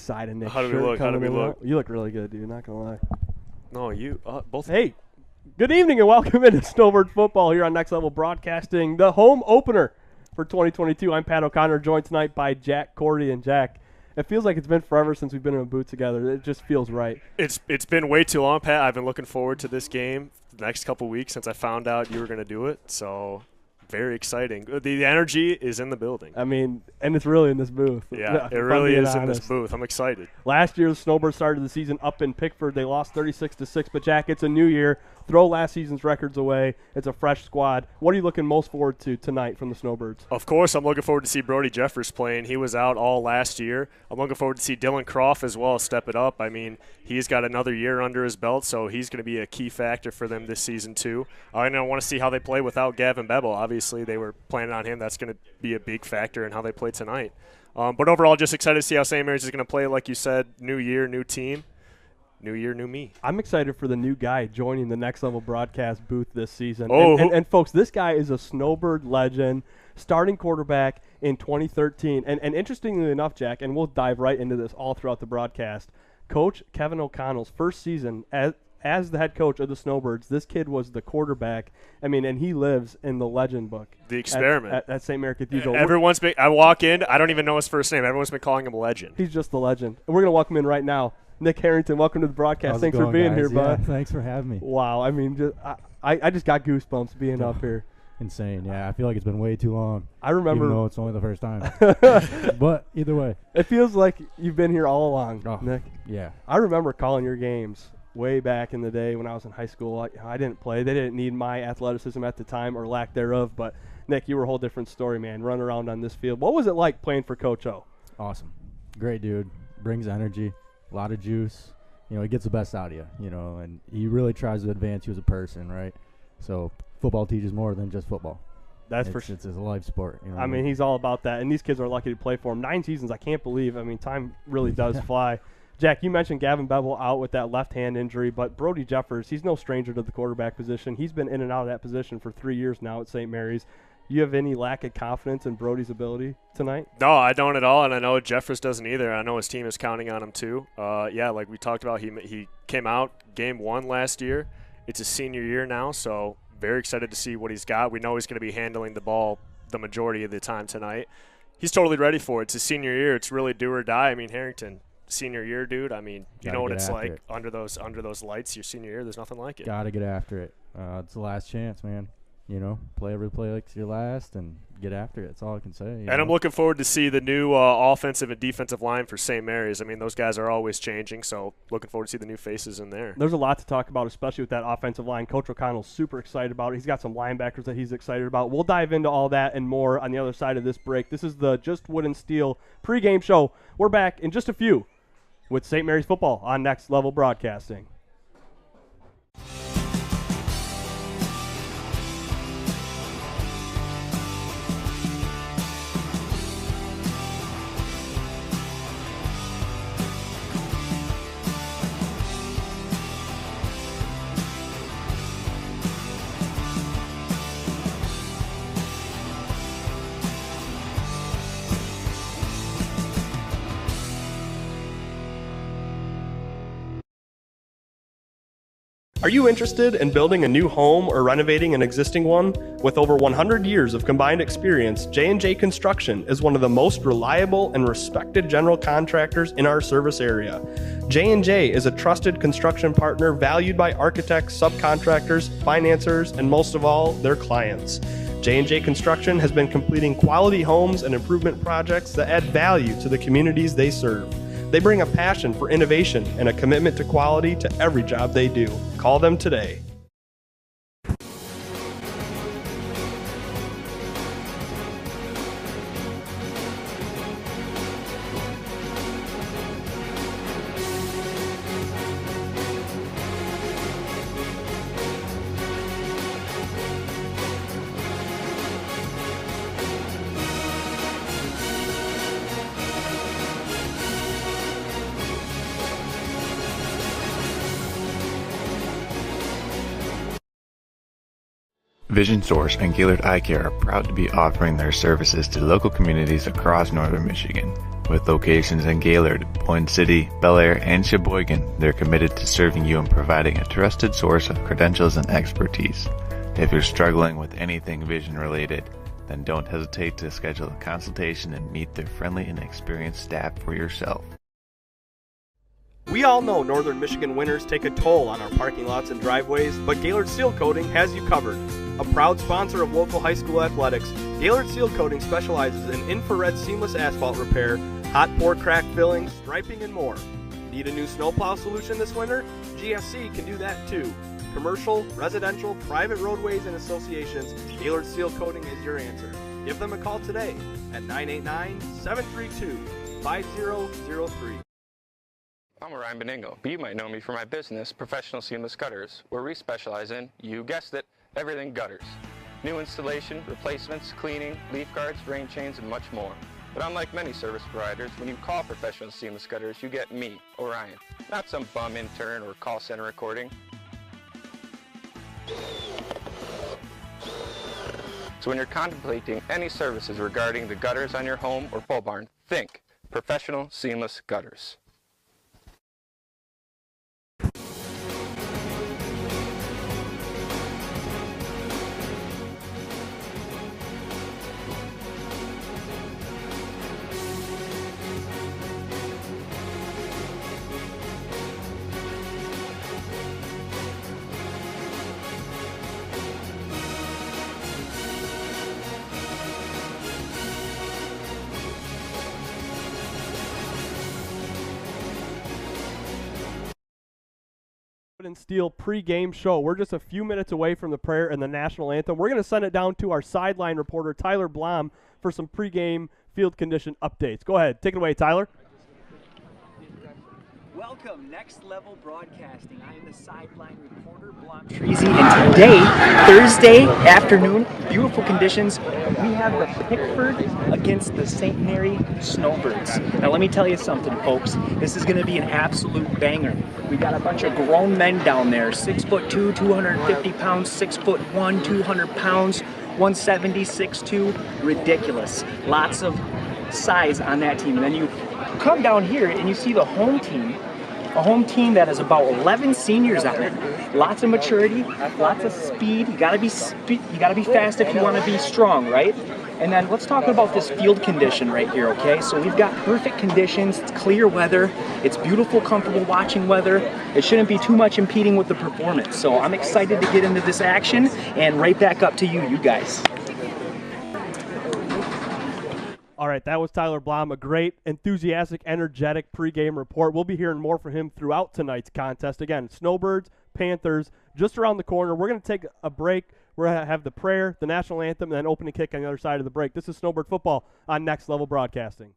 side of Nick's How do we shirt look? How do coming we in. look? You look really good, dude. Not gonna lie. No, you both. Hey, good evening and welcome into Snowbird Football here on Next Level Broadcasting, the home opener for 2022. I'm Pat O'Connor, joined tonight by Jack Cordy. And Jack, it feels like it's been forever since we've been in a booth together. It just feels right. It's been way too long, Pat. I've been looking forward to this game the next couple weeks since I found out you were going to do it. So very exciting. The energy is in the building. I mean, and it's really in this booth. Yeah, if it I'm really being is in this honest. booth. I'm excited. Last year, the Snowbirds started the season up in Pickford. They lost 36-6. But Jack, it's a new year. Throw last season's records away. It's a fresh squad. What are you looking most forward to tonight from the Snowbirds? Of course, I'm looking forward to see Brody Jeffers playing. He was out all last year. I'm looking forward to see Dylan Croft as well step it up. I mean, he's got another year under his belt, so he's going to be a key factor for them this season too. And I want to see how they play without Gavin Bevel. Obviously, they were planning on him. That's going to be a big factor in how they play tonight. But overall, just excited to see how St. Mary's is going to play. Like you said, new year, new team. New year, new me. I'm excited for the new guy joining the Next Level Broadcast booth this season. Oh. And folks, this guy is a Snowbird legend, starting quarterback in 2013. And interestingly enough, Jack, and we'll dive right into this all throughout the broadcast, Coach Kevin O'Connell's first season as the head coach of the Snowbirds, this kid was the quarterback. I mean, and he lives in the legend book. The experiment. At St. Mary Cathedral. I walk in, I don't even know his first name. Everyone's been calling him a legend. He's just the legend. And we're going to welcome in right now. Nick Harrington, welcome to the broadcast. How's Thanks it going, for being guys? here, bud. Yeah, thanks for having me. Wow, I mean, I just got goosebumps being up here. Insane, yeah. I feel like it's been way too long. I remember. Even though it's only the first time. But either way. It feels like you've been here all along, Oh, Nick. Yeah. I remember calling your games way back in the day when I was in high school. I didn't play. They didn't need my athleticism at the time or lack thereof. But, Nick, you were a whole different story, man. Running around on this field. What was it like playing for Coach O? Awesome. Great dude. Brings energy. A lot of juice. You know, he gets the best out of you, you know, and he really tries to advance you as a person, right? So football teaches more than just football. That's for sure. It's a life sport. You know I mean, he's all about that, and these kids are lucky to play for him. 9 seasons, I can't believe. I mean, time really does fly. Jack, you mentioned Gavin Bevel out with that left hand injury, but Brody Jeffers, he's no stranger to the quarterback position. He's been in and out of that position for 3 years now at St. Mary's. You have any lack of confidence in Brody's ability tonight? No, I don't at all, and I know Jeffers doesn't either. I know his team is counting on him too. Yeah, like we talked about, he came out game 1 last year. It's his senior year now, so very excited to see what he's got. We know he's going to be handling the ball the majority of the time tonight. He's totally ready for it. It's his senior year. It's really do or die. I mean, Harrington, senior year, dude. I mean, you know what it's like under those lights. Your senior year, there's nothing like it. Gotta get after it. It's the last chance, man. You know, play every play like it's your last and get after it. That's all I can say. And I'm looking forward to see the new offensive and defensive line for St. Mary's. I mean, those guys are always changing, so looking forward to see the new faces in there. There's a lot to talk about, especially with that offensive line. Coach O'Connell's super excited about it. He's got some linebackers that he's excited about. We'll dive into all that and more on the other side of this break. This is the Just Wood and Steel pregame show. We're back in just a few with St. Mary's football on Next Level Broadcasting. Are you interested in building a new home or renovating an existing one? With over 100 years of combined experience, J&J Construction is one of the most reliable and respected general contractors in our service area. J&J is a trusted construction partner valued by architects, subcontractors, financiers, and most of all, their clients. J&J Construction has been completing quality homes and improvement projects that add value to the communities they serve. They bring a passion for innovation and a commitment to quality to every job they do. Call them today. Vision Source and Gaylord Eye Care are proud to be offering their services to local communities across northern Michigan. With locations in Gaylord, Boyne City, Bel Air, and Sheboygan, they're committed to serving you and providing a trusted source of credentials and expertise. If you're struggling with anything vision related, then don't hesitate to schedule a consultation and meet their friendly and experienced staff for yourself. We all know northern Michigan winters take a toll on our parking lots and driveways, but Gaylord Seal Coating has you covered. A proud sponsor of local high school athletics, Gaylord Seal Coating specializes in infrared seamless asphalt repair, hot pour crack filling, striping, and more. Need a new snowplow solution this winter? GSC can do that too. Commercial, residential, private roadways, and associations, Gaylord Seal Coating is your answer. Give them a call today at 989-732-5003. I'm Ryan Beningo, but you might know me for my business, Professional Seamless Gutters, where we specialize in, you guessed it, everything gutters. New installation, replacements, cleaning, leaf guards, rain chains, and much more. But unlike many service providers, when you call Professional Seamless Gutters, you get me, Orion, not some bum intern or call center recording. So when you're contemplating any services regarding the gutters on your home or pole barn, think Professional Seamless Gutters. And Steel pre-game show. We're just a few minutes away from the prayer and the national anthem. We're going to send it down to our sideline reporter, Tyler Blom, for some pre-game field condition updates. Go ahead. Take it away, Tyler. Welcome, Next Level Broadcasting. I am the sideline reporter, Blom Treasy, and today, Thursday afternoon, beautiful conditions. We have the Pickford against the St. Mary Snowbirds. Now, let me tell you something, folks. This is going to be an absolute banger. We got a bunch of grown men down there, 6'2", 250 pounds, 6'1", 200 pounds, 170, 6'2", ridiculous. Lots of size on that team. And then you come down here and you see the home team, a home team that has about 11 seniors on it. Lots of maturity, lots of speed. You gotta be fast if you want to be strong, right? And then let's talk about this field condition right here, okay? So we've got perfect conditions. It's clear weather. It's beautiful, comfortable watching weather. It shouldn't be too much impeding with the performance. So I'm excited to get into this action, and right back up to you guys. All right, that was Tyler Blom, a great, enthusiastic, energetic pregame report. We'll be hearing more from him throughout tonight's contest. Again, Snowbirds, Panthers, just around the corner. We're going to take a break. We're going to have the prayer, the national anthem, and then opening kick on the other side of the break. This is Snowbird Football on Next Level Broadcasting.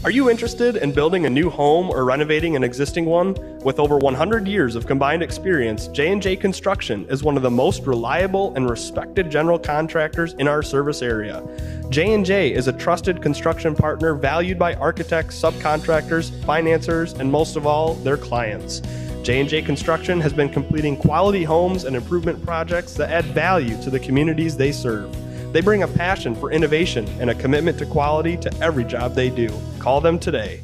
Are you interested in building a new home or renovating an existing one? With over 100 years of combined experience, J&J Construction is one of the most reliable and respected general contractors in our service area. J&J is a trusted construction partner valued by architects, subcontractors, financiers, and most of all, their clients. J&J Construction has been completing quality homes and improvement projects that add value to the communities they serve. They bring a passion for innovation and a commitment to quality to every job they do. Call them today.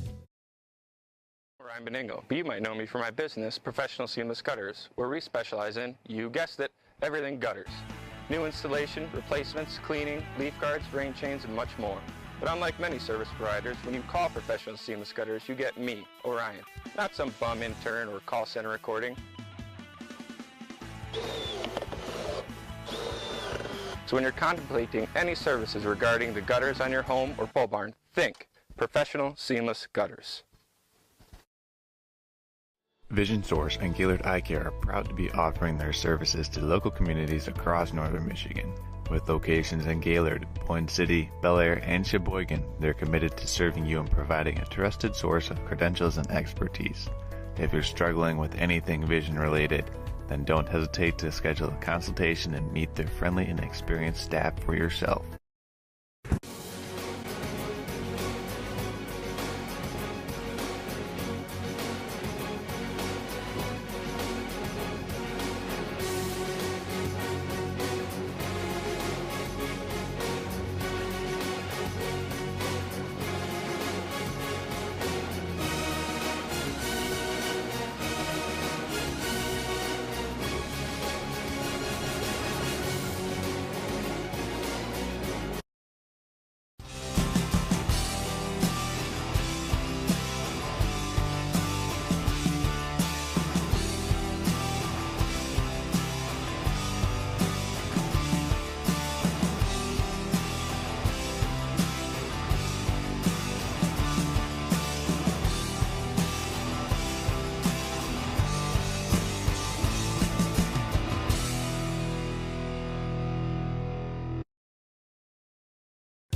I'm Beningo, but you might know me for my business, Professional Seamless Gutters, where we specialize in, you guessed it, everything gutters. new installation, replacements, cleaning, leaf guards, rain chains, and much more. But unlike many service providers, when you call Professional Seamless Gutters, you get me, Orion, not some bum intern or call center recording. So when you're contemplating any services regarding the gutters on your home or pole barn, think Professional Seamless Gutters. Vision Source and Gaylord Eye Care are proud to be offering their services to local communities across northern Michigan. With locations in Gaylord, Point City, Bel Air, and Sheboygan, they're committed to serving you and providing a trusted source of credentials and expertise. If you're struggling with anything vision related, then don't hesitate to schedule a consultation and meet their friendly and experienced staff for yourself.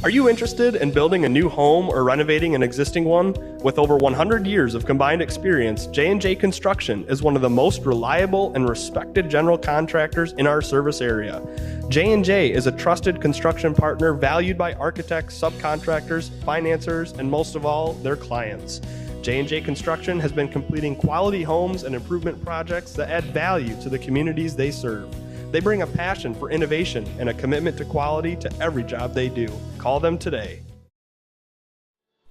Are you interested in building a new home or renovating an existing one? With over 100 years of combined experience, J&J Construction is one of the most reliable and respected general contractors in our service area. J&J is a trusted construction partner valued by architects, subcontractors, financiers, and most of all, their clients. J&J Construction has been completing quality homes and improvement projects that add value to the communities they serve. They bring a passion for innovation and a commitment to quality to every job they do. Call them today.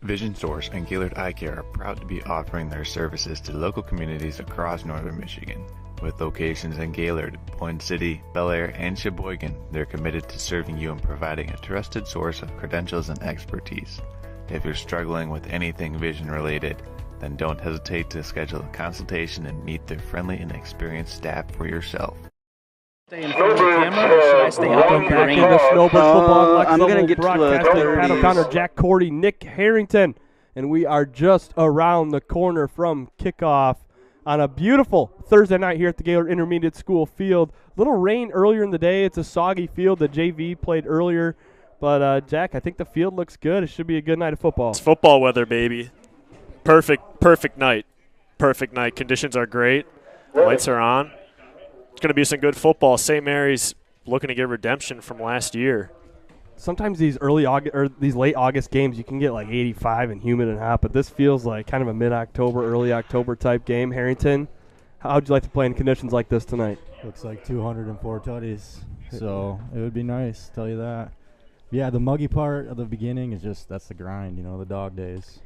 Vision Source and Gaylord Eye Care are proud to be offering their services to local communities across northern Michigan. With locations in Gaylord, Point City, Bel Air, and Sheboygan, they're committed to serving you and providing a trusted source of credentials and expertise. If you're struggling with anything vision related, then don't hesitate to schedule a consultation and meet their friendly and experienced staff for yourself. Stay in front of the camera, or should I stay up on the Back ring? into Snowbird Football Next I'm Level gonna get to the Broadcasting. Pat 30s. O'Connor, Jack Cordy, Nick Harrington, and we are just around the corner from kickoff on a beautiful Thursday night here at the Gaylord Intermediate School field. Little rain earlier in the day. It's a soggy field. The JV played earlier, but Jack, I think the field looks good. It should be a good night of football. It's football weather, baby. Perfect night. Perfect night. Conditions are great. Lights are on. It's going to be some good football. St. Mary's looking to get redemption from last year. Sometimes these early August or these late August games, you can get like 85 and humid and hot, but this feels like kind of a mid-October, early October type game. Harrington, how would you like to play in conditions like this tonight? Looks like 204 tutties, so it would be nice, tell you that. Yeah, the muggy part of the beginning is just, that's the grind, the dog days.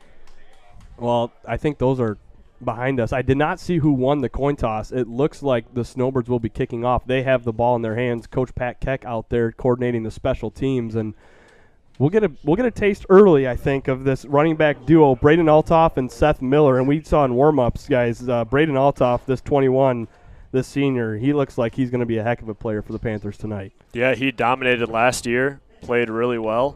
Well, I think those are behind us. I did not see who won the coin toss. It looks like the Snowbirds will be kicking off. They have the ball in their hands. Coach Pat Keck out there coordinating the special teams, and we'll get a taste early, I think, of this running back duo, Braden Altoff and Seth Miller. And we saw in warm-ups, guys, Braden Altoff, this 21, this senior, he looks like he's going to be a heck of a player for the Panthers tonight. Yeah, he dominated last year, played really well.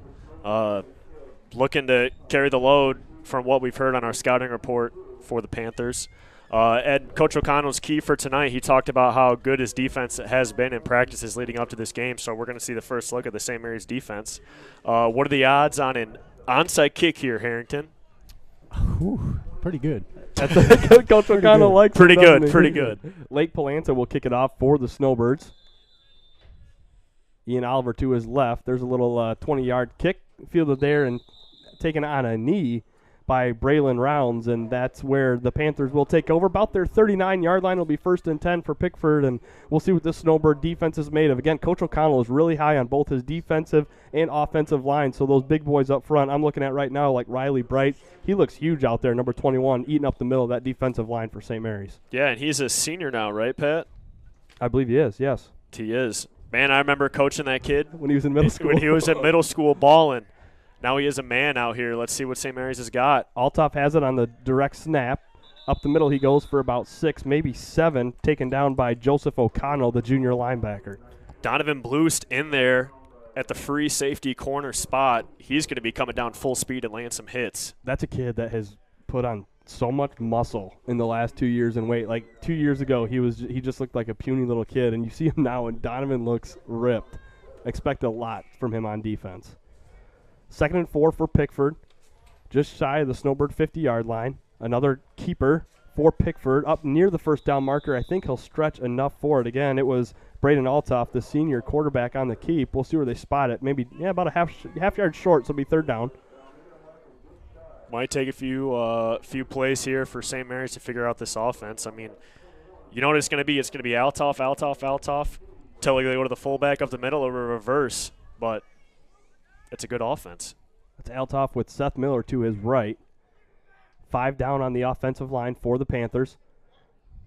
Looking to carry the load from what we've heard on our scouting report for the Panthers. And Coach O'Connell's key for tonight, he talked about how good his defense has been in practices leading up to this game, so we're going to see the first look at the St. Mary's defense. What are the odds on an onside kick here, Harrington? Whew, pretty good. That's a Coach O'Connell likes Pretty it, doesn't good, he? pretty good. Lake Palanta will kick it off for the Snowbirds. Ian Oliver to his left. There's a little 20-yard kick fielded there and taken on a knee by Braylon Rounds, and that's where the Panthers will take over. About their 39-yard line will be 1st and 10 for Pickford, and we'll see what this Snowbird defense is made of. Again, Coach O'Connell is really high on both his defensive and offensive line, so those big boys up front I'm looking at right now, like Riley Bright, he looks huge out there, number 21, eating up the middle of that defensive line for St. Mary's. Yeah, and he's a senior now, right, Pat? I believe he is, yes. He is. Man, I remember coaching that kid when he was in middle school. When he was in middle school balling. Now he is a man out here. Let's see what St. Mary's has got. Althoff has it on the direct snap. Up the middle he goes for about 6, maybe 7, taken down by Joseph O'Connell, the junior linebacker. Donovan Bloost in there at the free safety corner spot. He's going to be coming down full speed and laying some hits. That's a kid that has put on so much muscle in the last 2 years in weight. Like 2 years ago, he just looked like a puny little kid, and you see him now, and Donovan looks ripped. Expect a lot from him on defense. 2nd and 4 for Pickford, just shy of the Snowbird 50-yard line. Another keeper for Pickford up near the first down marker. I think he'll stretch enough for it. Again, it was Braden Althoff, the senior quarterback, on the keep. We'll see where they spot it. Maybe about a half yard short, so it'll be 3rd down. Might take a few plays here for St. Mary's to figure out this offense. I mean, you know what it's going to be? It's going to be Althoff, till they go to the fullback up the middle or a reverse. But it's a good offense. That's Althoff with Seth Miller to his right. 5 down on the offensive line for the Panthers.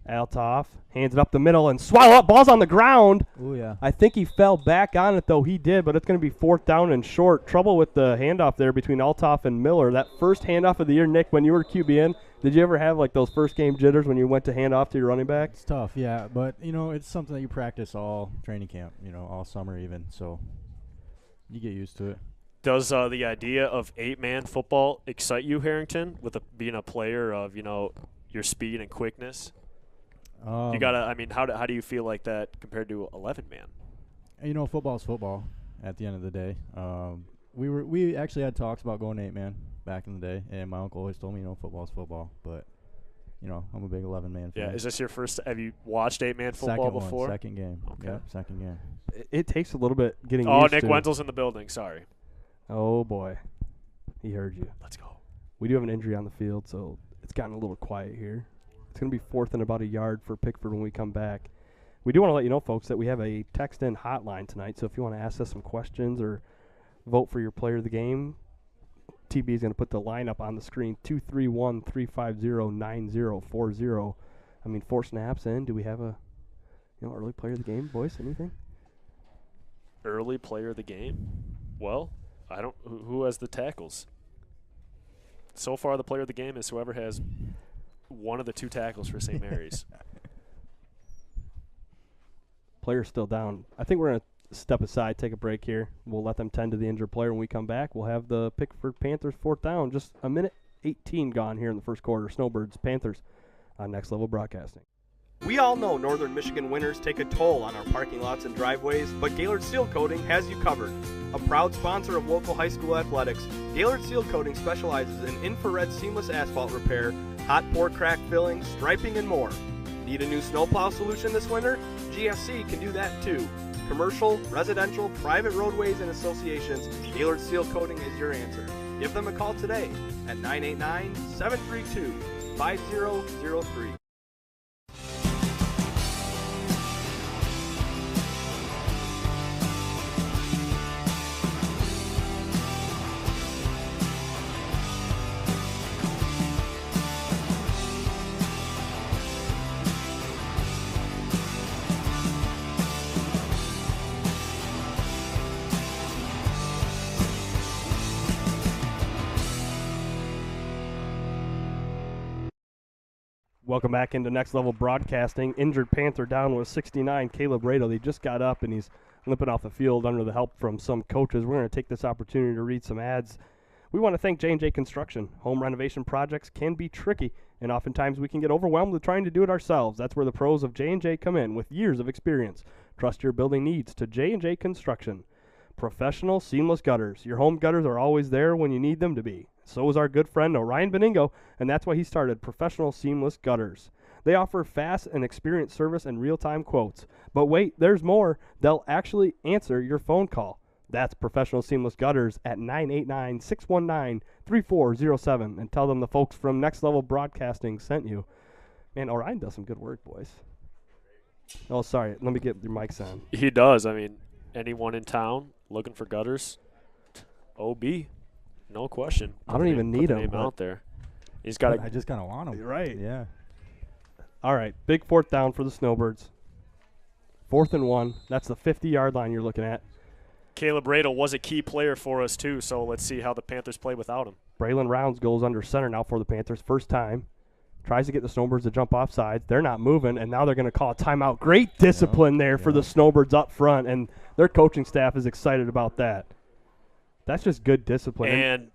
Althoff hands it up the middle and swallow up. Ball's on the ground. Oh, yeah. I think he fell back on it, though. He did, but it's going to be 4th down and short. Trouble with the handoff there between Althoff and Miller. That first handoff of the year, Nick, when you were QBN, did you ever have like those first game jitters when you went to hand off to your running back? It's tough, yeah, but it's something that you practice all training camp, all summer even, so you get used to it. Does the idea of 8-man football excite you, Harrington, with being a player of your speed and quickness? You gotta. I mean, how do you feel like that compared to 11-man? Football's football. At the end of the day, we actually had talks about going 8-man back in the day, and my uncle always told me, football's football. But I'm a big 11-man fan. Yeah, is this your first? Have you watched 8-man football before? Second game. Okay. Yep, second game. It takes a little bit getting used Nick to. Nick Wenzel's in the building. Sorry. Oh, boy. He heard you. Let's go. We do have an injury on the field, so it's gotten a little quiet here. It's going to be 4th and about a yard for Pickford when we come back. We do want to let you know, folks, that we have a text-in hotline tonight, so if you want to ask us some questions or vote for your player of the game, TB is going to put the lineup on the screen, 231-350-9040. I mean, 4 snaps in. Do we have a early player of the game, boys? Anything? Early player of the game? Well, I don't. Who has the tackles? So far, the player of the game is whoever has one of the 2 tackles for St. Mary's. Player's still down. I think we're going to step aside, take a break here. We'll let them tend to the injured player. When we come back, we'll have the Pickford Panthers 4th down. Just a minute 18 gone here in the first quarter. Snowbirds, Panthers on Next Level Broadcasting. We all know Northern Michigan winters take a toll on our parking lots and driveways, but Gaylord Seal Coating has you covered. A proud sponsor of local high school athletics, Gaylord Seal Coating specializes in infrared seamless asphalt repair, hot pour crack filling, striping, and more. Need a new snowplow solution this winter? GSC can do that too. Commercial, residential, private roadways, and associations, Gaylord Seal Coating is your answer. Give them a call today at 989-732-5003. Welcome back into Next Level Broadcasting. Injured Panther down with 69, Caleb Rado. He just got up and he's limping off the field under the help from some coaches. We're going to take this opportunity to read some ads. We want to thank J&J Construction. Home renovation projects can be tricky, and oftentimes we can get overwhelmed with trying to do it ourselves. That's where the pros of J&J come in with years of experience. Trust your building needs to J&J Construction. Professional seamless gutters. Your home gutters are always there when you need them to be. So is our good friend Orion Beningo, and that's why he started Professional Seamless Gutters. They offer fast and experienced service and real-time quotes. But wait, there's more. They'll actually answer your phone call. That's Professional Seamless Gutters at 989-619-3407, and tell them the folks from Next Level Broadcasting sent you. Man, Orion does some good work, boys. Oh, sorry. Let me get your mics on. He does. I mean, anyone in town looking for gutters, OB. No question. I don't even need him out there. He's got. I just kind of want him. Right. Yeah. All right. Big 4th down for the Snowbirds. 4th and 1. That's the 50-yard line you're looking at. Caleb Radel was a key player for us, too, so let's see how the Panthers play without him. Braylon Rounds goes under center now for the Panthers. First time. Tries to get the Snowbirds to jump off sides. They're not moving, and now they're going to call a timeout. Great discipline there for the Snowbirds up front, and their coaching staff is excited about that. That's just good discipline. And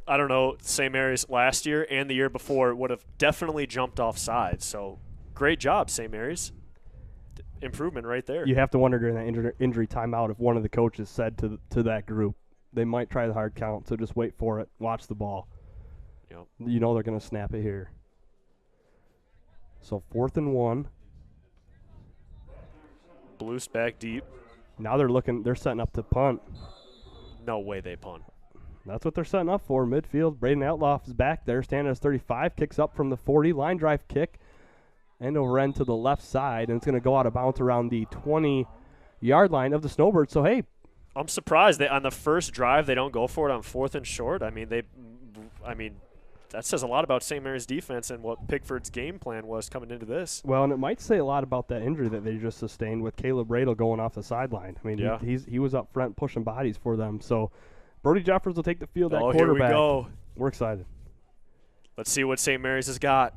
I don't know, St. Mary's last year and the year before would have definitely jumped off sides. So great job, St. Mary's. Improvement right there. You have to wonder during that injury timeout if one of the coaches said to that group, they might try the hard count, so just wait for it. Watch the ball. Yep. You know they're going to snap it here. So 4th and 1. Blues back deep. Now they're setting up to punt. No way they punt. That's what they're setting up for. Midfield, Braden Outlaw is back there, standing as 35, kicks up from the 40, line drive kick, end over end to the left side, and it's going to go out of bounds around the 20-yard line of the Snowbirds. So, hey. I'm surprised that on the first drive they don't go for it on 4th and short. I mean, that says a lot about St. Mary's defense and what Pickford's game plan was coming into this. Well, and it might say a lot about that injury that they just sustained with Caleb Radel going off the sideline. I mean, he was up front pushing bodies for them. So Brody Jeffers will take the field at quarterback. Here we go. We're excited. Let's see what St. Mary's has got.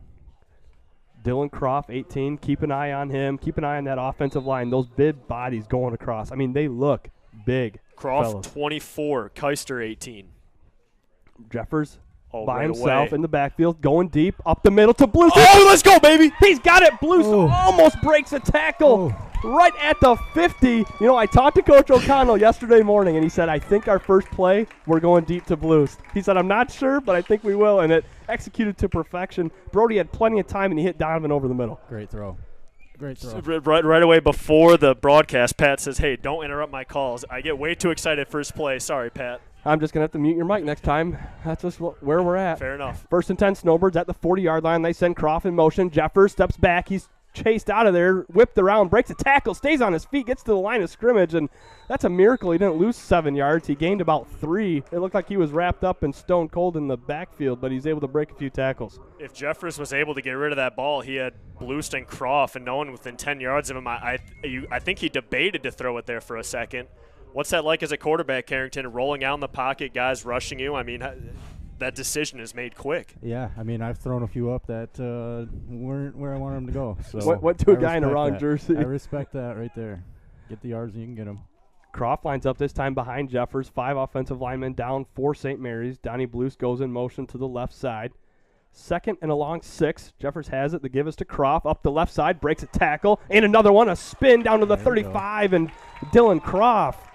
Dylan Croft, 18. Keep an eye on him. Keep an eye on that offensive line. Those big bodies going across. I mean, they look big. Croft, fellas. 24. Keister, 18. Jeffers. By right himself away. in the backfield, going deep, up the middle to Blues. Oh, let's go, baby! He's got it. Blues almost breaks a tackle right at the 50. You know, I talked to Coach O'Connell yesterday morning, and he said, I think our first play, we're going deep to Blues. He said, I'm not sure, but I think we will, and it executed to perfection. Brody had plenty of time, and he hit Donovan over the middle. Great throw. Great throw. Right away before the broadcast, Pat says, hey, don't interrupt my calls. I get way too excited first play. Sorry, Pat. I'm just going to have to mute your mic next time. That's just where we're at. Fair enough. 1st and 10 Snowbirds at the 40-yard line. They send Croft in motion. Jeffers steps back. He's chased out of there, whipped around, breaks a tackle, stays on his feet, gets to the line of scrimmage, and that's a miracle. He didn't lose 7 yards. He gained about 3. It looked like he was wrapped up and stone cold in the backfield, but he's able to break a few tackles. If Jeffers was able to get rid of that ball, he had Blust and Croft, and no one within 10 yards of him. I think he debated to throw it there for a second. What's that like as a quarterback, Carrington, rolling out in the pocket, guys rushing you? I mean, that decision is made quick. Yeah, I mean, I've thrown a few up that weren't where I wanted them to go. So went to a guy in a wrong jersey. I respect that right there. Get the yards and you can get them. Croft lines up this time behind Jeffers. 5 offensive linemen down for St. Mary's. Donnie Blues goes in motion to the left side. 2nd and a long 6. Jeffers has it. The give is to Croft. Up the left side. Breaks a tackle. And another one. A spin down to the 35. And Dylan Croft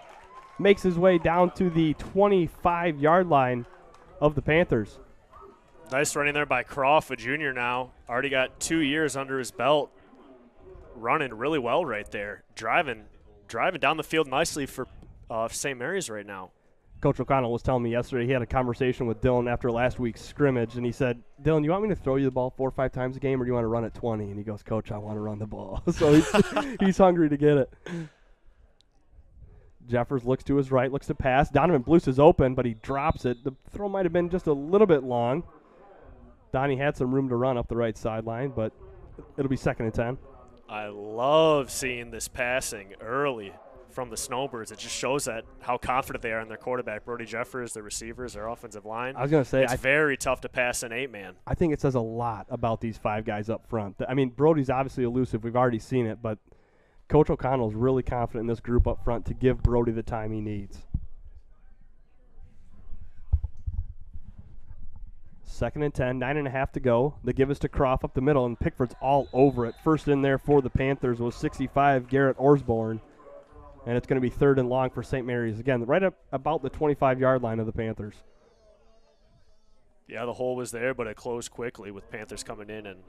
makes his way down to the 25-yard line of the Panthers. Nice running there by Croft, a junior now. Already got 2 years under his belt. Running really well right there. Driving down the field nicely for St. Mary's right now. Coach O'Connell was telling me yesterday he had a conversation with Dylan after last week's scrimmage, and he said, Dylan, you want me to throw you the ball 4 or 5 times a game, or do you want to run it 20? And he goes, Coach, I want to run the ball. So he's hungry to get it. Jeffers looks to his right, looks to pass. Donovan Blues is open, but he drops it. The throw might have been just a little bit long. Donnie had some room to run up the right sideline, but it'll be 2nd and 10. I love seeing this passing early from the Snowbirds. It just shows that how confident they are in their quarterback, Brody Jeffers, their receivers, their offensive line. I was going to say, it's very tough to pass an 8-man. I think it says a lot about these 5 guys up front. I mean, Brody's obviously elusive. We've already seen it, but Coach O'Connell is really confident in this group up front to give Brody the time he needs. 2nd and 10, 9.5 to go. The give is to Croft up the middle, and Pickford's all over it. First in there for the Panthers was 65, Garrett Orsborn. And it's going to be 3rd and long for St. Mary's. Again, right up about the 25-yard line of the Panthers. Yeah, the hole was there, but it closed quickly with Panthers coming in and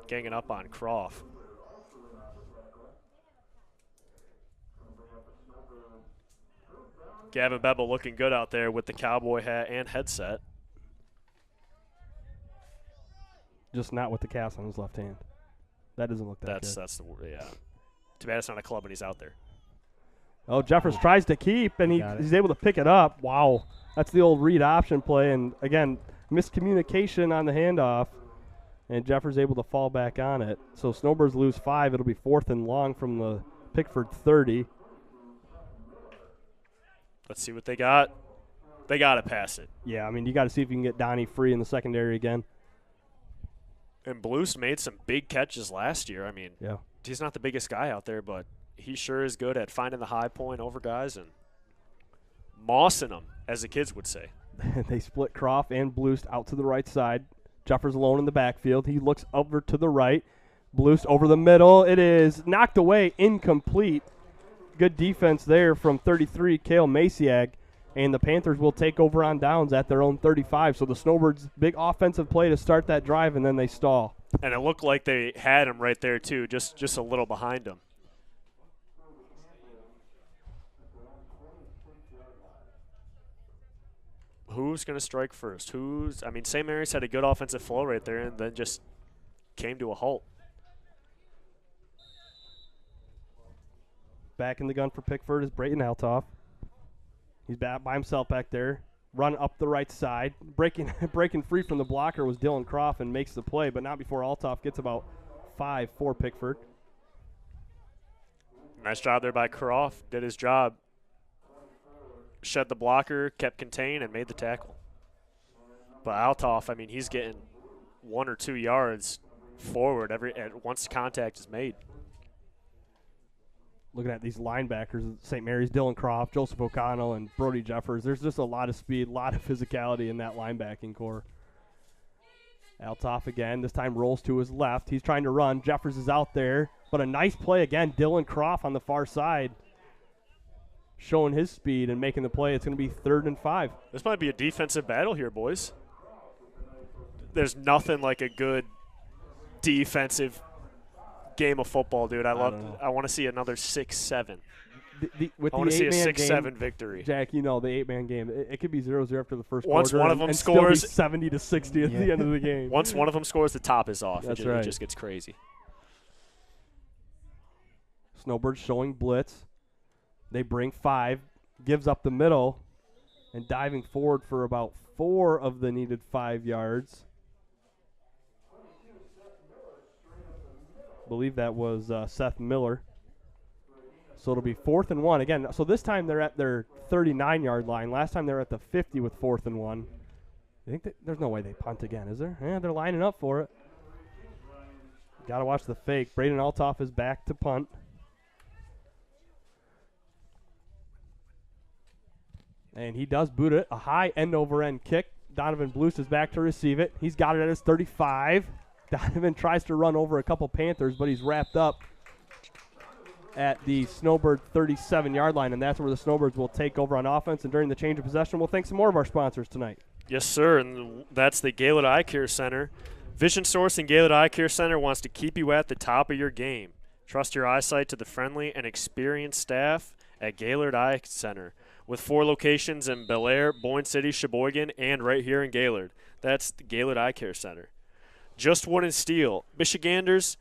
ganging up on Croft. Gavin Bevel looking good out there with the cowboy hat and headset. Just not with the cast on his left hand. That doesn't look that good. That's the word, yeah. Too bad it's not a club and he's out there. Oh, Jeffers tries to keep, and he's able to pick it up. Wow. That's the old read option play. And, again, miscommunication on the handoff, and Jeffers able to fall back on it. So Snowbirds lose 5. It'll be 4th and long from the Pickford 30. Let's see what they got. They got to pass it. Yeah, I mean, you got to see if you can get Donnie free in the secondary again. And Blues made some big catches last year. I mean, Yeah. he's not the biggest guy out there, but he sure is good at finding the high point over guys and mossing them, as the kids would say. They split Croft and Bloost out to the right side. Jeffers alone in the backfield. He looks over to the right. Bloost over the middle. It is knocked away, incomplete. Good defense there from 33, Kale Maciag. And the Panthers will take over on downs at their own 35. So the Snowbirds, big offensive play to start that drive, and then they stall. And it looked like they had him right there, too, just a little behind him. Who's going to strike first? I mean, St. Mary's had a good offensive flow right there and then just came to a halt. Back in the gun for Pickford is Brayton Altoff. He's back by himself back there. Run up the right side. Breaking free from the blocker was Dylan Croft and makes the play, but not before Altoff gets about 5 for Pickford. Nice job there by Croft. Did his job. Shed the blocker, kept contained, and made the tackle. But Altoff, I mean, he's getting 1 or 2 yards forward once contact is made. Looking at these linebackers, St. Mary's, Dylan Croft, Joseph O'Connell, and Brody Jeffers. There's just a lot of speed, a lot of physicality in that linebacking core. Altoff again, this time rolls to his left. He's trying to run. Jeffers is out there, but a nice play again. Dylan Croft on the far side, showing his speed and making the play. It's going to be 3rd and 5. This might be a defensive battle here, boys. There's nothing like a good defensive game of football, dude. I want to see another 6-7. I want to see a 6-7 victory. Jack, you know, the 8-man game, it could be 0-0 after the first Once quarter. one of them and scores, still be 70-60 at the end of the game. Once one of them scores, the top is off. That's It right. just gets crazy. Snowbirds showing blitz. They bring 5, gives up the middle, and diving forward for about 4 of the needed 5 yards. I believe that was Seth Miller. So it'll be 4th and 1 again. So this time they're at their 39-yard line. Last time they were at the 50 with 4th and 1. I think there's no way they punt again, is there? Yeah, they're lining up for it. Got to watch the fake. Braden Altoff is back to punt. And he does boot it. A high end-over-end kick. Donovan Blues is back to receive it. He's got it at his 35. Donovan tries to run over a couple Panthers, but he's wrapped up at the Snowbird 37-yard line, and that's where the Snowbirds will take over on offense. And during the change of possession, we'll thank some more of our sponsors tonight. Yes, sir, and that's the Gaylord Eye Care Center. Vision Source and Gaylord Eye Care Center wants to keep you at the top of your game. Trust your eyesight to the friendly and experienced staff at Gaylord Eye Center, with 4 locations in Bel Air, Boyne City, Sheboygan, and right here in Gaylord. That's the Gaylord Eye Care Center. Just Wood and Steel. Michiganders,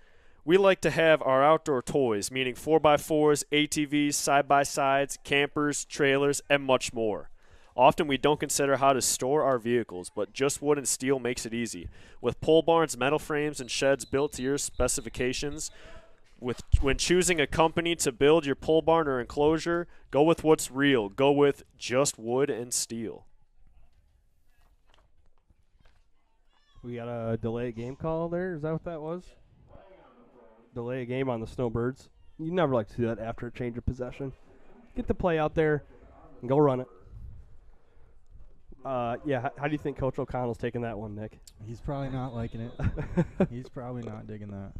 we like to have our outdoor toys, meaning 4x4s, ATVs, side-by-sides, campers, trailers, and much more. Often we don't consider how to store our vehicles, but Just Wood and Steel makes it easy. With pole barns, metal frames, and sheds built to your specifications, when choosing a company to build your pole barn or enclosure, go with what's real. Go with Just Wood and Steel. We got a delay game call there. Is that what that was? Delay a game on the Snowbirds. You never like to do that after a change of possession. Get the play out there and go run it. Yeah, how do you think Coach O'Connell's taking that one, Nick? He's probably not liking it. He's probably not digging that.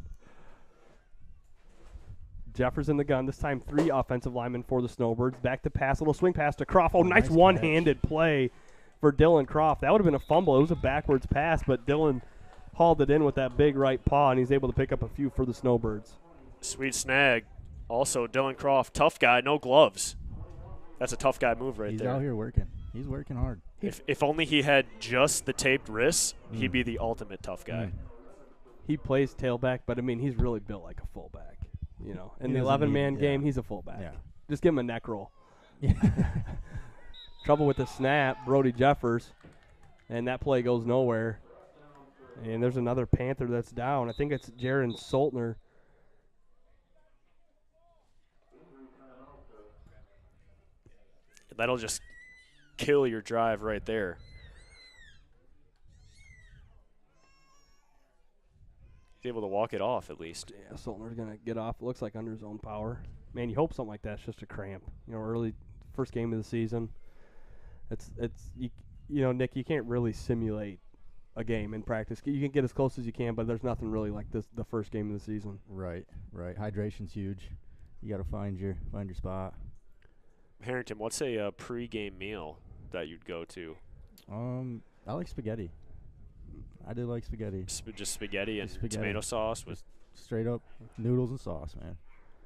Jeffers in the gun. This time 3 offensive linemen for the Snowbirds. Back to pass. A little swing pass to Croft. Oh, nice one-handed play for Dylan Croft. That would have been a fumble. It was a backwards pass, but Dylan hauled it in with that big right paw, and he's able to pick up a few for the Snowbirds. Sweet snag. Also, Dylan Croft, tough guy, no gloves. That's a tough guy move right there. He's out here working. He's working hard. If only he had just the taped wrists, he'd be the ultimate tough guy. He plays tailback, but, I mean, he's really built like a fullback. You know, in the 11-man game, he's a fullback. Yeah. Just give him a neck roll. Trouble with the snap, Brody Jeffers, and that play goes nowhere. And there's another Panther that's down. I think it's Jaron Soltner. That'll just kill your drive right there. He's able to walk it off at least. Yeah, Soltner's going to get off. Looks like under his own power. Man, you hope something like that's just a cramp. You know, early first game of the season. Nick, you can't really simulate a game in practice. You can get as close as you can, but there's nothing really like this the first game of the season. Right. Hydration's huge. You got to find your spot. Harrington, what's a pre-game meal that you'd go to? I like spaghetti. I do like spaghetti. Just spaghetti and tomato sauce with straight up noodles and sauce, man.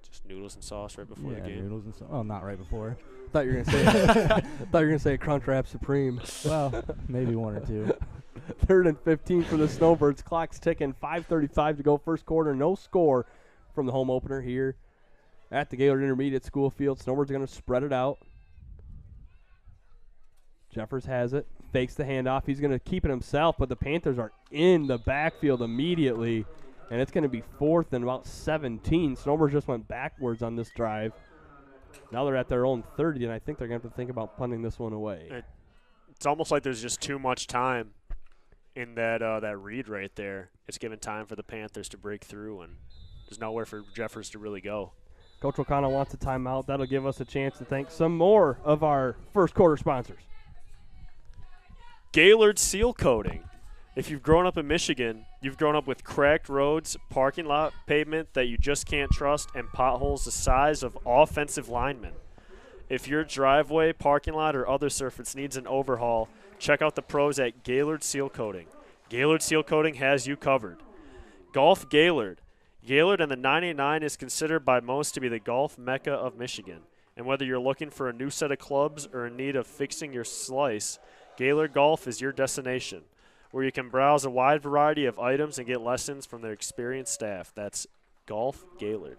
Just noodles and sauce right before the game. Noodles and sauce. Oh, not right before. Thought you were gonna say Crunchwrap Supreme. Well, maybe one or two. 3rd and 15 for the Snowbirds. Clock's ticking. 5:35 to go. First quarter. No score from the home opener here at the Gaylord Intermediate School field. Snowbirds are going to spread it out. Jeffers has it. Fakes the handoff. He's going to keep it himself, but the Panthers are in the backfield immediately, and it's going to be 4th and about 17. Snowbirds just went backwards on this drive. Now they're at their own 30, and I think they're going to have to think about punting this one away. It's almost like there's just too much time in that read right there. It's given time for the Panthers to break through, and there's nowhere for Jeffers to really go. Coach O'Connell wants a timeout. That'll give us a chance to thank some more of our first quarter sponsors. Gaylord Seal Coating. If you've grown up in Michigan, you've grown up with cracked roads, parking lot pavement that you just can't trust, and potholes the size of offensive linemen. If your driveway, parking lot, or other surface needs an overhaul, check out the pros at Gaylord Seal Coating. Gaylord Seal Coating has you covered. Golf Gaylord. Gaylord and the 989 is considered by most to be the golf mecca of Michigan. And whether you're looking for a new set of clubs or in need of fixing your slice, Gaylord Golf is your destination, where you can browse a wide variety of items and get lessons from their experienced staff. That's Golf Gaylord.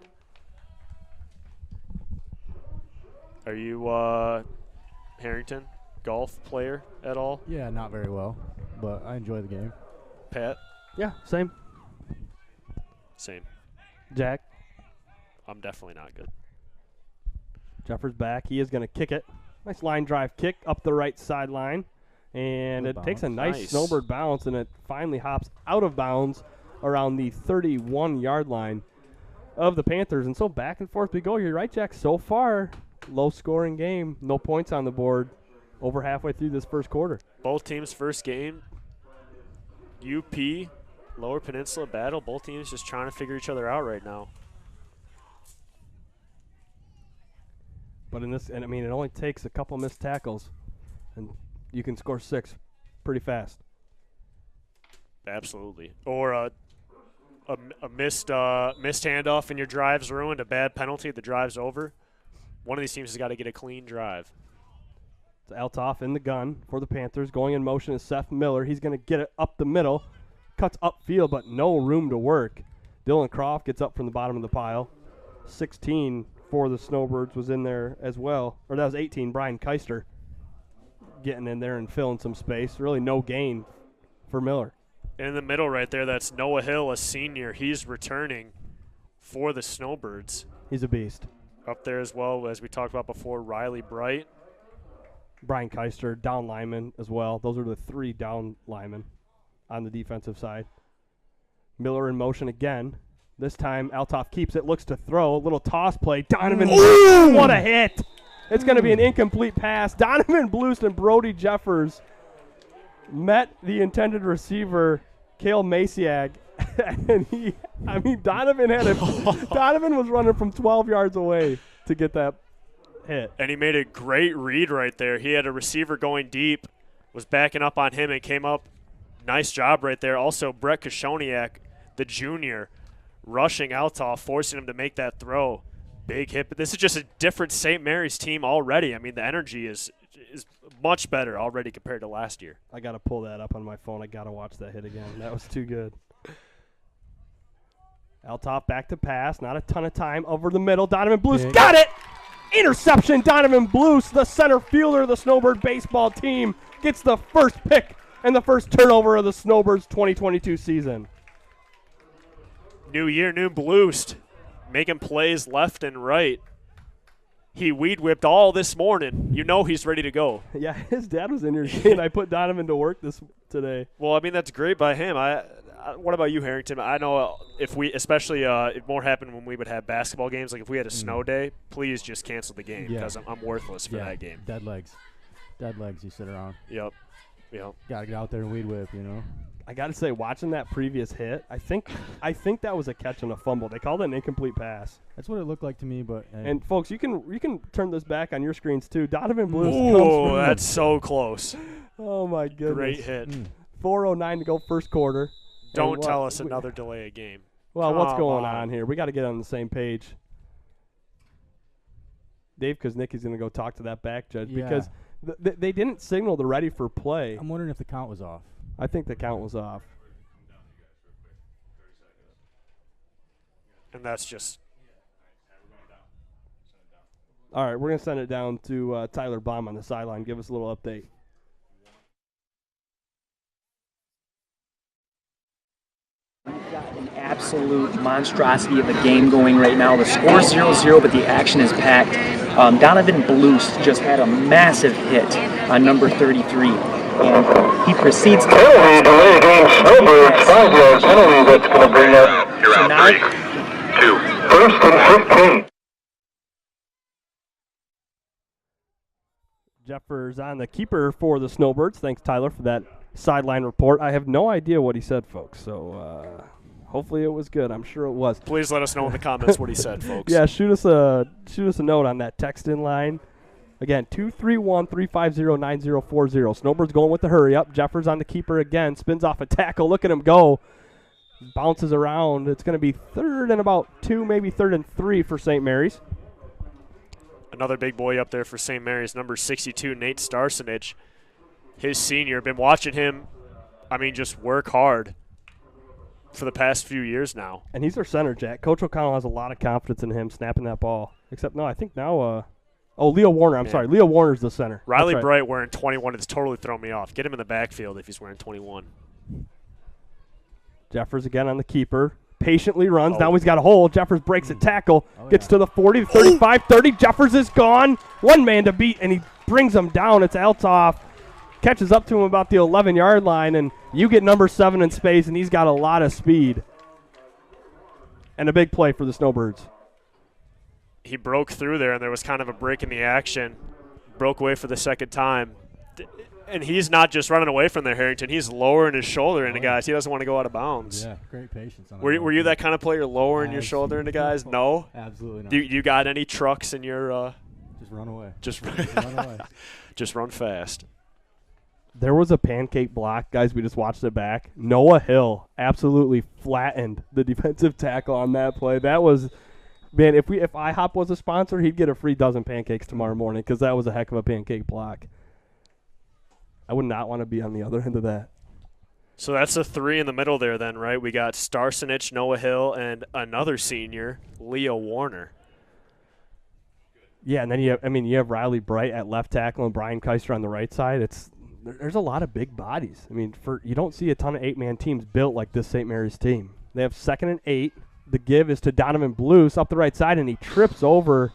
Are you Harrington, golf player at all? Yeah, not very well, but I enjoy the game. Pat? Yeah, same. Same. Jack? I'm definitely not good. Jeffers back. He is going to kick it. Nice line drive kick up the right sideline. And Good it takes a bounce. nice snowbird bounce, and it finally hops out of bounds around the 31-yard line of the Panthers. And so back and forth we go. You're right, Jack. So far, low-scoring game. No points on the board over halfway through this first quarter. Both teams' first game. UP, Lower Peninsula battle. Both teams just trying to figure each other out right now. But in this, and I mean, it only takes a couple missed tackles, and you can score 6 pretty fast. Absolutely. Or a missed handoff and your drive's ruined, a bad penalty, the drive's over. One of these teams has got to get a clean drive. It's Altoff in the gun for the Panthers. Going in motion is Seth Miller. He's going to get it up the middle. Cuts upfield, but no room to work. Dylan Croft gets up from the bottom of the pile. 16 for the Snowbirds was in there as well. Or that was 18, Brian Keister getting in there and filling some space. Really no gain for Miller. In the middle right there, that's Noah Hill, a senior. He's returning for the Snowbirds. He's a beast. Up there as well, as we talked about before, Riley Bright. Brian Keister, down lineman as well. Those are the 3 down linemen on the defensive side. Miller in motion again. This time, Altoff keeps it, looks to throw. A little toss play. Donovan, what a hit. It's going to be an incomplete pass. Donovan Blust and Brody Jeffers met the intended receiver, Cale Masiak. And Donovan was running from 12 yards away to get that hit. And he made a great read right there. He had a receiver going deep, was backing up on him and came up. Nice job right there. Also, Brett Koshoniak, the junior, rushing Altoff, forcing him to make that throw. Big hit. But this is just a different St. Mary's team already. I mean, the energy is much better already compared to last year. I got to pull that up on my phone. I got to watch that hit again. That was too good. Altoff back to pass. Not a ton of time. Over the middle. Donovan Blust got it! Interception. Donovan Blust, the center fielder of the Snowbird baseball team, gets the first pick and the first turnover of the Snowbirds 2022 season. New year, new Blust, making plays left and right. He weed whipped all this morning. You know he's ready to go. Yeah, his dad was in here saying I put Donovan to work today. Well, I mean, that's great by him. What about you, Harrington? I know if more happened when we would have basketball games. Like if we had a snow day, please just cancel the game because I'm worthless for that game. Dead legs. You sit around. Yep. Got to get out there and weed whip, I got to say, watching that previous hit, I think that was a catch and a fumble. They called it an incomplete pass. That's what it looked like to me, but and folks, you can turn this back on your screens too. Donovan Blues. Oh, that's so close. Oh my goodness. Great hit. 4:09 to go first quarter. Don't tell us another delay a game. Well, what's going on here? We got to get on the same page. Dave Kuznicki's going to go talk to that back judge because they didn't signal the ready for play. I'm wondering if the count was off. I think the count was off. And that's just. All right, we're going to send it down to Tyler Baum on the sideline. Give us a little update. We've got an absolute monstrosity of a game going right now. The score's 0-0, but the action is packed. Donovan Blues just had a massive hit on number 33. And he proceeds to penalty, delay game, Snowbirds, 5-yard penalty that's going to bring up. You're on 3, 2, first and 15. Jeffers on the keeper for the Snowbirds. Thanks, Tyler, for that sideline report. I have no idea what he said, folks, so hopefully it was good. I'm sure it was. Please let us know in the comments what he said, folks. Yeah, shoot us a note on that text-in line. Again, 231-350-9040. Snowbirds going with the hurry up. Jeffers on the keeper again. Spins off a tackle. Look at him go. Bounces around. It's going to be 3rd and about 2, maybe 3rd and 3 for St. Mary's. Another big boy up there for St. Mary's, number 62, Nate Starsenich. His senior. Been watching him, just work hard for the past few years now. And he's their center, Jack. Coach O'Connell has a lot of confidence in him snapping that ball. Except, no, I think now Leo Warner. I'm sorry. Leo Warner's the center. Riley Bright wearing 21 has totally thrown me off. Get him in the backfield if he's wearing 21. Jeffers again on the keeper. Patiently runs. Now he's got a hole. Jeffers breaks a tackle. Gets to the 40, 35, 30. Jeffers is gone. One man to beat, and he brings him down. It's Altoff. Catches up to him about the 11-yard line, and you get number 7 in space, and he's got a lot of speed. And a big play for the Snowbirds. He broke through there, and there was kind of a break in the action. Broke away for the second time. And he's not just running away from there, Harrington. He's lowering his shoulder into guys. He doesn't want to go out of bounds. Yeah, great patience. Were you that kind of player, lowering your shoulder into guys? No? Absolutely not. You got any trucks in your just run away. Just run away. Just run fast. There was a pancake block, guys. We just watched it back. Noah Hill absolutely flattened the defensive tackle on that play. That was, man, if IHOP was a sponsor, he'd get a free dozen pancakes tomorrow morning because that was a heck of a pancake block. I would not want to be on the other end of that. So that's a 3 in the middle there then, right? We got Starsenich, Noah Hill, and another senior, Leo Warner. Yeah, and then you have Riley Bright at left tackle and Brian Keister on the right side. There's a lot of big bodies. You don't see a ton of 8-man teams built like this St. Mary's team. They have 2nd and 8. The give is to Donovan Blues up the right side, and he trips over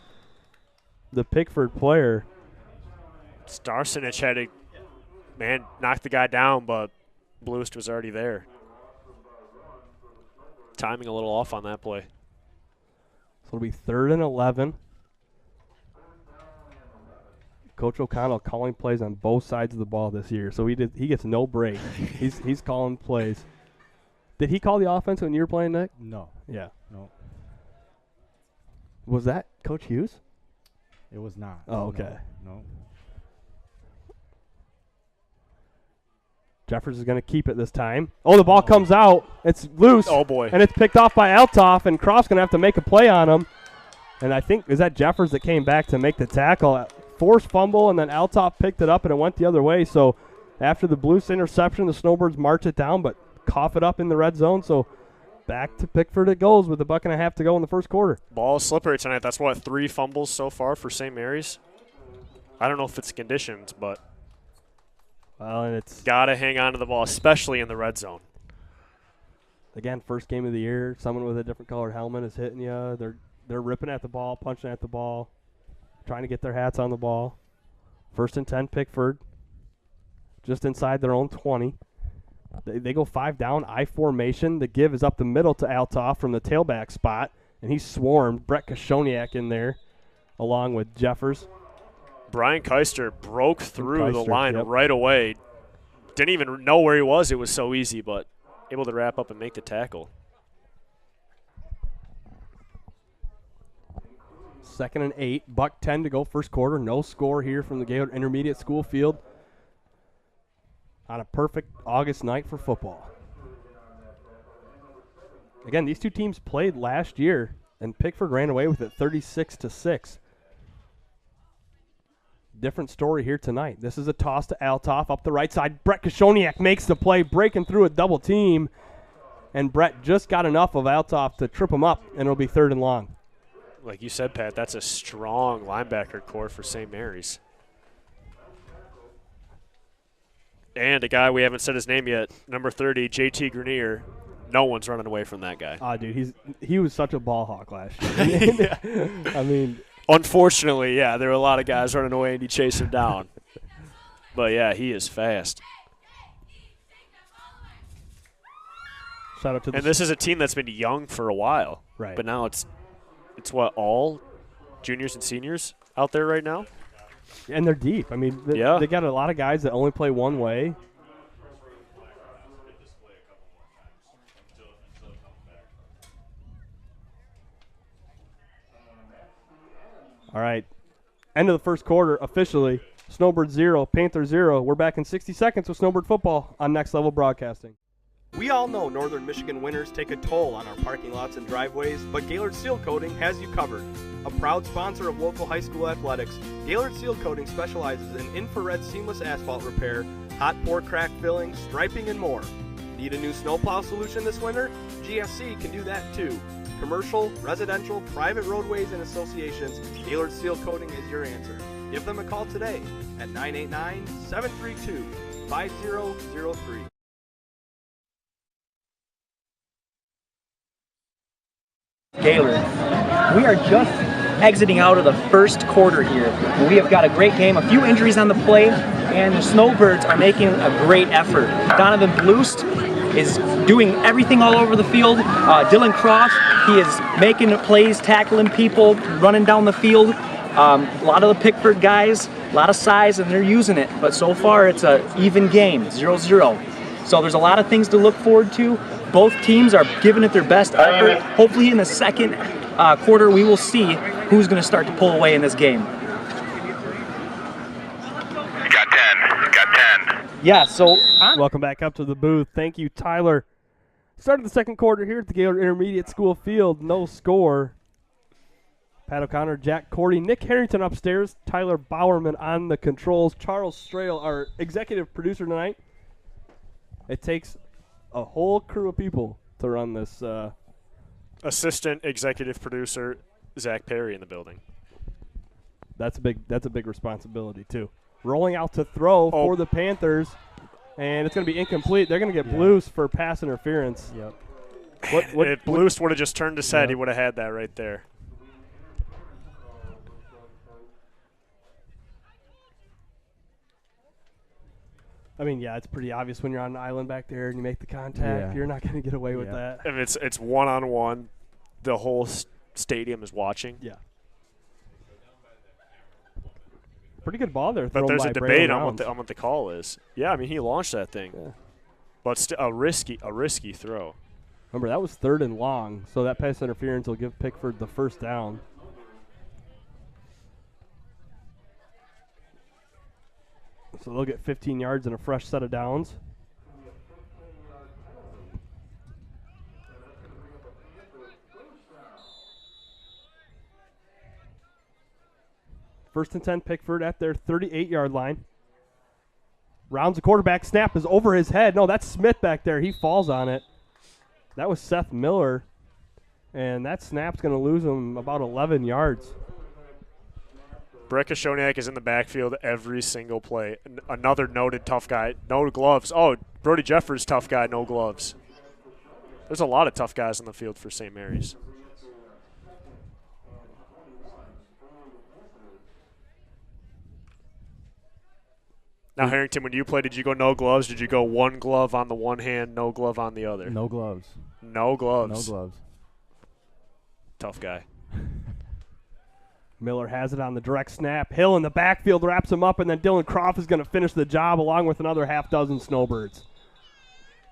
the Pickford player. Starsenich had to knock the guy down, but Bluest was already there. Timing a little off on that play. So it'll be 3rd and 11. Coach O'Connell calling plays on both sides of the ball this year, so he gets no break. He's calling plays. Did he call the offense when you were playing, Nick? No. Yeah. No. Was that Coach Hughes? It was not. Oh, okay. No. Jeffers is going to keep it this time. Oh, the ball comes out. It's loose. Oh, boy. And it's picked off by Altoff, and Croft's going to have to make a play on him. And I think, is that Jeffers that came back to make the tackle? Forced fumble, and then Altoff picked it up, and it went the other way. So after the Blues interception, the Snowbirds march it down, but cough it up in the red zone. So back to Pickford it goes with a buck and a half to go in the first quarter. Ball is slippery tonight. That's 3 fumbles so far for St. Mary's. I don't know if it's conditions, but and it's got to hang on to the ball, especially in the red zone. Again, first game of the year. Someone with a different colored helmet is hitting you. They're ripping at the ball, punching at the ball. trying to get their hats on the ball. 1st and 10, Pickford. Just inside their own 20. They go 5 down, I formation. The give is up the middle to Althoff from the tailback spot, and he's swarmed. Brett Kashoniak in there along with Jeffers. Brian Keister broke through the line yep. right away. Didn't even know where he was. It was so easy, but able to wrap up and make the tackle. 2nd and 8. Buck 10 to go first quarter. No score here from the Gaylord Intermediate School field on a perfect August night for football. Again, these two teams played last year, and Pickford ran away with it 36-6. Different story here tonight. This is a toss to Althoff up the right side. Brett Kashoniak makes the play, breaking through a double team, and Brett just got enough of Althoff to trip him up, and it'll be 3rd and long. Like you said, Pat, that's a strong linebacker core for St. Mary's. And a guy we haven't said his name yet, number 30, JT Grenier. No one's running away from that guy. Dude, he was such a ball hawk last year. I mean, unfortunately, yeah, there were a lot of guys running away and he chased him down. But yeah, he is fast. Shout out to and this is a team that's been young for a while. Right. But now it's what, all juniors and seniors out there right now? And they're deep. I mean, they got a lot of guys that only play one way. All right. End of the first quarter officially. Snowbird 0, Panther 0. We're back in 60 seconds with Snowbird football on Next Level Broadcasting. We all know Northern Michigan winters take a toll on our parking lots and driveways, but Gaylord Seal Coating has you covered. A proud sponsor of local high school athletics, Gaylord Seal Coating specializes in infrared seamless asphalt repair, hot pour crack filling, striping, and more. Need a new snowplow solution this winter? GSC can do that too. Commercial, residential, private roadways, and associations, Gaylord Seal Coating is your answer. Give them a call today at 989-732-5003. Gaylord. We are just exiting out of the first quarter here. We have got a great game, a few injuries on the play, and the Snowbirds are making a great effort. Donovan Bloost is doing everything all over the field. Dylan Cross, he is making plays, tackling people, running down the field. A lot of the Pickford guys, a lot of size, and they're using it. But so far, it's an even game, 0-0. So there's a lot of things to look forward to. Both teams are giving it their best effort. Hopefully in the second quarter, we will see who's going to start to pull away in this game. Got 10. Yeah, so... Welcome back up to the booth. Thank you, Tyler. Started the second quarter here at the Gaylord Intermediate School field. No score. Pat O'Connor, Jack Cordy, Nick Harrington upstairs, Tyler Bowerman on the controls, Charles Strail, our executive producer tonight. It takes a whole crew of people to run this. Assistant executive producer Zach Perry in the building. That's a big responsibility too. Rolling out to throw for the Panthers, and it's going to be incomplete. They're going to get Blues for pass interference. Yep. If Blues would have just turned his head, he would have had that right there. I mean, yeah, it's pretty obvious when you're on an island back there and you make the contact. Yeah. You're not going to get away with that. If it's one-on-one, the whole stadium is watching. Yeah. Pretty good ball there. But there's a debate on what the call is. Yeah, I mean, he launched that thing. Yeah. But a risky throw. Remember, that was 3rd and long, so that pass interference will give Pickford the first down. So they'll get 15 yards and a fresh set of downs. First and 10, Pickford at their 38-yard line. Rounds the quarterback. Snap is over his head. No, that's Smith back there. He falls on it. That was Seth Miller. And that snap's going to lose him about 11 yards. Brett Kashoniak is in the backfield every single play. Another noted tough guy. No gloves. Oh, Brody Jeffers, tough guy, no gloves. There's a lot of tough guys on the field for St. Mary's. Now, Harrington, when you played, did you go no gloves? Did you go one glove on the one hand, no glove on the other? No gloves. No gloves. No gloves. Tough guy. Miller has it on the direct snap. Hill in the backfield wraps him up, and then Dylan Croft is going to finish the job along with another half dozen Snowbirds.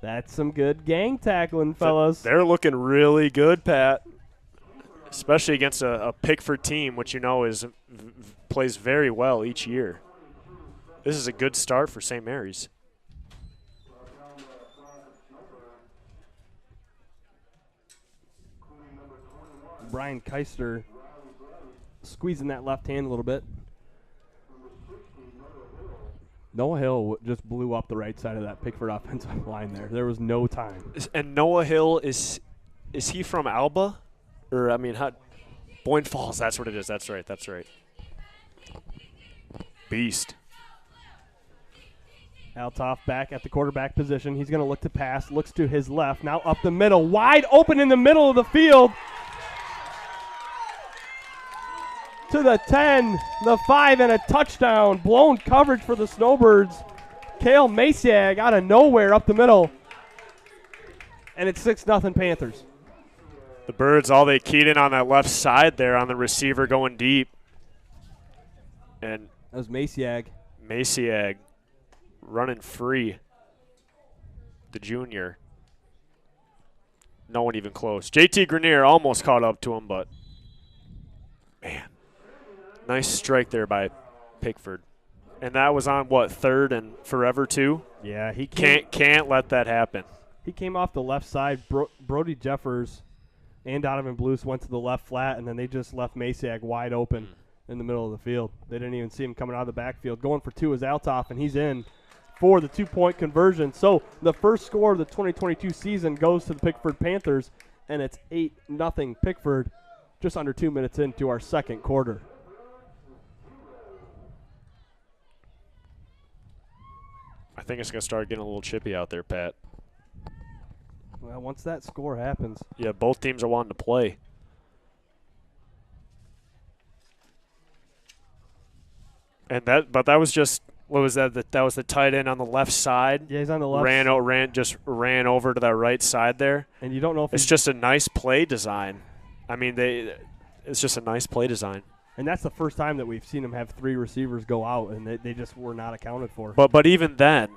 That's some good gang tackling, fellas. They're looking really good, Pat, especially against a Pickford team, which you know plays very well each year. This is a good start for St. Mary's. Brian Keister squeezing that left hand a little bit. Noah Hill just blew up the right side of that Pickford offensive line there. There was no time. And Noah Hill, is he from Alba? Or, I mean, Boyne Falls, that's what it is. That's right. Beast. Altoff back at the quarterback position. He's going to look to pass. Looks to his left. Now up the middle. Wide open in the middle of the field. To the 10, the 5, and a touchdown. Blown coverage for the Snowbirds. Kale Masiag out of nowhere up the middle. And it's 6-0 Panthers. The Birds, all they keyed in on that left side there on the receiver going deep. And that was Masiag. Masiag running free. The junior. No one even close. JT Grenier almost caught up to him, but man. Nice strike there by Pickford. And that was on, what, 3rd and forever, too? Yeah, he can't let that happen. He came off the left side. Brody Jeffers and Donovan Blues went to the left flat, and then they just left Masiag wide open in the middle of the field. They didn't even see him coming out of the backfield. Going for 2 is Altoff, and he's in for the 2-point conversion. So the first score of the 2022 season goes to the Pickford Panthers, and it's 8-0 Pickford just under 2 minutes into our second quarter. I think it's going to start getting a little chippy out there, Pat. Well, once that score happens. Yeah, both teams are wanting to play. And that was just, what was that? That was the tight end on the left side. Yeah, he's on the left. Ran over to that right side there. And you don't know if it's just a nice play design. I mean, it's just a nice play design. And that's the first time that we've seen him have 3 receivers go out, and they just were not accounted for. But even then,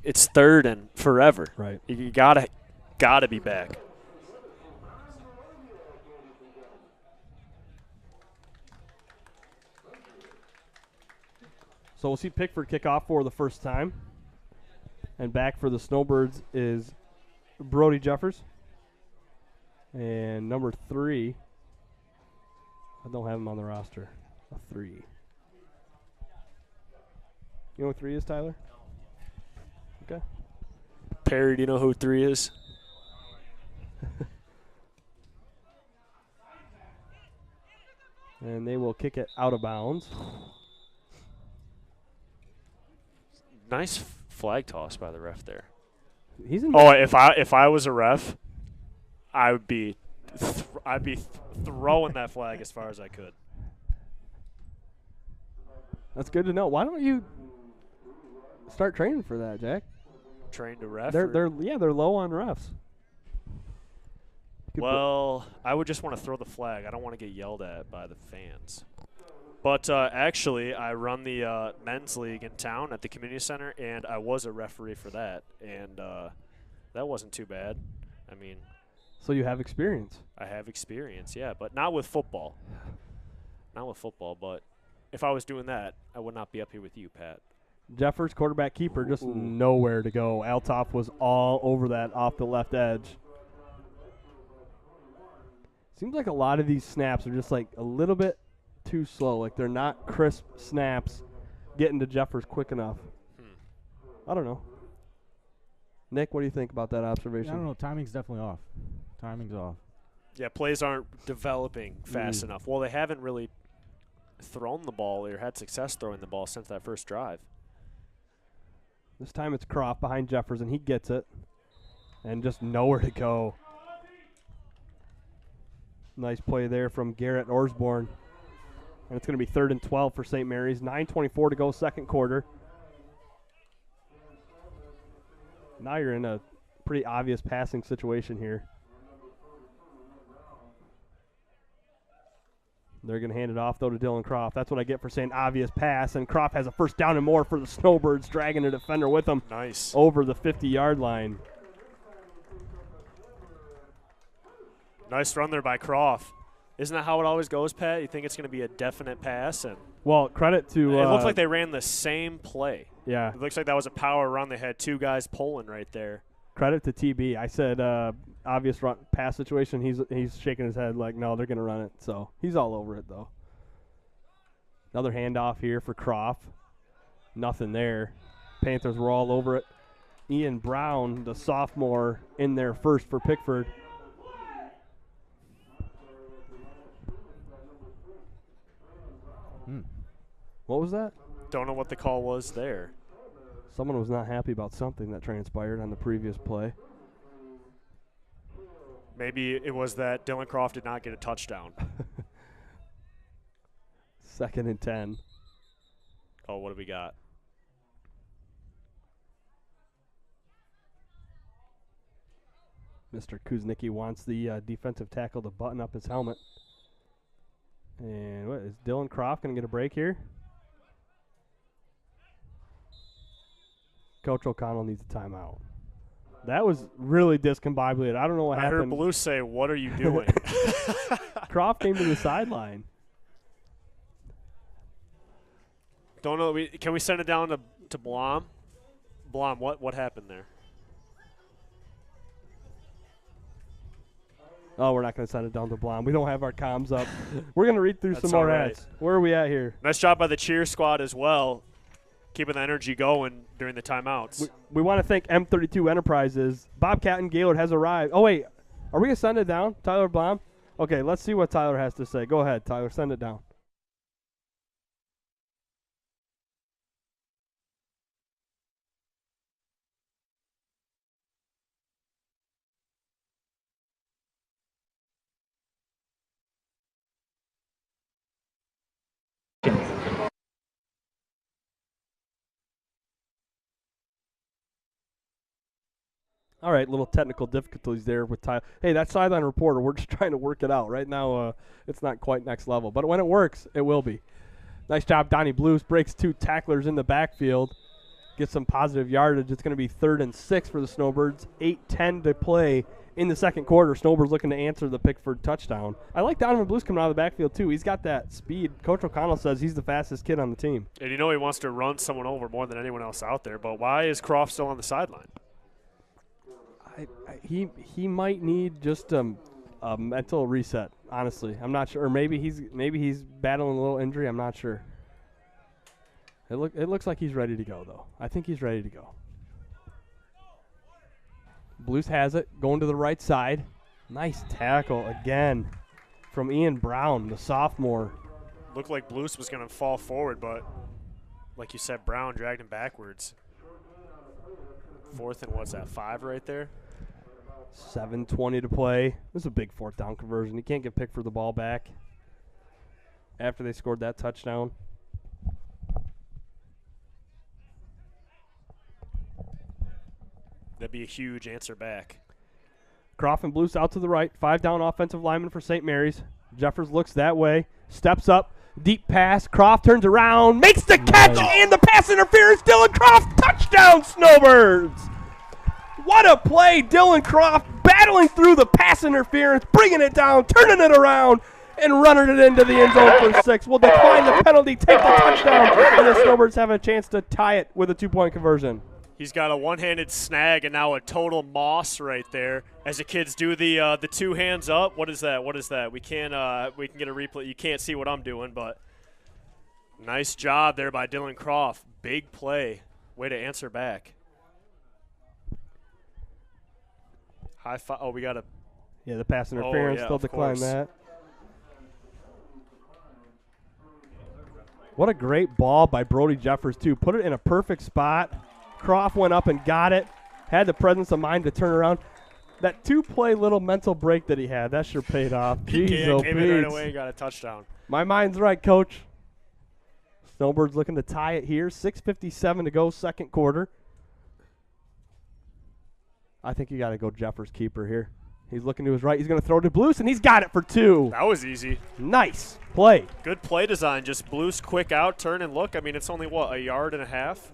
it's 3rd and forever. Right. You gotta be back. So we'll see Pickford kick off for the first time. And back for the Snowbirds is Brody Jeffers. And number 3, I don't have him on the roster. A 3. You know what 3 is, Tyler? Okay. Perry, do you know who 3 is? And they will kick it out of bounds. Nice flag toss by the ref there. He's in. Oh, if I was a ref, I'd be throwing that flag as far as I could. That's good to know. Why don't you start training for that, Jack? Train to ref? They're low on refs. Well, I would just want to throw the flag. I don't want to get yelled at by the fans. But actually, I run the men's league in town at the community center, and I was a referee for that, and that wasn't too bad. I mean, so you have experience. I have experience, yeah, but not with football. Not with football, but if I was doing that, I would not be up here with you, Pat. Jeffers, quarterback keeper, just nowhere to go. Altoff was all over that off the left edge. Seems like a lot of these snaps are just like a little bit too slow. Like they're not crisp snaps getting to Jeffers quick enough. I don't know. Nick, what do you think about that observation? I don't know. Timing's definitely off. Timing's off. Yeah, plays aren't developing fast enough. Well, they haven't really thrown the ball or had success throwing the ball since that first drive. This time it's Croft behind Jeffers, and he gets it. And just nowhere to go. Nice play there from Garrett Orsborn. And it's going to be 3rd and 12 for St. Mary's. 9:24 to go, second quarter. Now you're in a pretty obvious passing situation here. They're going to hand it off, though, to Dylan Croft. That's what I get for saying obvious pass. And Croft has a first down and more for the Snowbirds, dragging a defender with him. Nice. Over the 50-yard line. Nice run there by Croft. Isn't that how it always goes, Pat? You think it's going to be a definite pass? And Well, credit to... it looked like they ran the same play. Yeah. It looks like that was a power run. They had two guys pulling right there. Credit to TB. I said obvious run pass situation. He's shaking his head like, no, they're going to run it. So he's all over it, though. Another handoff here for Croft. Nothing there. Panthers were all over it. Ian Brown, the sophomore, in there first for Pickford. What was that? Don't know what the call was there. Someone was not happy about something that transpired on the previous play. Maybe it was that Dylan Croft did not get a touchdown. 2nd and 10. Oh, what do we got? Mr. Kuznicki wants the defensive tackle to button up his helmet. And what is Dylan Croft going to get a break here? Coach O'Connell needs a timeout. That was really discombobulated. I don't know what happened. I heard Blue say, "What are you doing?" Croft came to the sideline. Don't know. Can we send it down to Blom? Blom, what happened there? Oh, we're not going to send it down to Blom. We don't have our comms up. We're going to read through That's some more all right. ads. Where are we at here? Nice job by the cheer squad as well, keeping the energy going during the timeouts. We want to thank M32 Enterprises. Bobcat and Gaylord has arrived. Oh, wait. Are we going to send it down, Tyler Blom? Okay, let's see what Tyler has to say. Go ahead, Tyler. Send it down. All right, little technical difficulties there with Tyler. Hey, that sideline reporter, we're just trying to work it out. Right now, it's not quite next level. But when it works, it will be. Nice job, Donnie Blues. Breaks 2 tacklers in the backfield. Gets some positive yardage. It's going to be 3rd and 6 for the Snowbirds. 8:10 to play in the second quarter. Snowbirds looking to answer the Pickford touchdown. I like Donovan Blues coming out of the backfield, too. He's got that speed. Coach O'Connell says he's the fastest kid on the team. And you know he wants to run someone over more than anyone else out there. But why is Croft still on the sideline? He might need just a mental reset. Honestly, I'm not sure. Or maybe he's battling a little injury. I'm not sure. It looks like he's ready to go though. I think he's ready to go. Blues has it going to the right side. Nice tackle again from Ian Brown, the sophomore. Looked like Blues was going to fall forward, but like you said, Brown dragged him backwards. 4th and what's that? 5 right there. 7:20 to play. This is a big 4th down conversion. You can't get Pickford the ball back after they scored that touchdown. That'd be a huge answer back. Croft and Blues out to the right. 5 down offensive lineman for St. Mary's. Jeffers looks that way. Steps up. Deep pass. Croft turns around. Makes the catch. And the pass interference. Dylan Croft. Touchdown, Snowbirds. What a play. Dylan Croft battling through the pass interference. Bringing it down. Turning it around. And running it into the end zone for 6. Will decline the penalty. Take the touchdown. And the Snowbirds have a chance to tie it with a 2-point conversion. He's got a one-handed snag and now a total moss right there. As the kids do the 2 hands up. What is that? What is that? We can get a replay. You can't see what I'm doing, but nice job there by Dylan Croft. Big play. Way to answer back. High five. Oh, we got a. Yeah, the pass interference. They'll decline that. What a great ball by Brody Jeffers, too. Put it in a perfect spot. Croft went up and got it. Had the presence of mind to turn around. That 2-play little mental break that he had, that sure paid off. Jeez, oh, came in right Pete's. away and got a touchdown. My mind's right, Coach. Snowbirds looking to tie it here. 6:57 to go, second quarter. I think you got to go Jeffers keeper here. He's looking to his right. He's going to throw to Blues, and he's got it for 2. That was easy. Nice play. Good play design. Just Blues quick out, turn and look. I mean, it's only, what, a yard and a half?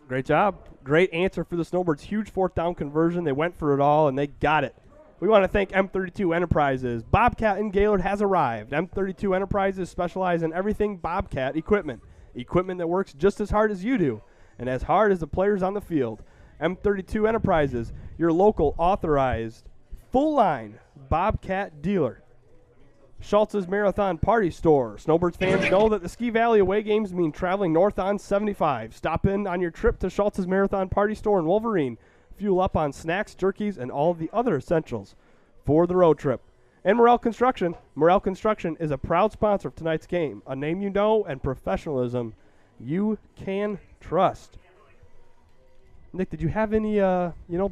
Great job. Great answer for the Snowbirds. Huge fourth down conversion. They went for it all, and they got it. We want to thank M32 Enterprises. Bobcat in Gaylord has arrived. M32 Enterprises specialize in everything Bobcat equipment. Equipment that works just as hard as you do and as hard as the players on the field. M32 Enterprises, your local authorized full-line Bobcat dealer. Schultz's Marathon Party Store. Snowbirds fans know that the Ski Valley away games mean traveling north on 75. Stop in on your trip to Schultz's Marathon Party Store in Wolverine. Fuel up on snacks, jerkies, and all of the other essentials for the road trip. And Morrell Construction. Morrell Construction is a proud sponsor of tonight's game. A name you know and professionalism you can trust. Nick, did you have any,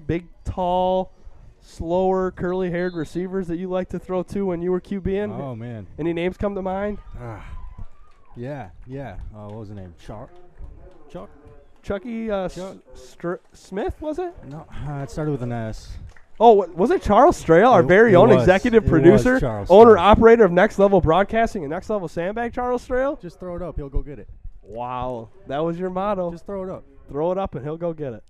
big, tall, slower, curly-haired receivers that you like to throw to when you were QBing? Oh, man. Any names come to mind? Yeah. What was the name? Chuck? Chucky Smith, was it? No, it started with an S. Oh, was it Charles Strail, our very own executive producer, owner, operator of Next Level Broadcasting and Next Level Sandbag, Charles Strail? Just throw it up. He'll go get it. Wow. That was your motto. Just throw it up. Throw it up and he'll go get it.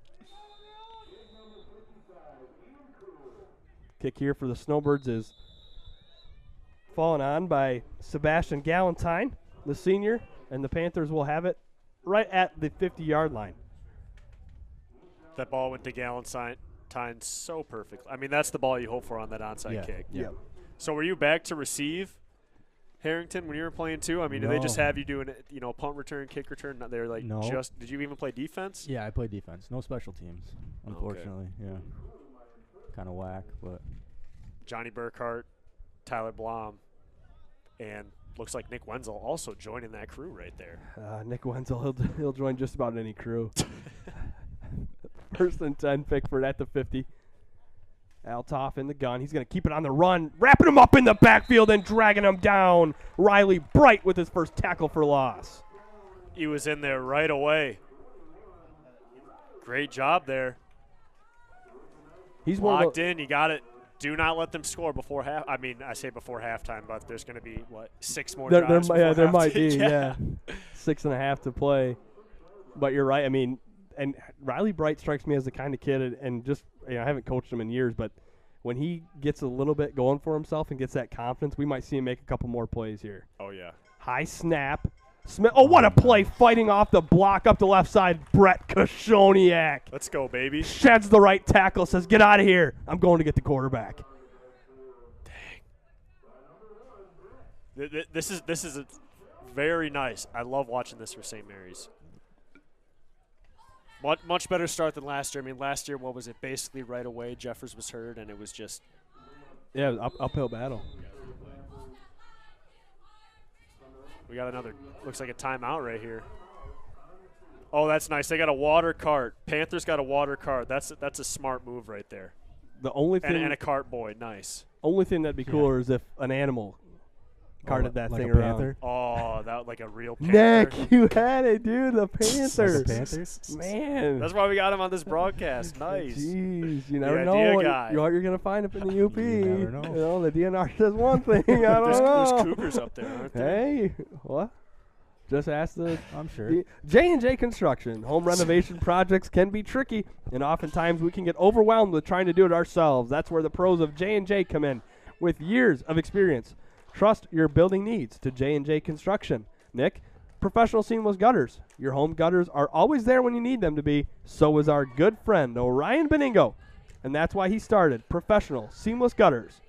Kick here for the Snowbirds is fallen on by Sebastian Galentine, the senior, and the Panthers will have it right at the 50-yard line. That ball went to Galentine so perfectly. I mean, that's the ball you hope for on that onside kick. Yeah. So were you back to receive, Harrington, when you were playing too? I mean, did they just have you doing, punt return, kick return? They were like, did you even play defense? Yeah, I played defense. No special teams, unfortunately. Okay. Yeah. Kind of whack, but. Johnny Burkhart, Tyler Blom, and looks like Nick Wenzel also joining that crew right there. Nick Wenzel, he'll join just about any crew. First and 10, Pickford at the 50. Altoff in the gun. He's going to keep it on the run, wrapping him up in the backfield and dragging him down. Riley Bright with his first tackle for loss. He was in there right away. Great job there. He's locked in. You got it. Do not let them score before half. I mean, I say before halftime, but there's going to be, 6 more drives there might be, yeah. 6.5 to play. But you're right. I mean, and Riley Bright strikes me as the kind of kid, and just, I haven't coached him in years, but when he gets a little bit going for himself and gets that confidence, we might see him make a couple more plays here. Oh, yeah. High snap. Smith. Oh, what a play, fighting off the block up the left side. Brett Koshoniak. Let's go, baby. Sheds the right tackle, says, get out of here. I'm going to get the quarterback. Dang. This is very nice. I love watching this for St. Mary's. Much better start than last year. I mean, last year, what was it? Basically right away, Jeffers was hurt, and it was just. Yeah, uphill battle. We got another, looks like a timeout right here. Oh, that's nice. They got a water cart. Panthers got a water cart. That's a smart move right there. The only thing and a cart boy, nice. Only thing that'd be cooler is if an animal carted that like thing a around. Panther? Oh, that like a real panther. Nick, you had it, dude. The Panthers. Like the Panthers? Man. That's why we got him on this broadcast. Nice. Jeez, you never The know idea what guy. you're going to find up in the UP. You never know. The DNR says one thing. I don't know. There's Cougars up there, aren't there? Hey, what? Just ask the I'm sure. J&J Construction. Home renovation projects can be tricky, and oftentimes we can get overwhelmed with trying to do it ourselves. That's where the pros of J&J come in. With years of experience, trust your building needs to J&J Construction. Nick, professional seamless gutters. Your home gutters are always there when you need them to be. So is our good friend Orion Beningo, and that's why he started Professional Seamless Gutters.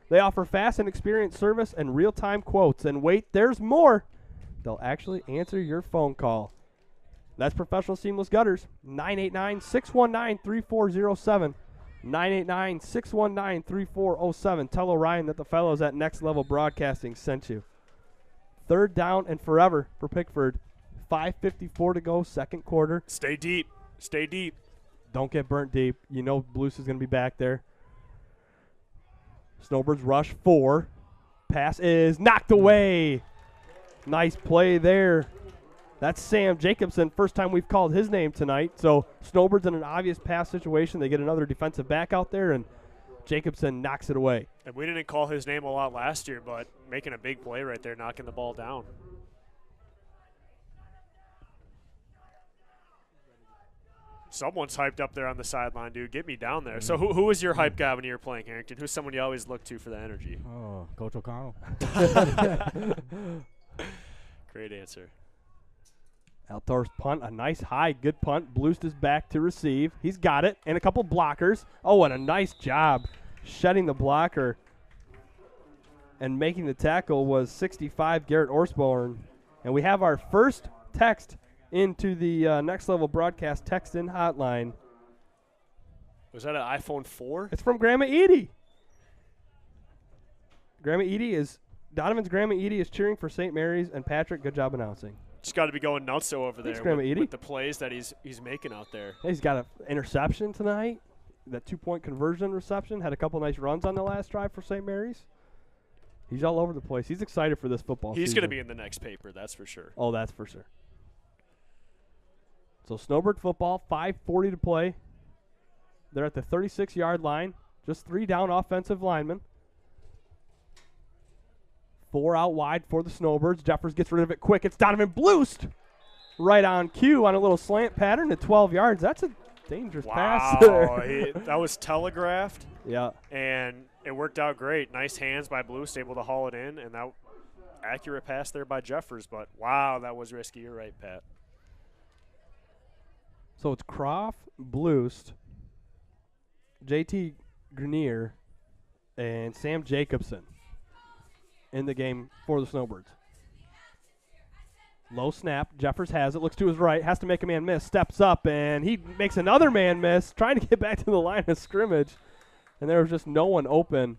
They offer fast and experienced service and real-time quotes. And wait, there's more. They'll actually answer your phone call. That's Professional Seamless Gutters, 989-619-3407. 989-619-3407. Tell Orion that the fellows at Next Level Broadcasting sent you. Third down and forever for Pickford. 5:54 to go, second quarter. Stay deep. Stay deep. Don't get burnt deep. You know Blues is going to be back there. Snowbirds rush 4. Pass is knocked away. Nice play there. That's Sam Jacobson. First time we've called his name tonight. So Snowbirds in an obvious pass situation. They get another defensive back out there, and Jacobson knocks it away. And we didn't call his name a lot last year, but making a big play right there, knocking the ball down. Someone's hyped up there on the sideline, dude. Get me down there. So who was your hype guy when you were playing, Harrington? Who's someone you always look to for the energy? Oh, Coach O'Connell. Great answer. Altor's punt, a nice high, good punt. Blust is back to receive. He's got it, and a couple blockers. Oh, and a nice job shedding the blocker and making the tackle was 65, Garrett Orsborn. And we have our first text into the Next Level Broadcast text-in hotline. Was that an iPhone 4? It's from Grandma Edie. Donovan's Grandma Edie is cheering for St. Mary's, and Patrick, good job announcing. Just got to be going nuts over Thanks, there Grandma Edie. with the plays that he's making out there. He's got an interception tonight. That 2-point conversion reception. Had a couple nice runs on the last drive for St. Mary's. He's all over the place. He's excited for this football season. He's going to be in the next paper, that's for sure. Oh, that's for sure. So Snowbird football, 5:40 to play. They're at the 36-yard line. Just 3 down offensive linemen. 4 out wide for the Snowbirds. Jeffers gets rid of it quick. It's Donovan Blust right on cue on a little slant pattern at 12 yards. That's a dangerous pass there. That was telegraphed. Yeah. And it worked out great. Nice hands by Blust, able to haul it in. And that accurate pass there by Jeffers. But, wow, that was risky. You're right, Pat. So it's Croft, Blust, JT Grenier, and Sam Jacobson in the game for the Snowbirds. Low snap. Jeffers has it. Looks to his right. Has to make a man miss. Steps up, and he makes another man miss, trying to get back to the line of scrimmage. And there was just no one open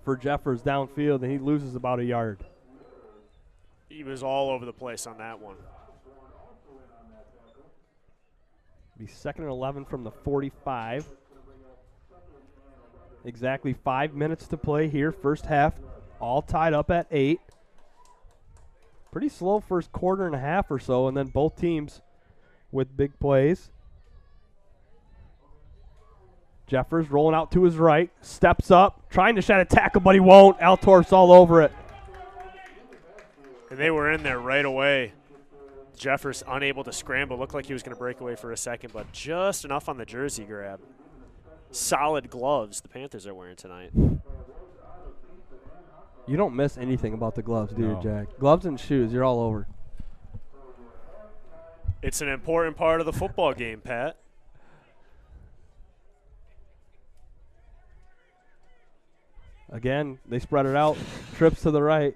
for Jeffers downfield, and he loses about a yard. He was all over the place on that one. Be 2nd and 11 from the 45. Exactly 5 minutes to play here. First half, all tied up at 8. Pretty slow first quarter and a half or so, and then both teams with big plays. Jeffers rolling out to his right, steps up, trying to shed a tackle, but he won't. Altorf's all over it. And they were in there right away. Jeffers unable to scramble. Looked like he was going to break away for a second, but just enough on the jersey grab. Solid gloves the Panthers are wearing tonight. You don't miss anything about the gloves, do you, No. Jack? Gloves and shoes, you're all over. It's an important part of the football game, Pat. Again, they spread it out. Trips to the right.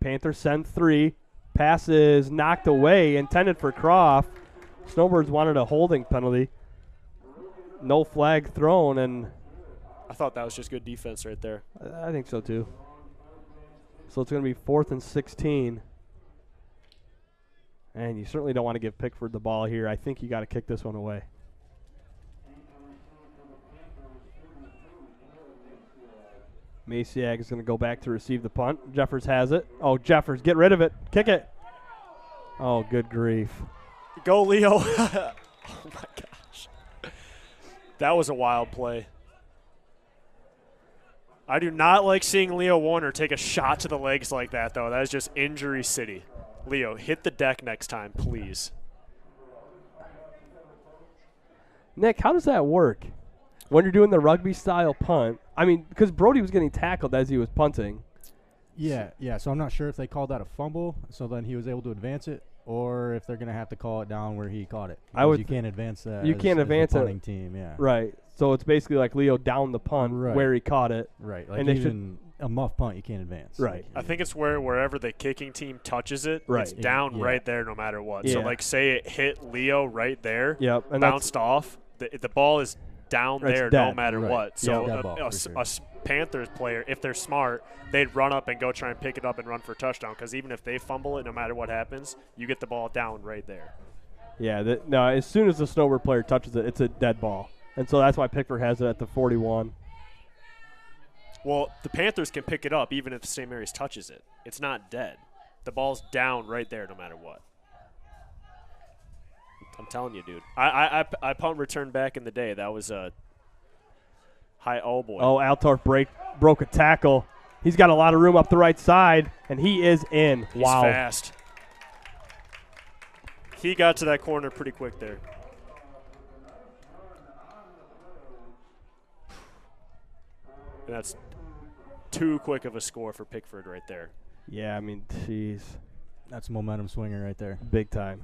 Panthers send 3. Pass is knocked away, intended for Croft. Snowbirds wanted a holding penalty. No flag thrown, and I thought that was just good defense right there. I think so too. So it's going to be 4th and 16. And you certainly don't want to give Pickford the ball here. I think you got to kick this one away. Masiak is going to go back to receive the punt. Jeffers has it. Oh, Jeffers, get rid of it. Kick it. Oh, good grief. Go, Leo. Oh, my gosh. That was a wild play. I do not like seeing Leo Warner take a shot to the legs like that, though. That is just injury city. Leo, hit the deck next time, please. Nick, how does that work? When you're doing the rugby-style punt, I mean, because Brody was getting tackled as he was punting. Yeah. So I'm not sure if they called that a fumble, so then he was able to advance it, or if they're going to have to call it down where he caught it. You can't advance that. You can't advance the it. punting team, yeah. Right. So it's basically like Leo downed the punt Right. where he caught it. Right. Like And they even a muff punt, you can't advance. Right. I think it's wherever the kicking team touches it, Right. it's down Yeah. right there no matter what. So, Yeah. like, say it hit Leo right there, Yep. And bounced off, the ball is down It's there dead. no matter Right. what. So Yeah, dead ball, for sure. a Panthers player, if they're smart, they'd run up and go try and pick it up and run for a touchdown, because even if they fumble it, no matter what happens, you get the ball down right there. Yeah, no. As soon as the Snowbird player touches it, it's a dead ball, and so that's why Pickford has it at the 41. Well, the Panthers can pick it up even if St. Mary's touches it. It's not dead. The ball's down right there no matter what. I'm telling you, dude. I punt return back in the day. That was a high. Oh, boy. Oh, Altorf broke a tackle. He's got a lot of room up the right side, and he is in. He's wow. fast. He got to that corner pretty quick there. And that's too quick of a score for Pickford right there. Yeah, I mean, jeez. That's a momentum swinger right there. Big time.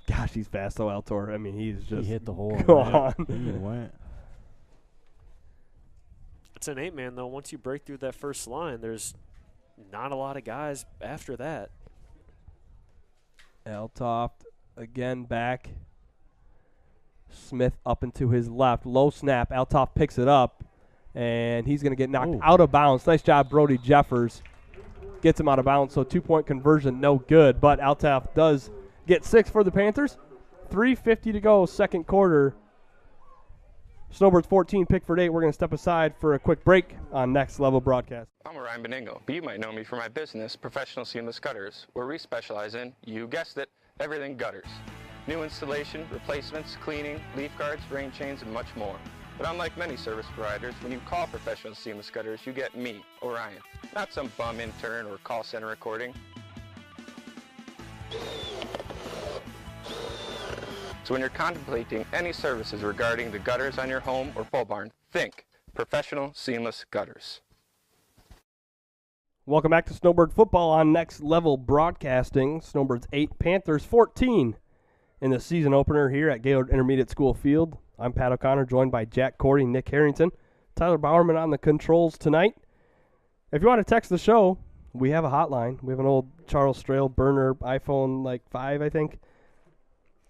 Gosh, he's fast, though, Altor. I mean, he's just. He hit the hole. Gone. He went. It's an 8-man, though. Once you break through that first line, there's not a lot of guys after that. Altoft again back. Smith up into his left. Low snap. Altoft picks it up, and he's going to get knocked out of bounds. Nice job, Brody Jeffers. Gets him out of bounds, so 2-point conversion, no good. But Altoft does get 6 for the Panthers. 3:50 to go, second quarter. Snowbirds 14, Pickford 8. We're going to step aside for a quick break on Next Level Broadcast. I'm Ryan Beningo, but you might know me for my business, Professional Seamless Gutters, where we specialize in, you guessed it, everything gutters. New installation, replacements, cleaning, leaf guards, rain chains, and much more. But unlike many service providers, when you call Professional Seamless Gutters, you get me, Orion, not some bum intern or call center recording. So when you're contemplating any services regarding the gutters on your home or pole barn, think Professional Seamless Gutters. Welcome back to Snowbird Football on Next Level Broadcasting. Snowbirds 8, Panthers 14 in the season opener here at Gaylord Intermediate School Field. I'm Pat O'Connor, joined by Jack Cordy, Nick Harrington, Tyler Bowerman on the controls tonight. If you want to text the show, we have a hotline. We have an old Charles Strail burner iPhone 5, I think.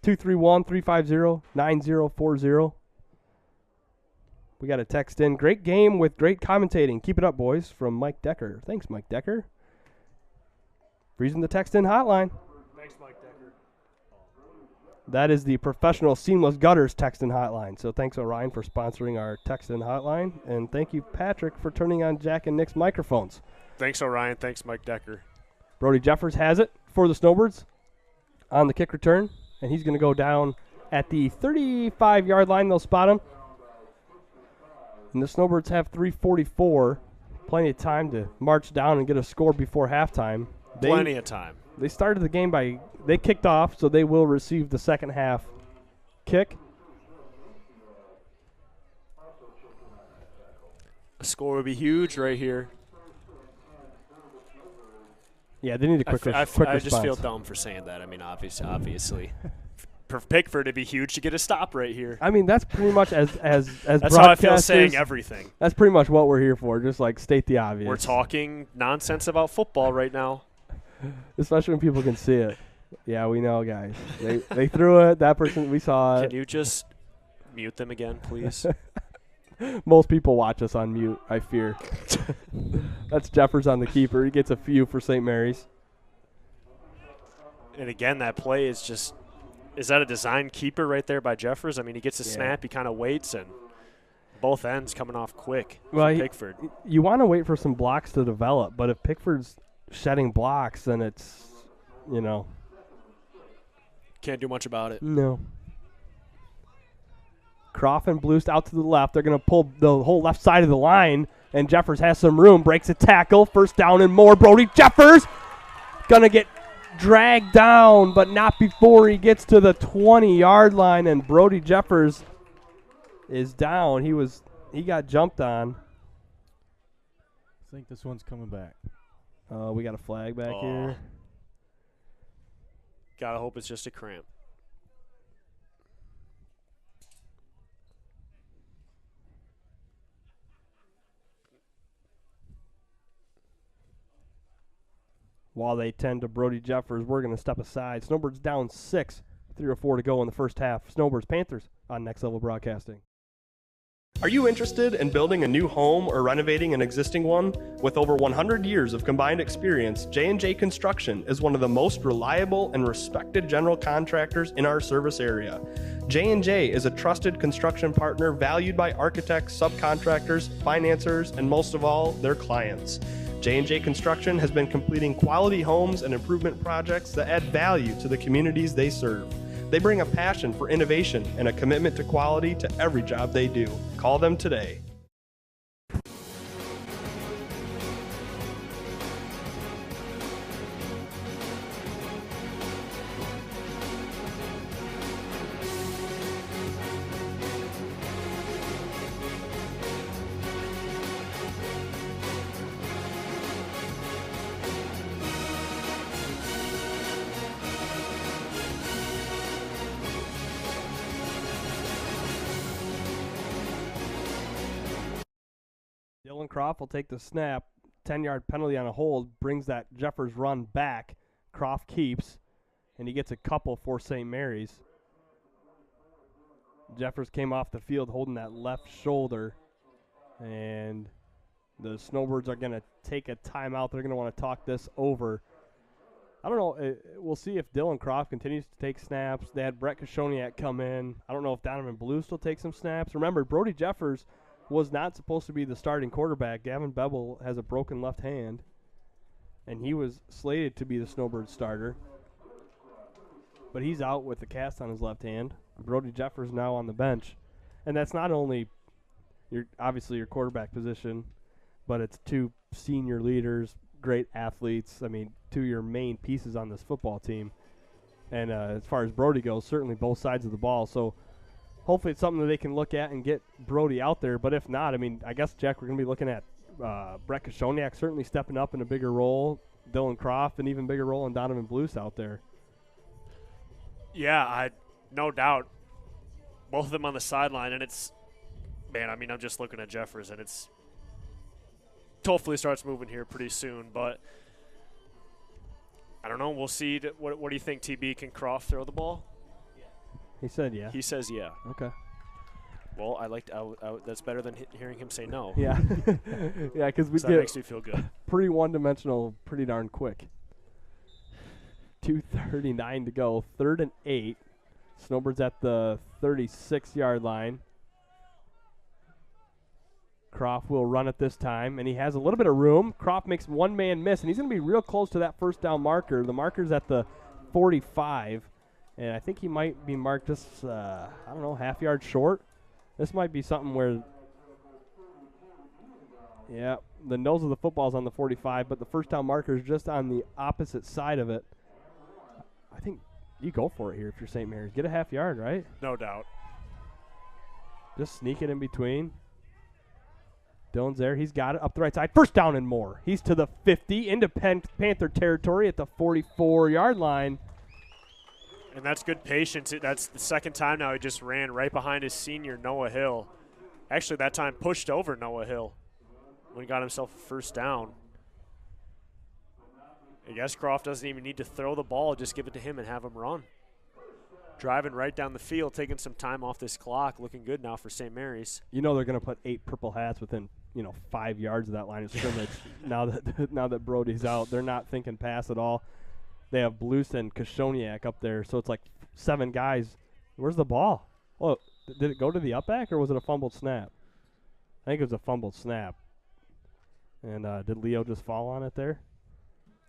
231-350-9040. We got a text in. Great game with great commentating. Keep it up, boys, from Mike Decker. Thanks, Mike Decker. Reason the text in hotline. Thanks, Mike Decker. That is the Professional Seamless Gutters text in hotline. So thanks, Orion, for sponsoring our text in hotline. And thank you, Patrick, for turning on Jack and Nick's microphones. Thanks, Orion. Thanks, Mike Decker. Brody Jeffers has it for the Snowbirds on the kick return. And he's going to go down at the 35-yard line. They'll spot him. And the Snowbirds have 3:44. Plenty of time to march down and get a score before halftime. Plenty of time. They started the game they kicked off, so they will receive the second half kick. A score would be huge right here. Yeah, they need a quick response. I just feel dumb for saying that. I mean, obviously. For Pickford, it'd be huge to get a stop right here. I mean, that's pretty much as that's how I feel saying everything. That's pretty much what we're here for, just state the obvious. We're talking nonsense about football right now. Especially when people can see it. Yeah, we know, guys. They threw it. That person, we saw it. Can you just mute them again, please? Most people watch us on mute, I fear. That's Jeffers on the keeper. He gets a few for St. Mary's. And again, that play is just – is that a design keeper right there by Jeffers? I mean, he gets a snap, he kind of waits, and both ends coming off quick for Pickford. You want to wait for some blocks to develop, but if Pickford's shedding blocks, then it's, Can't do much about it. No. Croft and Blust out to the left. They're going to pull the whole left side of the line, and Jeffers has some room, breaks a tackle, first down and more. Brody Jeffers going to get dragged down, but not before he gets to the 20-yard line, and Brody Jeffers is down. He got jumped on. I think this one's coming back. We got a flag back here. Gotta hope it's just a cramp. While they tend to Brody Jeffers, we're going to step aside. Snowbirds down 6, 3:04 to go in the first half. Snowbirds, Panthers on Next Level Broadcasting. Are you interested in building a new home or renovating an existing one? With over 100 years of combined experience, J&J Construction is one of the most reliable and respected general contractors in our service area. J&J is a trusted construction partner valued by architects, subcontractors, financiers, and most of all, their clients. J&J Construction has been completing quality homes and improvement projects that add value to the communities they serve. They bring a passion for innovation and a commitment to quality to every job they do. Call them today. Dylan Croft will take the snap. 10-yard penalty on a hold brings that Jeffers run back. Croft keeps, and he gets a couple for St. Mary's. Jeffers came off the field holding that left shoulder, and the Snowbirds are going to take a timeout. They're going to want to talk this over. I don't know. We'll see if Dylan Croft continues to take snaps. They had Brett Kashoniak come in. I don't know if Donovan Blues will take some snaps. Remember, Brody Jeffers was not supposed to be the starting quarterback. Gavin Bevel has a broken left hand, and he was slated to be the Snowbird starter. But he's out with the cast on his left hand. Brody Jeffers now on the bench. And that's not only obviously your quarterback position, but it's two senior leaders, great athletes. I mean, two of your main pieces on this football team. And as far as Brody goes, certainly both sides of the ball. So hopefully it's something that they can look at and get Brody out there. But if not, I mean, I guess, Jack, we're going to be looking at Brett Kashoniak certainly stepping up in a bigger role, Dylan Croft, an even bigger role, and Donovan Blues out there. Yeah, no doubt. Both of them on the sideline, and it's, man, I mean, I'm just looking at Jeffers, and it's hopefully starts moving here pretty soon. But I don't know. We'll see. What do you think, TB? Can Croft throw the ball? He said yeah. He says yeah. Okay. Well, that's better than hearing him say no. Yeah. Yeah, because we so get that makes me feel good. Pretty one-dimensional, pretty darn quick. 2:39 to go. 3rd and 8. Snowbirds at the 36-yard line. Croft will run it this time, and he has a little bit of room. Croft makes one man miss, and he's going to be real close to that first down marker. The marker's at the 45, and I think he might be marked just, half yard short. This might be something where, yeah, the nose of the football's on the 45, but the first down marker is just on the opposite side of it. I think you go for it here if you're St. Mary's. Get a half yard, right? No doubt. Just sneak it in between. Dylan's there. He's got it up the right side. First down and more. He's to the 50 into Panther territory at the 44-yard line. And that's good patience. That's the second time now he just ran right behind his senior, Noah Hill. Actually, that time pushed over Noah Hill when he got himself a first down. I guess Croft doesn't even need to throw the ball. Just give it to him and have him run. Driving right down the field, taking some time off this clock. Looking good now for St. Mary's. You know they're going to put 8 purple hats within 5 yards of that line of scrimmage. now that Brody's out, they're not thinking pass at all. They have Blues and Kashoniak up there, so it's like 7 guys. Where's the ball? Oh, did it go to the up back or was it a fumbled snap? I think it was a fumbled snap. And did Leo just fall on it there?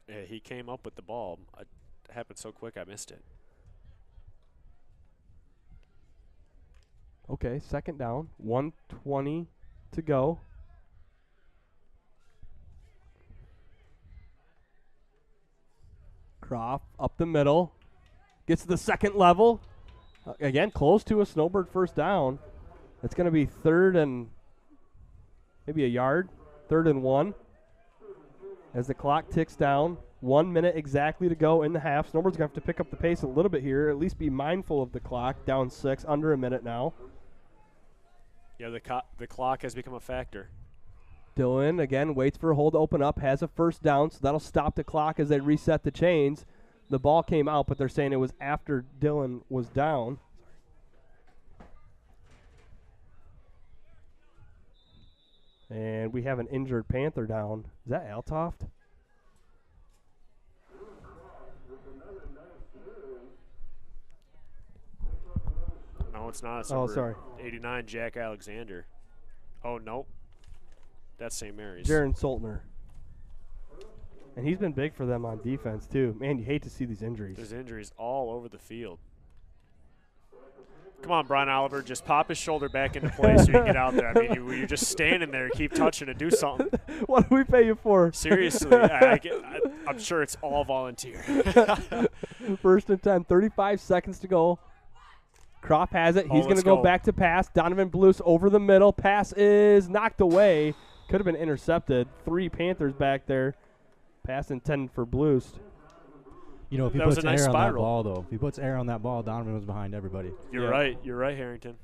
Yeah, he came up with the ball. It happened so quick I missed it. Okay, second down. 1:20 to go. Croft up the middle. Gets to the second level. Again, close to a Snowbird first down. It's going to be 3rd and maybe a yard. 3rd and 1. As the clock ticks down. 1 minute exactly to go in the half. Snowbird's going to have to pick up the pace a little bit here. At least be mindful of the clock. Down 6, under a minute now. Yeah, the clock has become a factor. Dylan, again, waits for a hole to open up, has a first down, so that'll stop the clock as they reset the chains. The ball came out, but they're saying it was after Dylan was down. and we have an injured Panther down. Is that Altoft? No, it's not. It's Oh, number sorry. 89, Jack Alexander. Oh, nope. That's St. Mary's. Jaron Soltner. And he's been big for them on defense, too. Man, you hate to see these injuries. There's injuries all over the field. Come on, Brian Oliver. Just pop his shoulder back into place so you can get out there. I mean, you're just standing there. Keep touching and do something. What do we pay you for? Seriously. I'm sure it's all volunteer. 1st and 10, 35 seconds to go. Croft has it. He's going to go back to pass. Donovan Blues over the middle. Pass is knocked away. Could have been intercepted. 3 Panthers back there. Pass intended for Blues. You know, if he That was puts a nice air on that spiral. ball, though, if he puts air on that ball, Donovan was behind everybody. You're right. You're right, Harrington.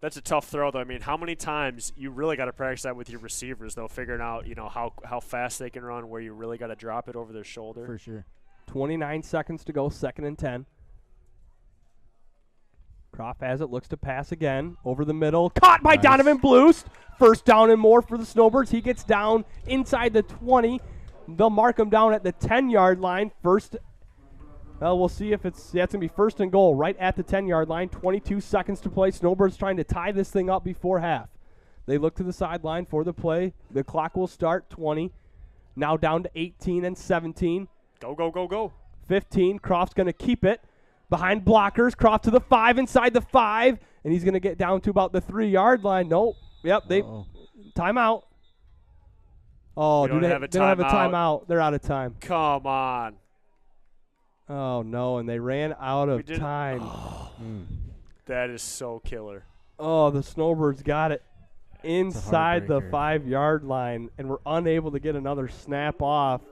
That's a tough throw, though. I mean, how many times you really got to practice that with your receivers, though, figuring out, you know, how fast they can run, where you really got to drop it over their shoulder. For sure. 29 seconds to go, 2nd and 10. Croft has it, looks to pass again. Over the middle. Caught by Donovan Blues. 1st down and more for the Snowbirds. He gets down inside the 20. They'll mark him down at the 10-yard line. We'll see if that's going to be 1st and goal right at the 10-yard line. 22 seconds to play. Snowbirds trying to tie this thing up before half. They look to the sideline for the play. The clock will start. 20. Now down to 18 and 17. Go, go, go, go. 15. Croft's going to keep it. Behind blockers. Croft to the 5, inside the 5. And he's going to get down to about the 3-yard line. Nope. Yep. Timeout. Oh, They don't have a timeout. They're out of time. Come on. Oh, no. And they ran out of time. That is so killer. Oh, the Snowbirds got it inside the 5-yard line, and were unable to get another snap off.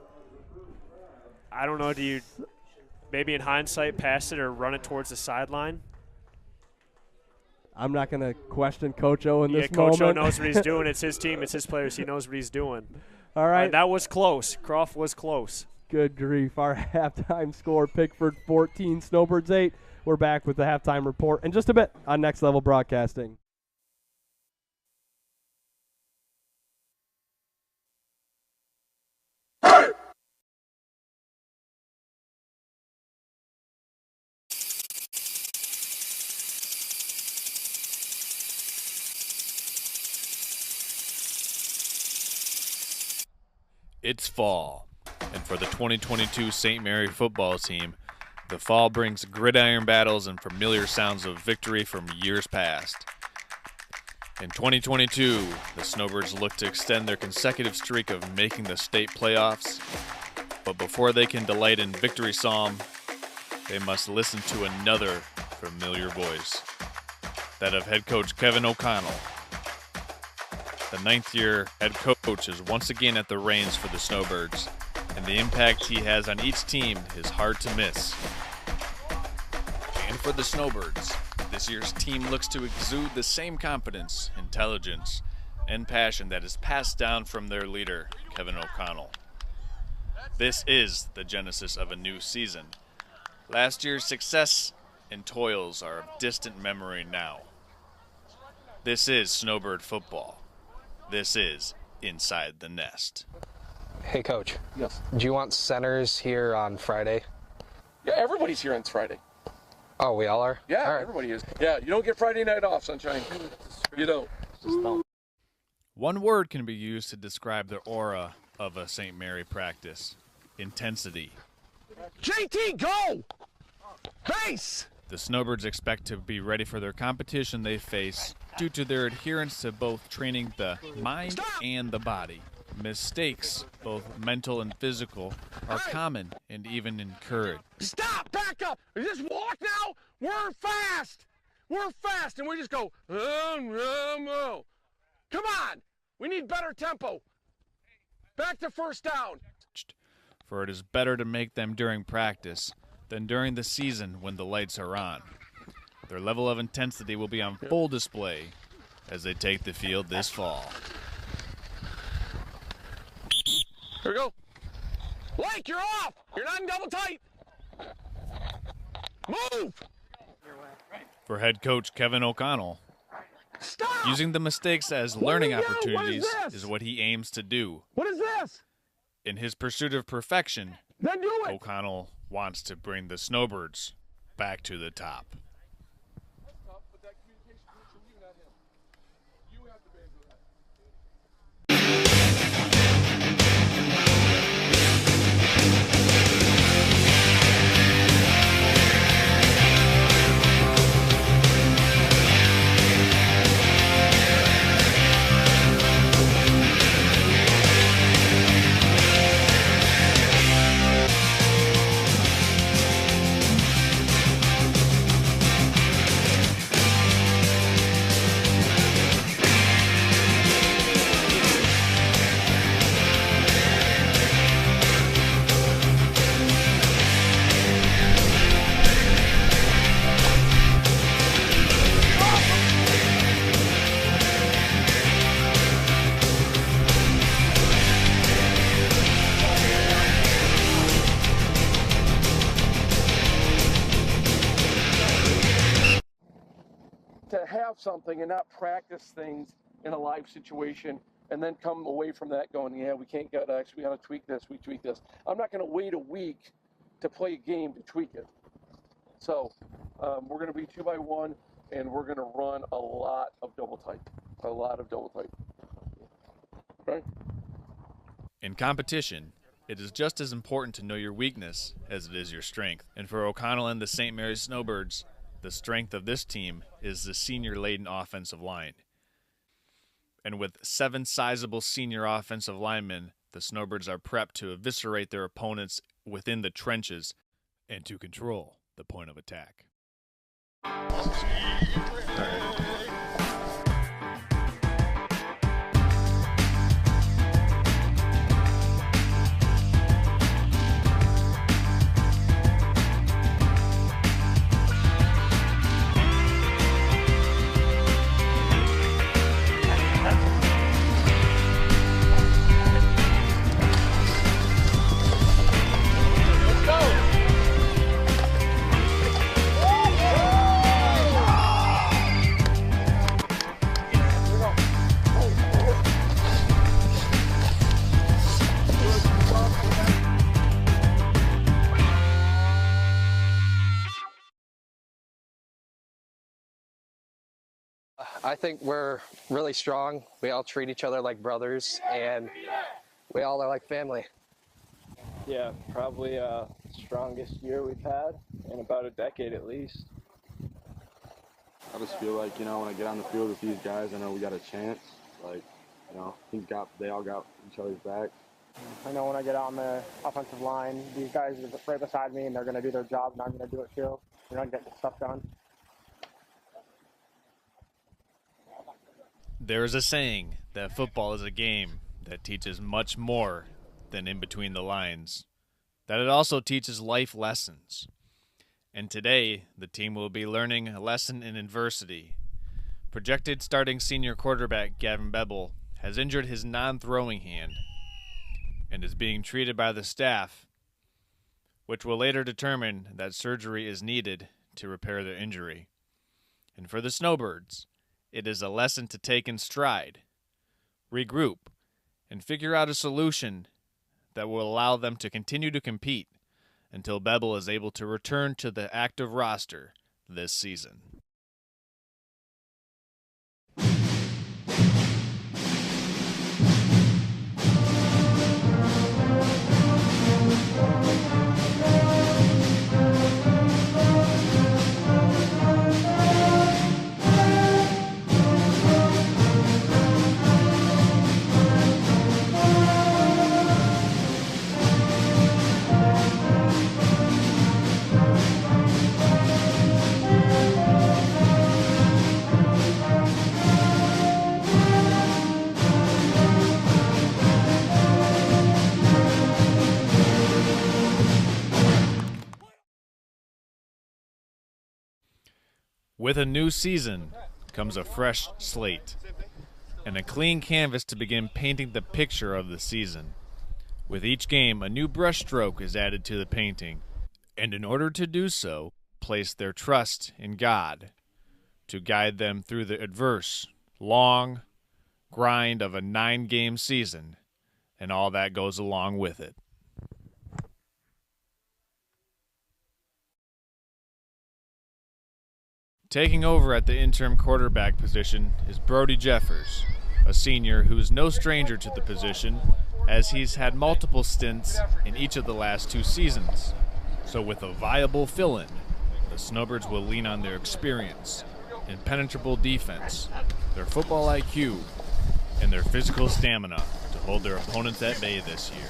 I don't know. Do you maybe in hindsight pass it or run it towards the sideline? I'm not going to question Coach O in this Coach moment. O knows what he's doing. It's his team. It's his players. He knows what he's doing. All right. That was close. Croft was close. Good grief. Our halftime score, Pickford 14, Snowbirds 8. We're back with the halftime report in just a bit on Next Level Broadcasting. It's fall, and for the 2022 St. Mary football team, the fall brings gridiron battles and familiar sounds of victory from years past. In 2022, the Snowbirds look to extend their consecutive streak of making the state playoffs, but before they can delight in victory psalm, they must listen to another familiar voice, that of head coach Kevin O'Connell. The 9th-year head coach is once again at the reins for the Snowbirds, and the impact he has on each team is hard to miss. And for the Snowbirds, this year's team looks to exude the same confidence, intelligence, and passion that is passed down from their leader, Kevin O'Connell. This is the genesis of a new season. Last year's success and toils are of distant memory now. This is Snowbird football. This is Inside the Nest. Hey, Coach. Yes. Do you want centers here on Friday? Yeah, everybody's here on Friday. Oh, we all are? Yeah, All right. everybody is. Yeah, you don't get Friday night off, Sunshine. You don't. One word can be used to describe the aura of a St. Mary practice: intensity. JT, go! Base! The Snowbirds expect to be ready for their competition they face due to their adherence to both training the mind and the body. Mistakes, both mental and physical, are common and even encouraged. Stop! Back up! Just walk now! We're fast! We're fast, and we just go, oh. Come on! We need better tempo. Back to 1st down. For it is better to make them during practice than during the season when the lights are on. Their level of intensity will be on full display as they take the field this fall. Here we go. Blake, you're off! You're not in double tight! Move! For head coach Kevin O'Connell, using the mistakes as learning opportunities is what he aims to do. What is this? In his pursuit of perfection, Then do it. O'Connell wants to bring the Snowbirds back to the top. To have something and not practice things in a live situation and then come away from that going, yeah, we can't get X, we got to tweak this, we tweak this. I'm not going to wait a week to play a game to tweak it. So we're going to be 2x1 and we're going to run a lot of double type. Right? In competition, it is just as important to know your weakness as it is your strength. And for O'Connell and the St. Mary's Snowbirds, the strength of this team is the senior-laden offensive line. And with 7 sizable senior offensive linemen, the Snowbirds are prepped to eviscerate their opponents within the trenches and to control the point of attack. I think we're really strong. We all treat each other like brothers, and we all are like family. Yeah, probably strongest year we've had in about a decade at least. I just feel like, when I get on the field with these guys, I know we got a chance. Like, they all got each other's backs. I know when I get on the offensive line, these guys are right beside me, and they're going to do their job, and I'm going to do it too. We're going to get the stuff done. There is a saying that football is a game that teaches much more than in between the lines, that it also teaches life lessons. And today, the team will be learning a lesson in adversity. Projected starting senior quarterback Gavin Bebel has injured his non-throwing hand and is being treated by the staff, which will later determine that surgery is needed to repair the injury. And for the Snowbirds, it is a lesson to take in stride, regroup, and figure out a solution that will allow them to continue to compete until Bebel is able to return to the active roster this season. With a new season comes a fresh slate and a clean canvas to begin painting the picture of the season. With each game, a new brushstroke is added to the painting, and in order to do so, place their trust in God, to guide them through the adverse, long grind of a 9-game season and all that goes along with it. Taking over at the interim quarterback position is Brody Jeffers, a senior who is no stranger to the position as he's had multiple stints in each of the last 2 seasons. So with a viable fill-in, the Snowbirds will lean on their experience, impenetrable defense, their football IQ, and their physical stamina to hold their opponents at bay this year.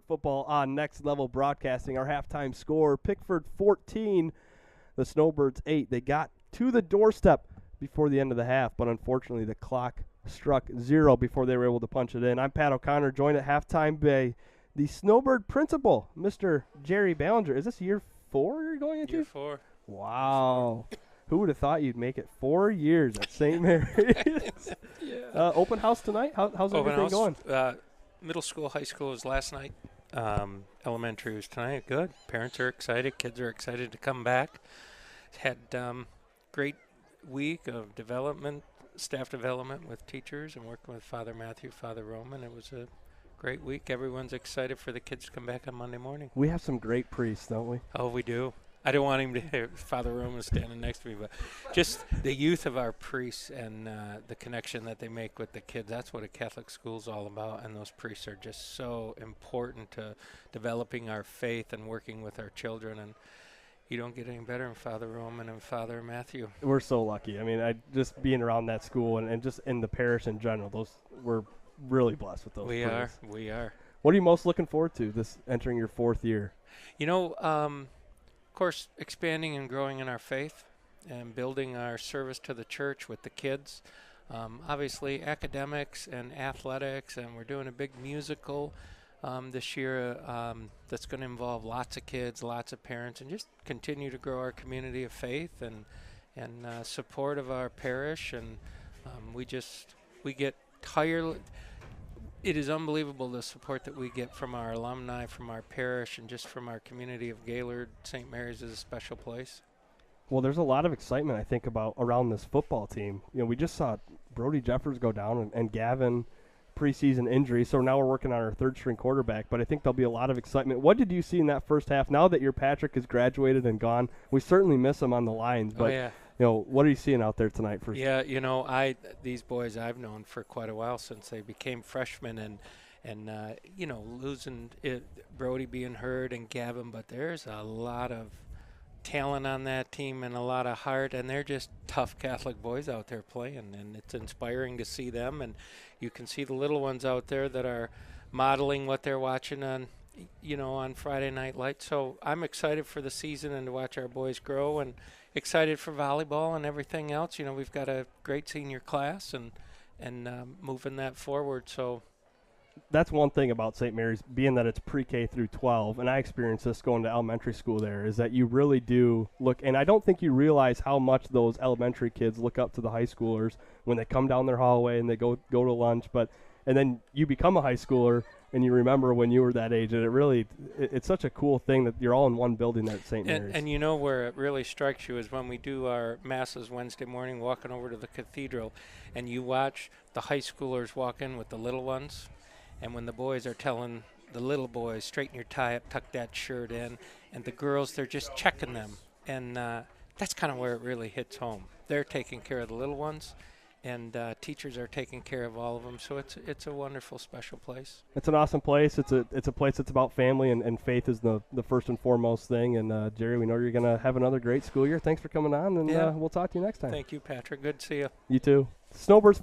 Football on Next Level Broadcasting. Our halftime score, Pickford 14, the Snowbirds 8. They got to the doorstep before the end of the half, but unfortunately the clock struck 0 before they were able to punch it in. I'm Pat O'Connor, joined at halftime by the Snowbird principal, Mr. Jerry Ballinger. Is this year 4 you're going into? Year 4. Wow. Who would have thought you'd make it 4 years at St. Mary's? Yeah. Open house tonight? How's everything going? Middle school, high school was last night. Elementary was tonight. Good. Parents are excited. Kids are excited to come back. Had great week of development, staff development with teachers and working with Father Matthew, Father Roman. It was a great week. Everyone's excited for the kids to come back on Monday morning. We have some great priests, don't we? Oh, we do. I don't want him to hear Father Roman standing next to me, but just the youth of our priests and the connection that they make with the kids. That's what a Catholic school is all about, and those priests are just so important to developing our faith and working with our children. And you don't get any better than Father Roman and Father Matthew. We're so lucky. I mean, just being around that school and just in the parish in general, we're really blessed with those. We are. What are you most looking forward to this entering your 4th year? You know, of course, expanding and growing in our faith and building our service to the church with the kids. Obviously, academics and athletics, and we're doing a big musical this year that's going to involve lots of kids, lots of parents, and just continue to grow our community of faith and support of our parish. And we get tired. It is unbelievable the support that we get from our alumni, from our parish, and just from our community of Gaylord. St. Mary's is a special place. Well, there's a lot of excitement, I think, around this football team. You know, we just saw Brody Jeffers go down and Gavin preseason injury, so now we're working on our 3rd-string quarterback, but I think there'll be a lot of excitement. What did you see in that first half? Now that your Patrick has graduated and gone, we certainly miss him on the lines, but you know, what are you seeing out there tonight? Yeah, you know, these boys I've known for quite a while since they became freshmen, And losing Brody being hurt and Gavin, but there's a lot of talent on that team and a lot of heart, and they're just tough Catholic boys out there playing, and it's inspiring to see them. And you can see the little ones out there that are modeling what they're watching on Friday Night Lights. So I'm excited for the season and to watch our boys grow, and excited for volleyball and everything else. We've got a great senior class and moving that forward. So that's one thing about St. Mary's, being that it's pre-K through 12, and I experienced this going to elementary school there, is that you really do look, and I don't think you realize how much those elementary kids look up to the high schoolers when they come down their hallway and they go to lunch, and then you become a high schooler and you remember when you were that age, and it's such a cool thing that you're all in one building there at St. Mary's. And where it really strikes you is when we do our masses Wednesday morning, walking over to the cathedral, and you watch the high schoolers walk in with the little ones. And when the boys are telling the little boys, straighten your tie up, tuck that shirt in, and the girls, they're just checking them. And that's kind of where it really hits home. They're taking care of the little ones, and teachers are taking care of all of them. So it's a wonderful, special place. It's an awesome place. It's a place that's about family, and faith is the first and foremost thing. And, Jerry, we know you're going to have another great school year. Thanks for coming on, and we'll talk to you next time. Thank you, Patrick. Good to see you. You too. Snowbirds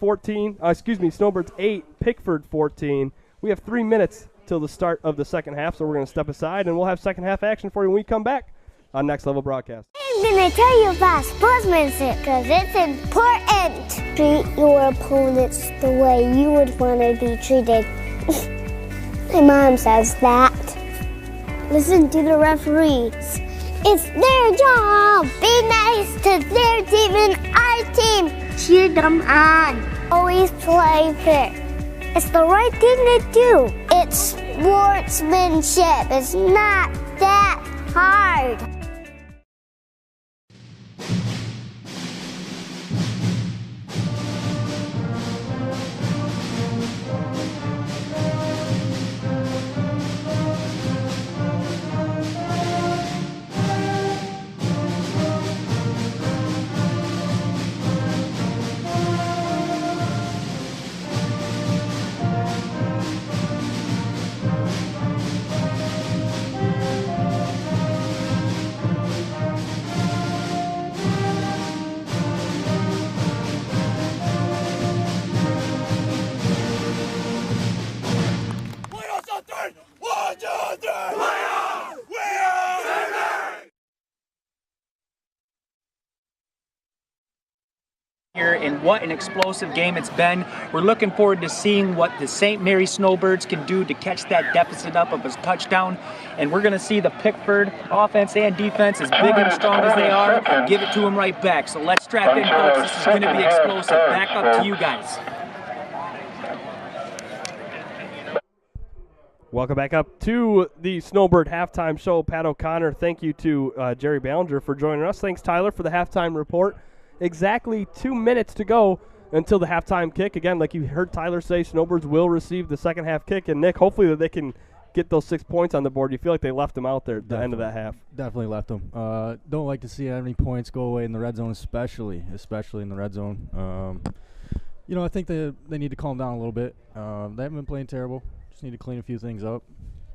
8, Pickford 14. We have 3 minutes till the start of the second half, so we're going to step aside, and we'll have second half action for you when we come back on Next Level Broadcast. I'm going to tell you about sportsmanship because it's important. Treat your opponents the way you would want to be treated. My mom says that. Listen to the referees. It's their job. Be nice to their team and our team. Cheer them on. Always play fair. It's the right thing to do. It's sportsmanship. It's not that hard. Here, and what an explosive game it's been. We're looking forward to seeing what the St. Mary Snowbirds can do to catch that deficit up of a touchdown. And we're going to see the Pickford offense and defense, as big and strong as they are, give it to them right back. So let's strap in, folks. This is going to be explosive. Back up to you guys. Welcome back up to the Snowbird Halftime Show. Pat O'Connor, thank you to Jerry Ballinger for joining us. Thanks, Tyler, for the halftime report. Exactly 2 minutes to go until the halftime kick. Again, like you heard Tyler say, Snowbirds will receive the second half kick. And, Nick, hopefully that they can get those 6 points on the board. You feel like they left them out there at the end of that half. Definitely left them. Don't like to see any points go away in the red zone, especially in the red zone. I think they need to calm down a little bit. They haven't been playing terrible. Just need to clean a few things up.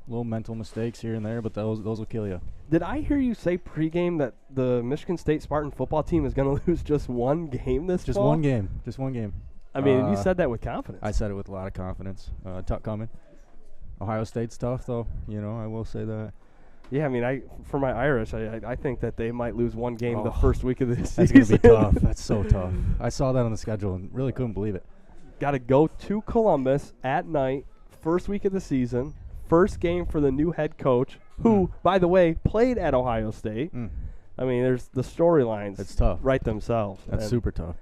Little mental mistakes here and there, but those will kill you. Did I hear you say pregame that the Michigan State Spartan football team is going to lose just one game this fall? Just one game. I mean, you said that with confidence. I said it with a lot of confidence. Tough coming. Ohio State's tough, though. I will say that. Yeah, I mean, for my Irish, I think that they might lose one game the first week of this season. That's going to be tough. That's so tough. I saw that on the schedule and really couldn't believe it. Got to go to Columbus at night, first week of the season. First game for the new head coach, who, by the way, played at Ohio State. I mean, there's the storylines. It's tough. Write themselves. That's super tough.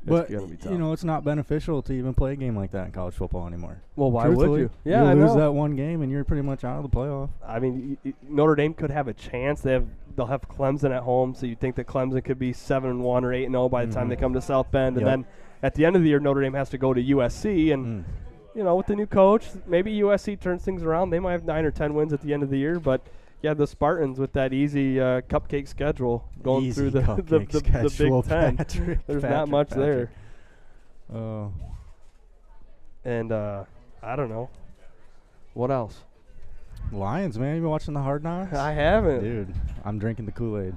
But, it's not beneficial to even play a game like that in college football anymore. Well, why would you? Yeah, I lose that one game, and you're pretty much out of the playoff. I mean, Notre Dame could have a chance. They'll have Clemson at home, so you think that Clemson could be 7-1 or 8-0 by the time they come to South Bend. And then at the end of the year, Notre Dame has to go to USC, and with the new coach, maybe USC turns things around. They might have 9 or 10 wins at the end of the year, but the Spartans with that easy cupcake schedule going through the Big Ten. There's not much there. Oh. And I don't know. What else? Lions, man. You been watching the Hard Knocks? I haven't. Dude, I'm drinking the Kool-Aid.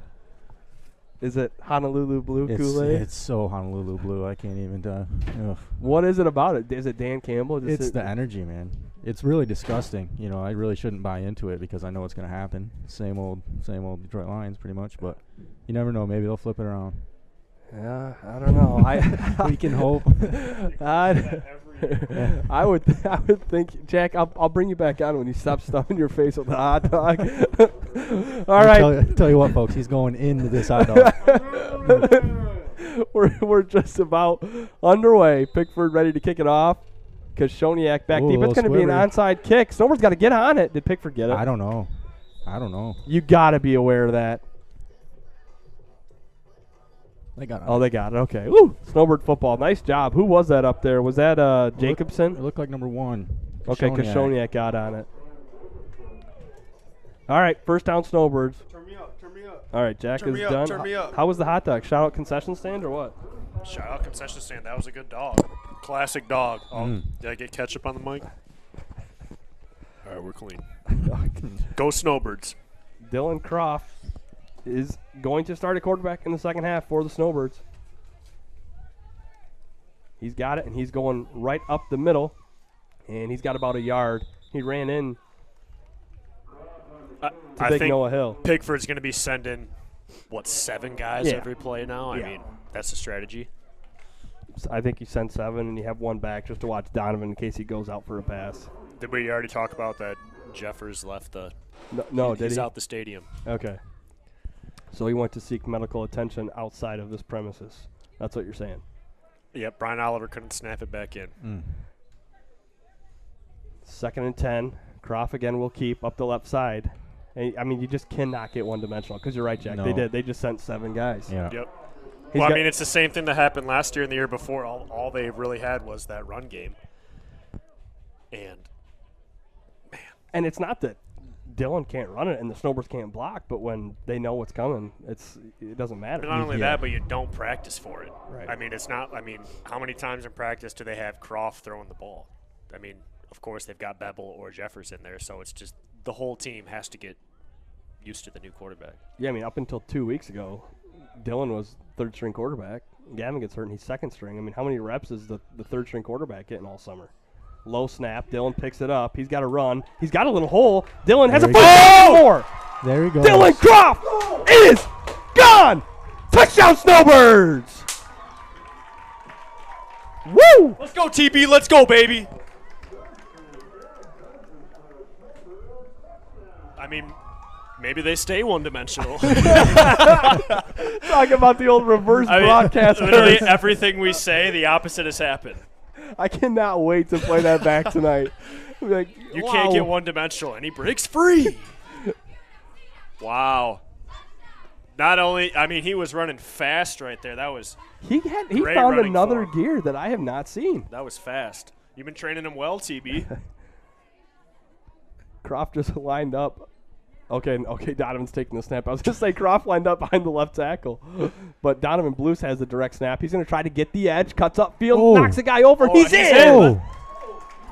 Is it Honolulu Blue Kool-Aid? It's so Honolulu Blue. I can't even tell. Ugh. What is it about it? Is it Dan Campbell? It's the energy, man. It's really disgusting. You know, I really shouldn't buy into it because I know what's going to happen. Same old Detroit Lions, pretty much. But you never know. Maybe they'll flip it around. Yeah, I don't know. We can hope. I would think, Jack. I'll bring you back on when you stop stuffing your face with a hot dog. All right. Tell you what, folks. He's going into this hot dog. We're just about underway. Pickford ready to kick it off. Kashoniak back deep. It's going to be an onside kick. Snowbird's got to get on it. Did Pickford get it? I don't know. You got to be aware of that. They got it. Oh, they got it. Okay. Woo! Snowbird football. Nice job. Who was that up there? Was that Jacobson? It looked like number 1. Okay, Kashoniak got on it. All right, first down Snowbirds. Turn me up. All right, Jack is done. Turn me up. How was the hot dog? Shout out concession stand or what? Shout out concession stand. That was a good dog. Classic dog. Oh, did I get ketchup on the mic? All right, we're clean. Go Snowbirds. Dylan Croft is going to start a quarterback in the second half for the Snowbirds. He's got it, and he's going right up the middle, and he's got about a yard. He ran in to I think Noah Hill. Pickford's going to be sending, 7 guys Yeah. every play now? Yeah. I mean, that's the strategy. I think you send 7, and you have 1 back just to watch Donovan in case he goes out for a pass. Did we already talk about that Jeffers left the No, he's did he? out the stadium. Okay. So he went to seek medical attention outside of this premises. That's what you're saying. Yep, Brian Oliver couldn't snap it back in. 2nd and 10. Croft again will keep up the left side. And, I mean, you just cannot get one-dimensional because you're right, Jack. No. They did. They just sent 7 guys. Yeah. Yep. Well, I mean, it's the same thing that happened last year and the year before. All they really had was that run game. And it's not that Dylan can't run it and the Snowbirds can't block, but when they know what's coming, it doesn't matter. And not only that, but you don't practice for it. Right. I mean, it's not. I mean, how many times in practice do they have Croft throwing the ball? I mean, of course they've got Bevel or Jeffers in there, so it's just the whole team has to get used to the new quarterback. Yeah, I mean, up until 2 weeks ago, Dylan was third-string quarterback. Gavin gets hurt and he's second string. I mean, how many reps is the third-string quarterback getting all summer? Low snap. Dylan picks it up. He's got to run. He's got a little hole. Dylan has a four. There he goes. Dylan Croft is gone. Touchdown, Snowbirds. Woo! Let's go, TB. Let's go, baby. I mean, maybe they stay one-dimensional. Talk about the old reverse broadcast. Literally everything we say, the opposite has happened. I cannot wait to play that back tonight. Like, You can't get one-dimensional, and he breaks free. Wow. Not only, I mean, he was running fast right there. That was He great found running another form. gear that I have not seen. That was fast. You've been training him well, TB. Croft just lined up. Okay, Donovan's taking the snap. I was going to say Croft lined up behind the left tackle. But Donovan Blues has the direct snap. He's going to try to get the edge, cuts up field, knocks a guy over. He's in!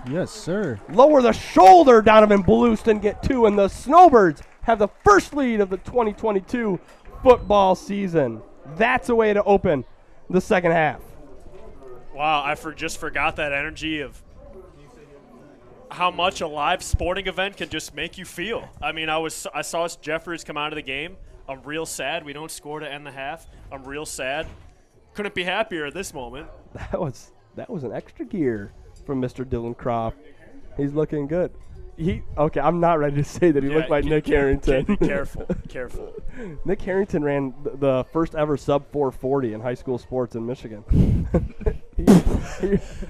Yes, sir. Lower the shoulder, Donovan Blues didn't get 2, and the Snowbirds have the first lead of the 2022 football season. That's a way to open the second half. Wow, I just forgot that energy of how much a live sporting event can just make you feel. I mean, I saw Jeffers come out of the game. I'm real sad we don't score to end the half. I'm real sad. Couldn't be happier at this moment. That was an extra gear from Mr. Dylan Croft. He's looking good. I'm not ready to say that he looked like Nick Harrington. Be careful. Nick Harrington ran the first ever sub 440 in high school sports in Michigan.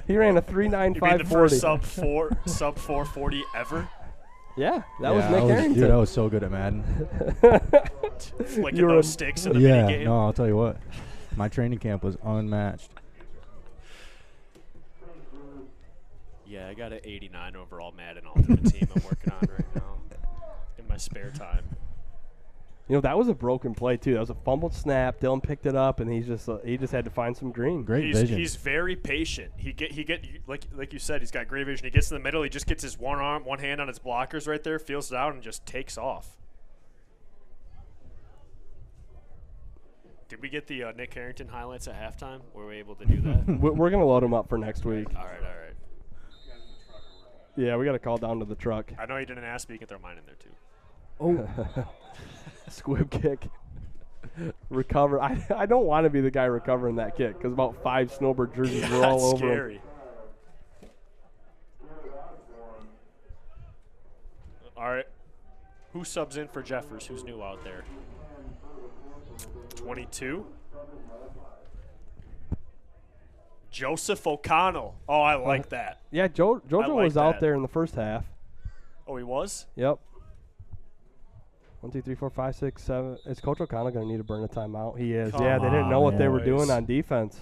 he ran a 3.95 You mean the 40. first sub 440 ever? Yeah, that was Nick Harrington. Dude, I was so good at Madden. Flicking those sticks in the minigame. No, I'll tell you what. My training camp was unmatched. Yeah, I got an 89 overall Madden Ultimate Team I'm working on right now in my spare time. You know, that was a broken play too. That was a fumbled snap. Dylan picked it up, and he just had to find some green. Great vision. He's very patient. He like you said, he's got great vision. He gets in the middle. He just gets his one hand on his blockers right there, feels it out, and just takes off. Did we get the Nick Harrington highlights at halftime? Were we able to do that? We're gonna load them up for next week. All right. Yeah, we got to call down to the truck. I know you didn't ask, but you can throw mine in there too. Oh. Squib kick. Recover. I don't want to be the guy recovering that kick because about 5 Snowbird jerseys were all over scary. him. All right. Who subs in for Jeffers? Who's new out there? 22. Joseph O'Connell. Oh, I like that. Yeah, Jojo was out there in the first half. Oh, he was? Yep. 1, 2, 3, 4, 5, 6, 7. Is Coach O'Connell going to need to burn a timeout? He is. Come they didn't know what they were boys. doing on defense.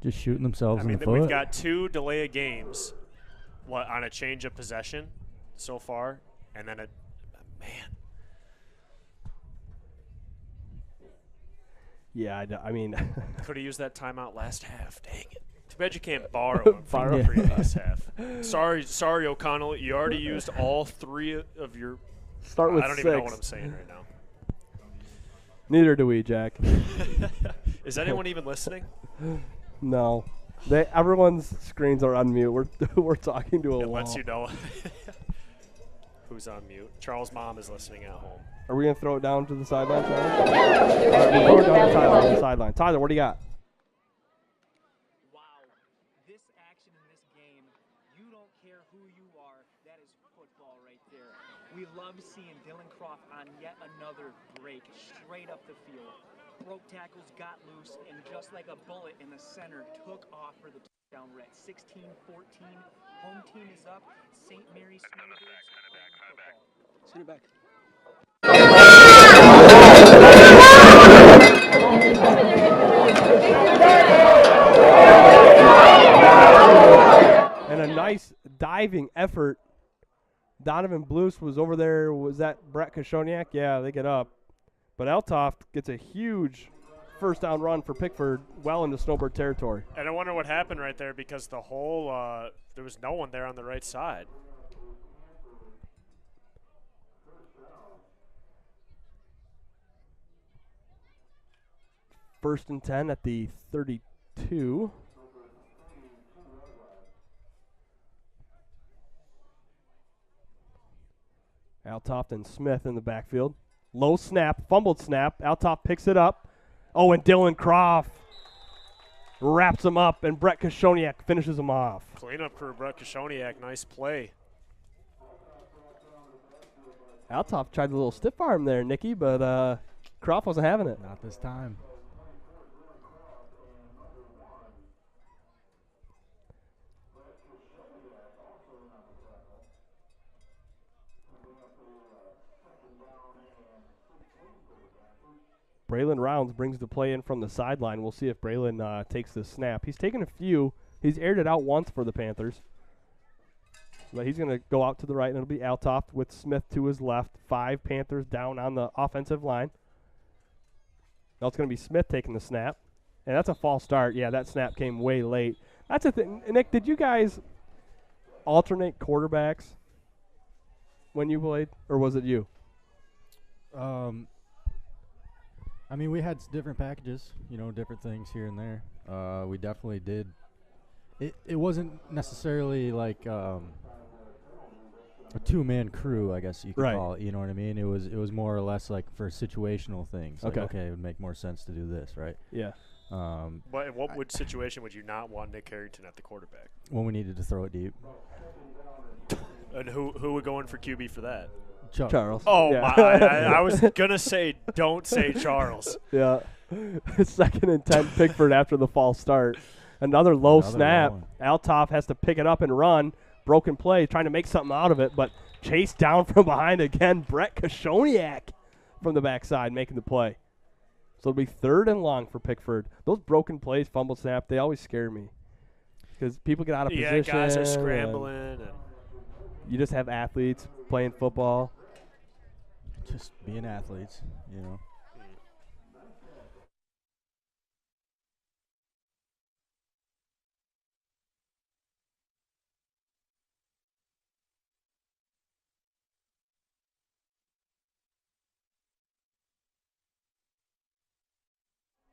Just shooting themselves in the foot. We've got 2 delay of games on a change of possession so far, and then man. Yeah, I mean. Could have used that timeout last half. Dang it. Too bad you can't borrow it from the previous half. Sorry, O'Connell. You already used all 3 of your. Start with I don't 6. even know what I'm saying right now. Neither do we, Jack. Is anyone even listening? No. Everyone's screens are on mute. We're talking to a wall. It lets you know who's on mute. Charles' mom is listening at home. Are we going to throw it down to the sideline, Charles? All right, we'll throw it down to Tyler on the sideline. Tyler, what do you got? Wow. This action in this game, you don't care who you are, that is football right there. We love seeing Dylan Croft on yet another break straight up the field. Broke tackles, got loose, and just like a bullet in the center, took off for the touchdown. We're at 16-14. Home team is up. St. Mary's Snowbirds. Send it back. And a nice diving effort. Donovan Blues was over there. Was that Brett Kashoniak? Yeah, they get up. But Eltoft gets a huge first down run for Pickford well into Snowbird territory. And I wonder what happened right there because the whole there was no one there on the right side. First and 10 at the 32. Altoft and Smith in the backfield. Low snap, fumbled snap. Altoft picks it up. Oh, and Dylan Croft wraps him up, and Brett Kashoniak finishes him off. Cleanup crew, Brett Kashoniak. Nice play. Altoft tried a little stiff arm there, Nicky, but Croft wasn't having it. Not this time. Braylon Rounds brings the play in from the sideline. We'll see if Braylon takes the snap. He's taken a few. He's aired it out once for the Panthers. But he's going to go out to the right, and it'll be Altoft with Smith to his left. 5 Panthers down on the offensive line. Now it's going to be Smith taking the snap. And that's a false start. Yeah, that snap came way late. That's a thing. Nick, did you guys alternate quarterbacks when you played, or was it you? I mean, we had different packages, different things here and there. We definitely did. It wasn't necessarily like a 2-man crew, I guess you could call it. You know what I mean? It was more or less like for situational things. Like, okay, it would make more sense to do this, right? Yeah. But in what situation would you not want Nick Harrington at the quarterback? When we needed to throw it deep. And who would go in for QB for that? Charles. Oh, yeah. I was going to say, don't say Charles. Yeah. 2nd and 10, Pickford after the false start. Another low snap. Altoft has to pick it up and run. Broken play, trying to make something out of it, but chased down from behind again. Brett Kashoniak from the backside making the play. So it'll be 3rd and long for Pickford. Those broken plays, fumble snap, they always scare me. Because people get out of position. Yeah, guys are scrambling. You just have athletes playing football. just being athletes, you know.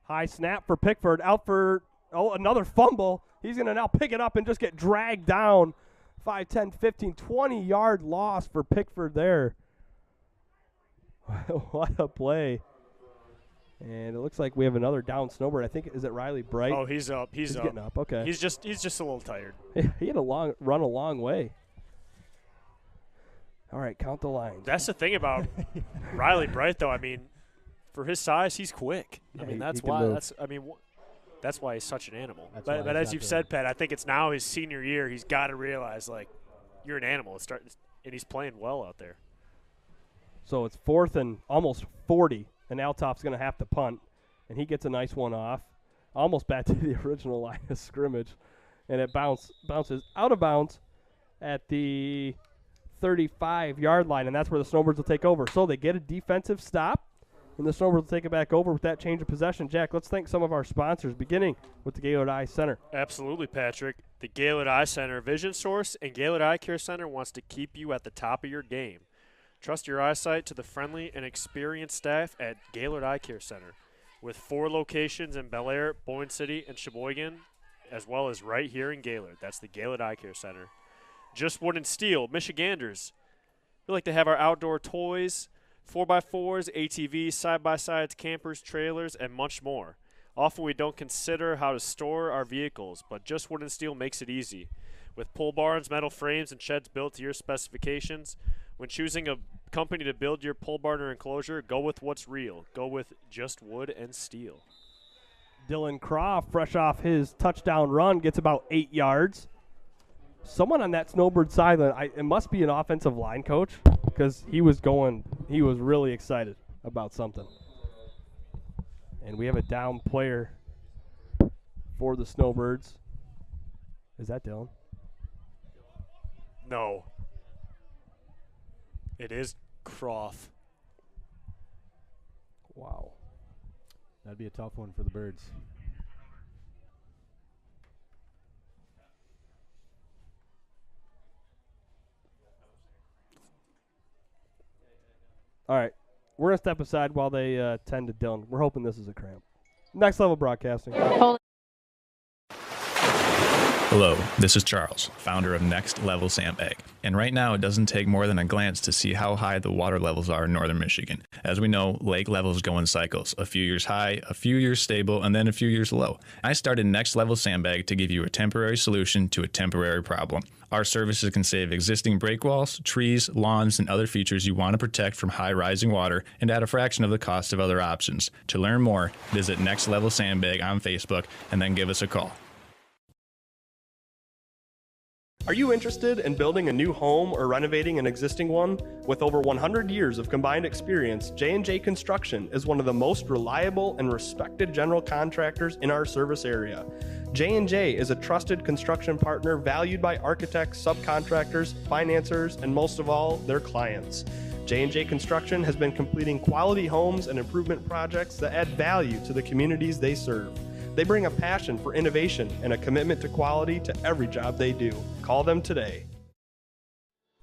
High snap for Pickford. Out for, another fumble. He's going to now pick it up and just get dragged down. 5, 10, 15, 20-yard loss for Pickford there. What a play. And it looks like we have another down snowbird. I think, is it Riley Bright? Oh, he's up. He's up. Getting up. Okay. He's just a little tired. He had run a long way. All right, count the lines. That's the thing about Riley Bright, though. I mean, for his size, he's quick. Yeah, I mean, he that's can why. move. That's why he's such an animal. That's But why as he's you've not said, Pat, I think it's now his senior year. He's got to realize, like, you're an animal. And he's playing well out there. So it's 4th and almost 40, and Altop's going to have to punt, and he gets a nice one off, almost back to the original line of scrimmage, and it bounces out of bounds at the 35-yard line, and that's where the Snowbirds will take over. So they get a defensive stop, and the Snowbirds will take it back over with that change of possession. Jack, let's thank some of our sponsors, beginning with the Gaylord Eye Center. Absolutely, Patrick. The Gaylord Eye Center Vision Source and Gaylord Eye Care Center wants to keep you at the top of your game. Trust your eyesight to the friendly and experienced staff at Gaylord Eye Care Center. With 4 locations in Bel Air, Boyne City, and Sheboygan, as well as right here in Gaylord. That's the Gaylord Eye Care Center. Just Wood and Steel, Michiganders. We like to have our outdoor toys, 4x4s, ATVs, side-by-sides, campers, trailers, and much more. Often we don't consider how to store our vehicles, but Just Wood and Steel makes it easy. With pole barns, metal frames, and sheds built to your specifications, when choosing a company to build your pole barn or enclosure, go with what's real. Go with Just Wood and Steel. Dylan Croft, fresh off his touchdown run, gets about 8 yards. Someone on that Snowbird sideline, it must be an offensive line coach, because he was really excited about something. And we have a down player for the Snowbirds. Is that Dylan? No. It is Croft. Wow. That'd be a tough one for the Birds. All right. We're going to step aside while they tend to Dylan. We're hoping this is a cramp. Next Level Broadcasting. Hello, this is Charles, founder of Next Level Sandbag. And right now, it doesn't take more than a glance to see how high the water levels are in northern Michigan. As we know, lake levels go in cycles, a few years high, a few years stable, and then a few years low. I started Next Level Sandbag to give you a temporary solution to a temporary problem. Our services can save existing break walls, trees, lawns, and other features you want to protect from high rising water and at a fraction of the cost of other options. To learn more, visit Next Level Sandbag on Facebook and then give us a call. Are you interested in building a new home or renovating an existing one? With over 100 years of combined experience, J&J Construction is one of the most reliable and respected general contractors in our service area. J&J is a trusted construction partner valued by architects, subcontractors, financiers, and most of all, their clients. J&J Construction has been completing quality homes and improvement projects that add value to the communities they serve. They bring a passion for innovation and a commitment to quality to every job they do. Call them today.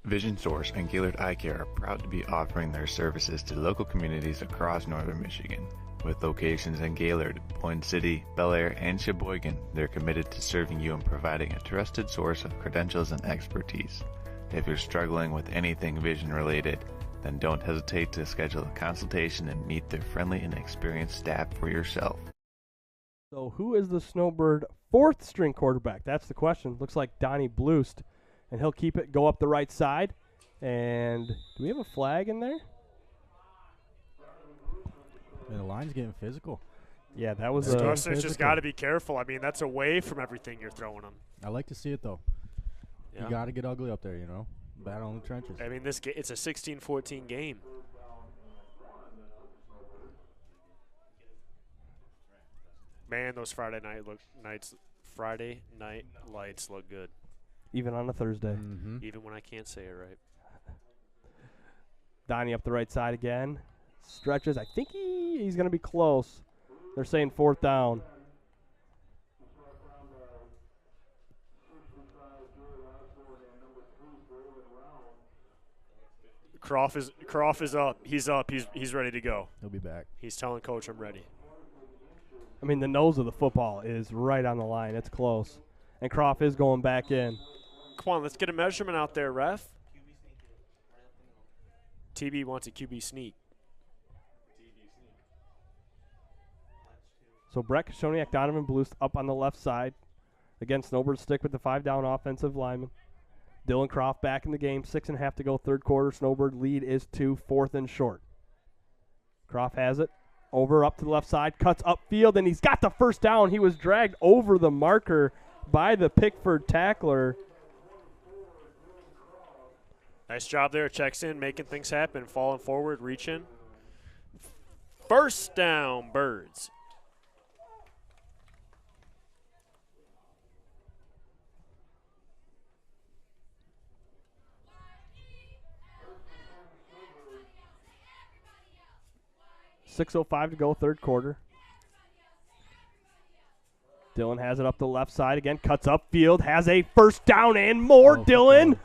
Vision Source and Gaylord Eye Care are proud to be offering their services to local communities across northern Michigan. With locations in Gaylord, Boyne City, Bel Air, and Sheboygan, they're committed to serving you and providing a trusted source of credentials and expertise. If you're struggling with anything vision related, then don't hesitate to schedule a consultation and meet their friendly and experienced staff for yourself. So who is the Snowbird 4th string quarterback? That's the question. Looks like Donnie Blust, and he'll keep it, go up the right side. And do we have a flag in there? Yeah, the line's getting physical. Yeah, that was Starster's just got to be careful. I mean, that's away from everything you're throwing them. I like to see it, though. Yeah. You got to get ugly up there, you know? Battle in the trenches. I mean, it's a 16-14 game. Man, those Friday night lights look good. Even on a Thursday. Mm-hmm. Even when I can't say it right. Donnie up the right side again. Stretches. I think he's going to be close. They're saying 4th down. Croft is up. He's up. He's ready to go. He'll be back. He's telling coach I'm ready. I mean, the nose of the football is right on the line. It's close. And Croft is going back in. Come on, let's get a measurement out there, ref. TB wants a QB sneak. So Brett Koshoniak, Donovan Blues up on the left side. Again, Snowbirds stick with the 5-down offensive lineman. Dylan Croft back in the game. 6.5 to go, third quarter. Snowbird lead is 2, 4th and short. Croft has it. Over up to the left side. Cuts upfield, and he's got the first down. He was dragged over the marker by the Pickford tackler. Nice job there. Checks in, making things happen. Falling forward, reaching. First down, Birds. .6:05 to go, third quarter. Dylan has it up the left side again. Cuts upfield, has a first down and more. Dylan.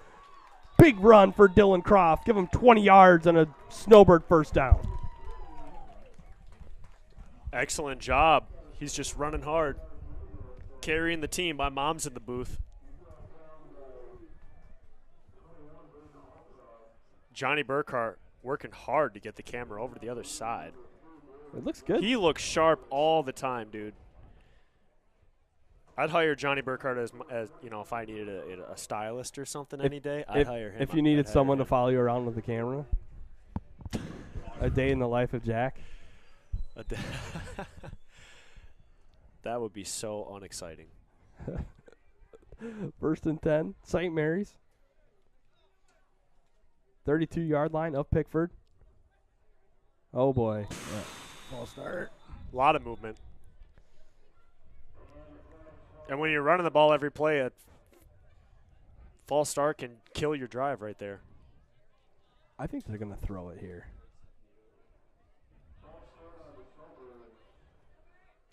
Big run for Dylan Croft. Give him 20 yards and a Snowbird first down. Excellent job. He's just running hard. Carrying the team. My mom's in the booth. Johnny Burkhart working hard to get the camera over to the other side. It looks good. He looks sharp all the time, dude. I'd hire Johnny Burkhart as you know, if I needed a stylist or something any day, I'd hire him. If you needed someone to follow you around with the camera. A day in the life of Jack. That would be so unexciting. 1st and 10, St. Mary's. 32-yard line of Pickford. Oh, boy. Yeah. False start. A lot of movement. And when you're running the ball every play, a false start can kill your drive right there. I think they're going to throw it here.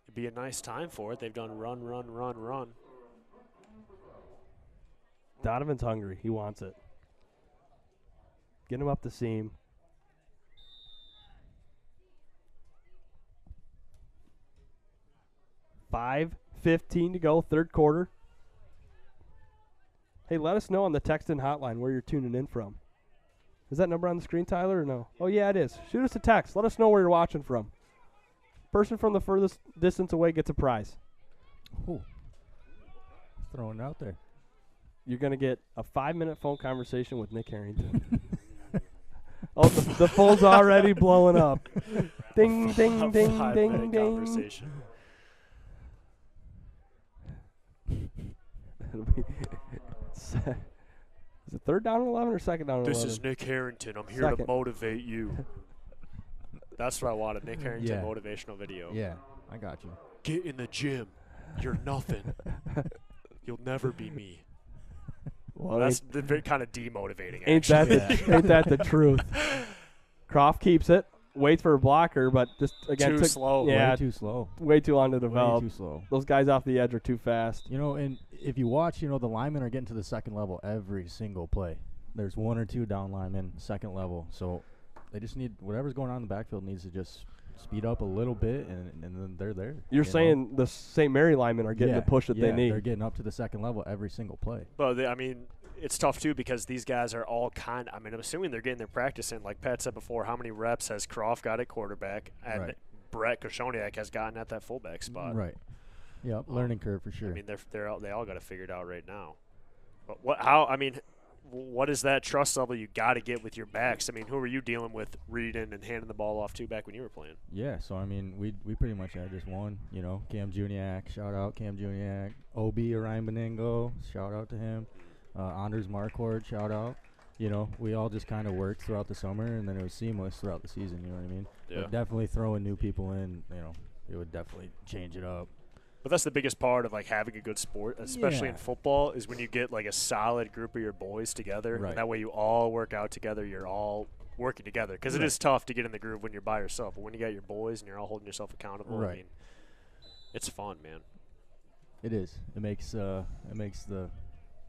It'd be a nice time for it. They've done run, run, run, run. Donovan's hungry. He wants it. Get him up the seam. .5:15 to go, third quarter. Hey, let us know on the text and hotline where you're tuning in from. Is that number on the screen, Tyler, or no? Oh, yeah, it is. Shoot us a text. Let us know where you're watching from. Person from the furthest distance away gets a prize. Ooh. Throwing it out there. You're going to get a 5-minute phone conversation with Nick Harrington. Oh, the phone's already blowing up. Ding, ding, ding, ding, ding. Conversation. It'll be is it third down and 11 or second down and 11? This is Nick Harrington. I'm here to motivate you. That's what I wanted, Nick Harrington motivational video. Yeah, I got you. Get in the gym. You're nothing. You'll never be me. Well, that's kind of demotivating. Ain't that the truth? Croft keeps it, waits for a blocker, but just again too slow. Yeah, way too slow. Way too long to develop. Way too slow. Those guys off the edge are too fast. You know, and if you watch, you know, the linemen are getting to the second level every single play. There's 1 or 2 down linemen, second level. So they just need whatever's going on in the backfield needs to just speed up a little bit, and then they're there. You're saying the St. Mary linemen are getting the push that they need. They're getting up to the second level every single play. But I mean, it's tough too because these guys are all I mean, I'm assuming they're getting their practice in. Like Pat said before, how many reps has Croft got at quarterback, and Brett Koshoniak has gotten at that fullback spot? Right. Yep. Learning curve for sure. I mean, they all got it figured out right now. But what is that trust level you got to get with your backs? I mean, who were you dealing with reading and handing the ball off to back when you were playing? Yeah, so I mean, we pretty much had just one. You know, Cam Juniak, shout out Cam Juniak. OB Orion Beningo, shout out to him. Anders Marquardt, shout out. You know, we all just kind of worked throughout the summer, and then it was seamless throughout the season. You know what I mean? Yeah. But definitely throwing new people in. You know, it would definitely change it up. But that's the biggest part of like having a good sport, especially in football, is when you get like a solid group of your boys together. Right. And that way you all work out together. You're all working together because it is tough to get in the groove when you're by yourself. But when you got your boys and you're all holding yourself accountable, I mean, it's fun, man. It is. It makes the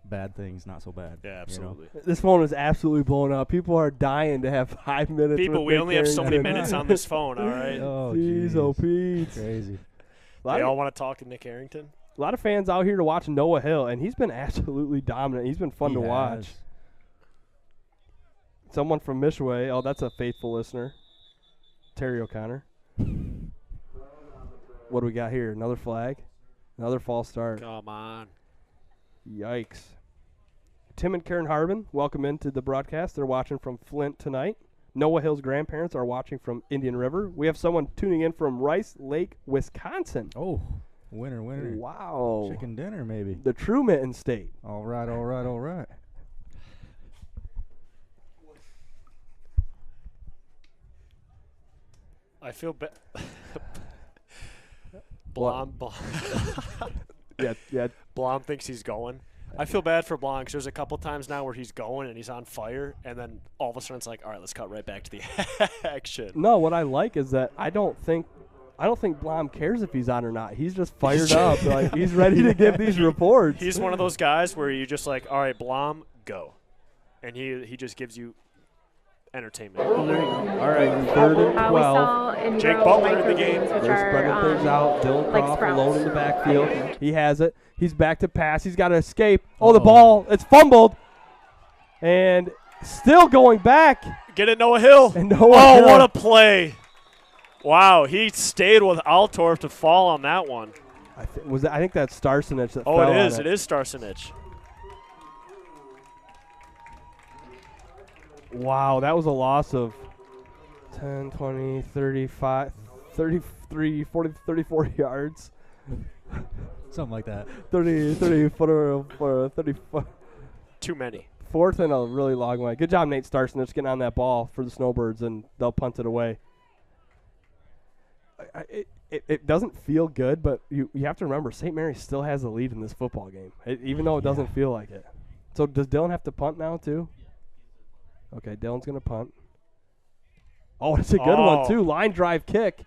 bad things not so bad. Yeah, absolutely. You know? This phone is absolutely blown up. People are dying to have 5 minutes. People, we only have so many minutes on this phone, all right? Oh, jeez, oh, Pete. Crazy. They all want to talk to Nick Harrington? A lot of fans out here to watch Noah Hill, and he's been absolutely dominant. He's been fun to watch. Someone from Mishway. Oh, that's a faithful listener. Terry O'Connor. What do we got here? Another flag? Another false start. Come on. Yikes. Tim and Karen Harbin, welcome into the broadcast. They're watching from Flint tonight. Noah Hill's grandparents are watching from Indian River. We have someone tuning in from Rice Lake, Wisconsin. Oh, winner. Wow. Chicken dinner, maybe. The True Mitten State. All right. I feel bad. Blom. Yeah. Blom thinks he's going. I feel bad for Blom because there's a couple times now where he's going and he's on fire, and then all of a sudden it's like, all right, let's cut right back to the action. No, what I like is that I don't think Blom cares if he's on or not. He's just fired up. Like, he's ready to give these reports. He's one of those guys where you're just like, all right, Blom, go. And he just gives you entertainment. All right, 3rd and 12. Jake Butler in the game. They're spreading things out. Dylan Croft alone in the backfield. He has it. He's back to pass. He's got to escape. Oh, the ball. It's fumbled. And still going back. Get it, Noah Hill. And Noah Hill. What a play. Wow, he stayed with Altorf to fall on that one. I think that's Starsenich that fell it on is. It is Starsenich. Wow, that was a loss of 10, 20, 35, 33, 40, 34 yards. Something like that. 30 for 30 foot. Too many. 4th and a really long way. Good job, Nate Starsenich, getting on that ball for the Snowbirds, and they'll punt it away. It doesn't feel good, but you have to remember, St. Mary's still has the lead in this football game, even though it doesn't feel like it. So does Dylan have to punt now too? Okay, Dylan's going to punt. Oh, it's a good one too. Line drive kick,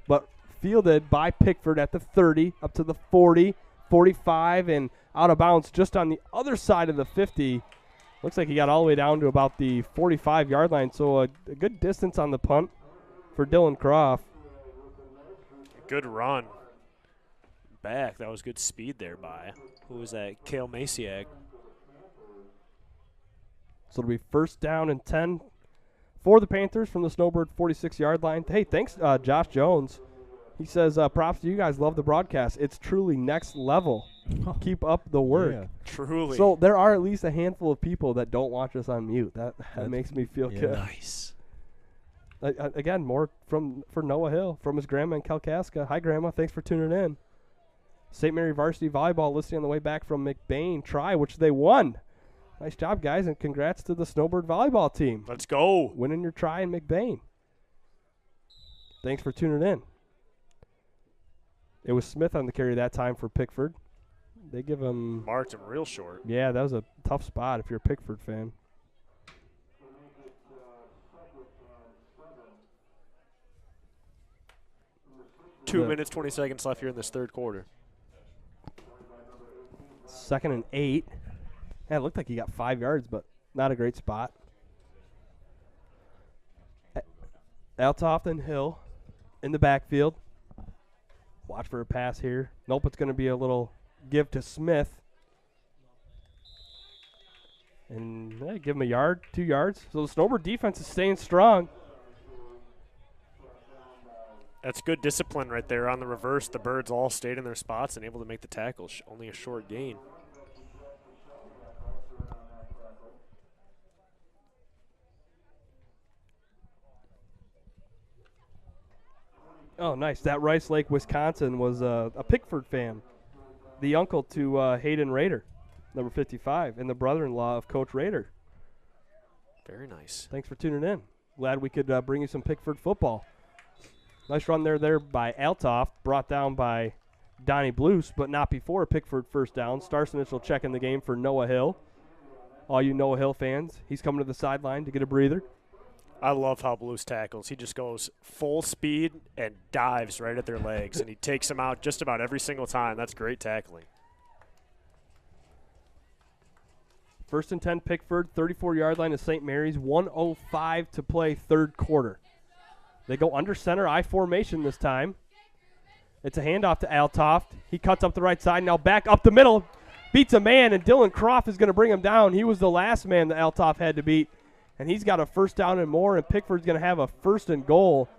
but fielded by Pickford at the 30, up to the 40, 45, and out of bounds just on the other side of the 50. Looks like he got all the way down to about the 45-yard line, so a good distance on the punt for Dylan Croft. Good run back. That was good speed there by, who was that? Kale Masiak. So it'll be 1st down and 10 for the Panthers from the Snowbird 46-yard line. Hey, thanks, Josh Jones. He says, props to you guys. Love the broadcast. It's truly next level. Keep up the work. Yeah. Truly. So there are at least a handful of people that don't watch us on mute. That makes me feel good. Nice. Again, more for Noah Hill from his grandma in Kalkaska. Hi, Grandma. Thanks for tuning in. St. Mary Varsity Volleyball listening on the way back from McBain Try, which they won. Nice job, guys, and congrats to the Snowbird volleyball team. Let's go. Winning your try in McBain. Thanks for tuning in. It was Smith on the carry that time for Pickford. They give him... Marked him real short. Yeah, that was a tough spot if you're a Pickford fan. Two minutes, 20 seconds left here in this 3rd quarter. 2nd and 8. Yeah, it looked like he got 5 yards, but not a great spot. Altoft and Hill in the backfield. Watch for a pass here. Nope, it's going to be a little give to Smith. And give him a yard, 2 yards. So the Snowbird defense is staying strong. That's good discipline right there. On the reverse, the Birds all stayed in their spots and able to make the tackle. Only a short gain. Oh, nice. That Rice Lake, Wisconsin was a Pickford fan. The uncle to Hayden Rader, number 55, and the brother-in-law of Coach Rader. Very nice. Thanks for tuning in. Glad we could bring you some Pickford football. Nice run there by Altoft, brought down by Donnie Blues, but not before a Pickford 1st down. Starsenich will check in the game for Noah Hill. All you Noah Hill fans, he's coming to the sideline to get a breather. I love how Blues tackles. He just goes full speed and dives right at their legs, and he takes them out just about every single time. That's great tackling. 1st and 10, Pickford, 34-yard line of St. Mary's, 1:05 to play, third quarter. They go under center, I formation this time. It's a handoff to Altoft. He cuts up the right side, now back up the middle, beats a man, and Dylan Croft is going to bring him down. He was the last man that Altoft had to beat, and he's got a first down and more, and Pickford's going to have a 1st and goal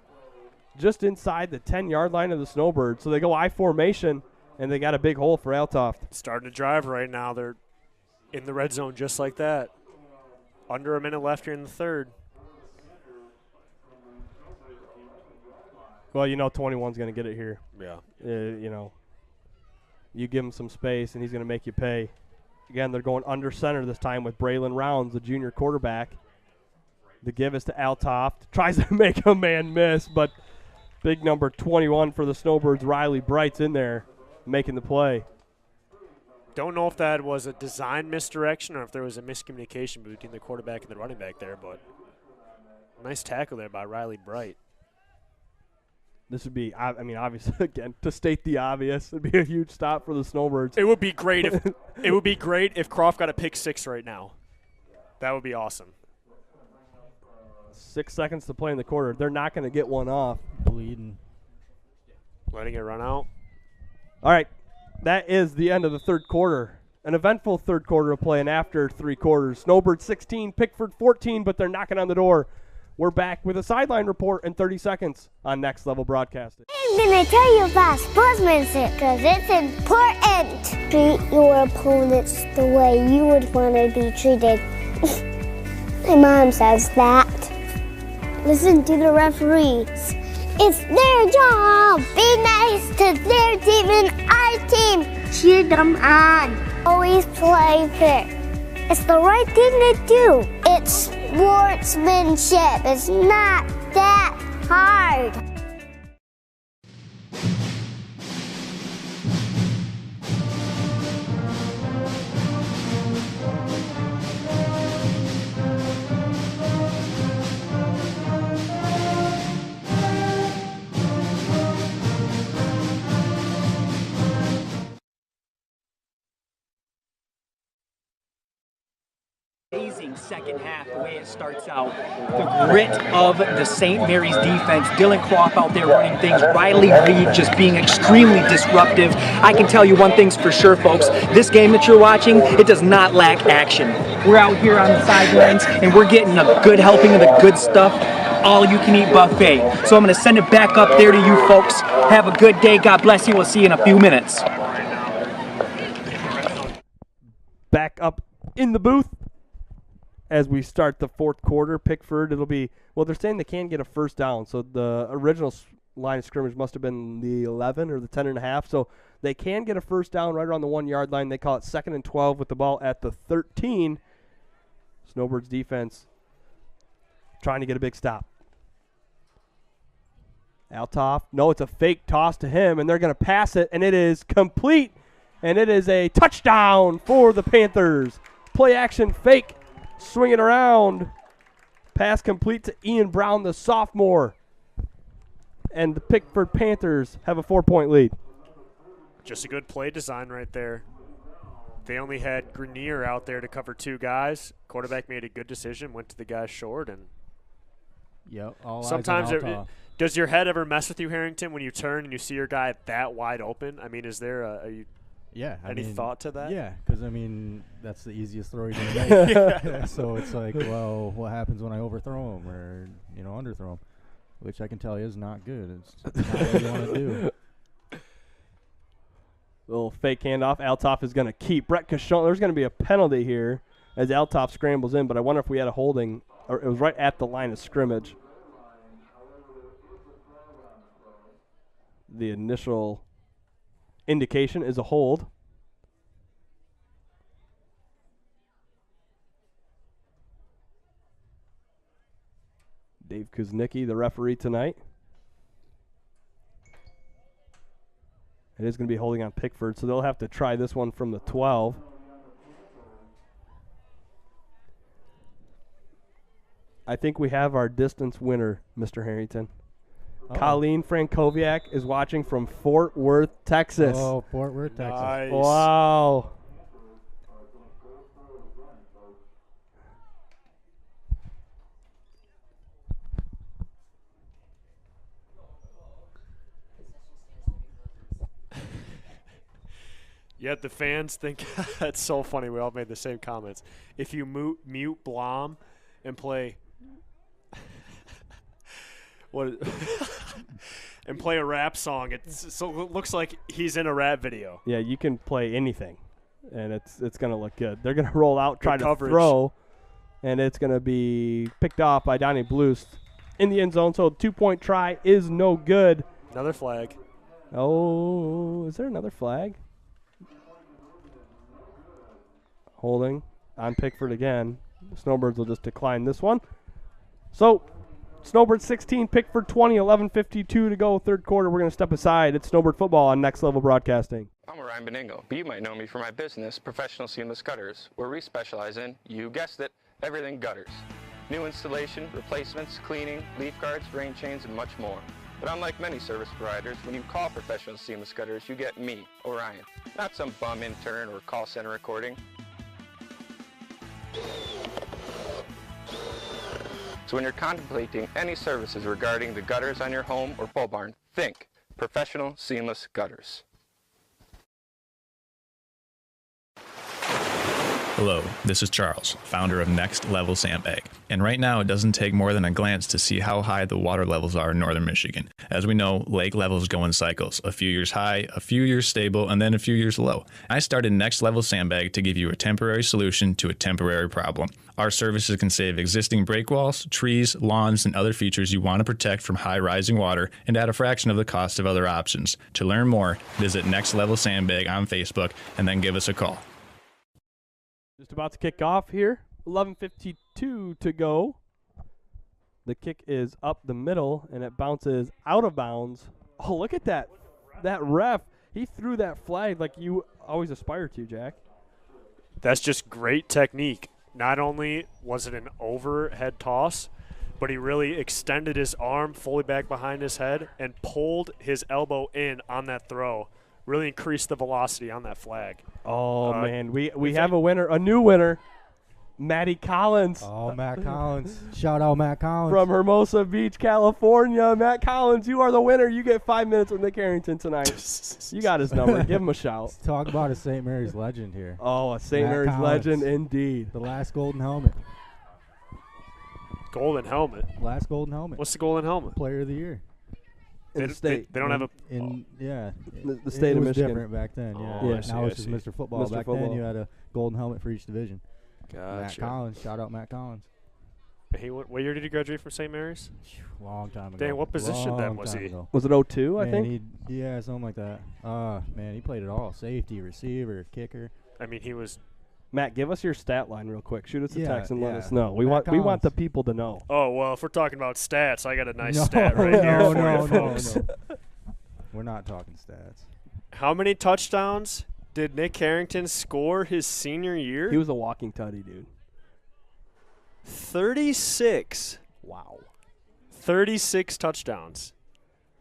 just inside the 10-yard line of the Snowbirds. So they go I formation, and they got a big hole for Altoft. Starting to drive right now. They're in the red zone just like that. Under a minute left here in the third. Well, 21's going to get it here. Yeah. You give him some space, and he's going to make you pay. Again, they're going under center this time with Braylon Rounds, the junior quarterback. The give is to Altoft. Tries to make a man miss, but big number 21 for the Snowbirds, Riley Bright's in there making the play. Don't know if that was a design misdirection or if there was a miscommunication between the quarterback and the running back there, but nice tackle there by Riley Bright. This would be, obviously, again, to state the obvious, it'd be a huge stop for the Snowbirds. It would be great if Croft got a pick 6 right now. That would be awesome. 6 seconds to play in the quarter. They're not going to get one off. Bleeding. Letting it run out. All right, that is the end of the third quarter. An eventful third quarter of play, and after 3 quarters, Snowbird 16, Pickford 14, but they're knocking on the door. We're back with a sideline report in 30 seconds on Next Level Broadcasting. I'm going to tell you about sportsmanship because it's important. Treat your opponents the way you would want to be treated. My mom says that. Listen to the referees. It's their job. Be nice to their team and our team. Cheer them on. Always play fair. It's the right thing to do. It's sportsmanship. It's not that hard. Amazing second half, the way it starts out. The grit of the St. Mary's defense. Dylan Croft out there running things. Riley Reed just being extremely disruptive. I can tell you one thing's for sure, folks. This game that you're watching, it does not lack action. We're out here on the sidelines, and we're getting a good helping of the good stuff. All-you-can-eat buffet. So I'm going to send it back up there to you folks. Have a good day. God bless you. We'll see you in a few minutes. Back up in the booth. As we start the fourth quarter, Pickford, it'll be, well, they're saying they can get a first down. So the original line of scrimmage must have been the 11 or the 10.5. So they can get a first down right around the 1-yard line. They call it 2nd and 12 with the ball at the 13. Snowbirds defense trying to get a big stop. Altoft, no, it's a fake toss to him, and they're going to pass it, and it is complete, and it is a touchdown for the Panthers. Play action fake. Swing it around. Pass complete to Ian Brown, the sophomore. And the Pickford Panthers have a 4-point lead. Just a good play design right there. They only had Grenier out there to cover 2 guys. Quarterback made a good decision, went to the guy short. And sometimes does your head ever mess with you, Harrington, when you turn and you see your guy that wide open? I mean, is there any thought to that? Yeah, because, that's the easiest throw you're going to make. So it's like, well, what happens when I overthrow him or, underthrow him? Which I can tell you is not good. It's not what you want to do. Little fake handoff. Altoft is going to keep. Brett Cashon, there's going to be a penalty here as Altoft scrambles in, but I wonder if we had a holding, or it was right at the line of scrimmage. The initial indication is a hold. Dave Kuznicki, the referee tonight. It is going to be holding on Pickford, so they'll have to try this one from the 12. I think we have our distance winner, Mr. Harrington. Colleen Frankowiak is watching from Fort Worth, Texas. Oh, Fort Worth, Texas. Nice. Wow. Yet the fans think that's so funny. We all made the same comments. If you mute Blom and play and play a rap song, it looks like he's in a rap video. Yeah, you can play anything, and it's going to look good. They're going to roll out, try to throw, and it's going to be picked off by Donnie Blues in the end zone. So 2-point try is no good. Another flag. Oh, is there another flag? Holding on Pickford again. The Snowbirds will just decline this one. So, Snowbirds 16, Pickford 20, 11:52 to go, third quarter. We're going to step aside. It's Snowbird football on Next Level Broadcasting. I'm Ryan Beningo, but you might know me for my business, Professional Seamless Gutters, where we specialize in, you guessed it, everything gutters. New installation, replacements, cleaning, leaf guards, drain chains, and much more. But unlike many service providers, when you call Professional Seamless Gutters, you get me, Orion, not some bum intern or call center recording. So when you're contemplating any services regarding the gutters on your home or pole barn, think Professional Seamless Gutters. Hello, this is Charles, founder of Next Level Sandbag. And right now, it doesn't take more than a glance to see how high the water levels are in northern Michigan. As we know, lake levels go in cycles, a few years high, a few years stable, and then a few years low. I started Next Level Sandbag to give you a temporary solution to a temporary problem. Our services can save existing break walls, trees, lawns, and other features you want to protect from high rising water and at a fraction of the cost of other options. To learn more, visit Next Level Sandbag on Facebook and then give us a call. Just about to kick off here. 11:52 to go. The kick is up the middle, and it bounces out of bounds. Oh, look at that. That ref, he threw that flag like you always aspire to, Jack. That's just great technique. Not only was it an overhead toss, but he really extended his arm fully back behind his head and pulled his elbow in on that throw. Really increased the velocity on that flag. Oh, man. We have a winner, a new winner, Maddie Collins. Oh, Matt Collins. Shout out Matt Collins. From Hermosa Beach, California. Matt Collins, you are the winner. You get 5 minutes with Nick Harrington tonight. You got his number. Give him a shout. Let's talk about a St. Mary's legend here. Oh, a St. Mary's Collins, legend indeed. The last golden helmet. Golden helmet? Last golden helmet. What's the golden helmet? Player of the year. In the state. They don't have a the state of Michigan. It was different back then, yeah. Oh, Now it's just Mr. Football. Mr. Back Football. then you had a golden helmet for each division. Gotcha. Matt Collins. Shout out Matt Collins. What year did he graduate from St. Mary's? Long time ago. Dang, what position then was he? Ago. Was it 02, I think? Yeah, something like that. Man, he played it all. Safety, receiver, kicker. I mean, he was... Matt, give us your stat line real quick. Shoot us a text and let yeah. us know. We Matt want the people to know. Oh, well, if we're talking about stats, I got a nice stat right here for you folks. No. We're not talking stats. How many touchdowns did Nick Harrington score his senior year? He was a walking tutty, dude. 36. Wow. 36 touchdowns.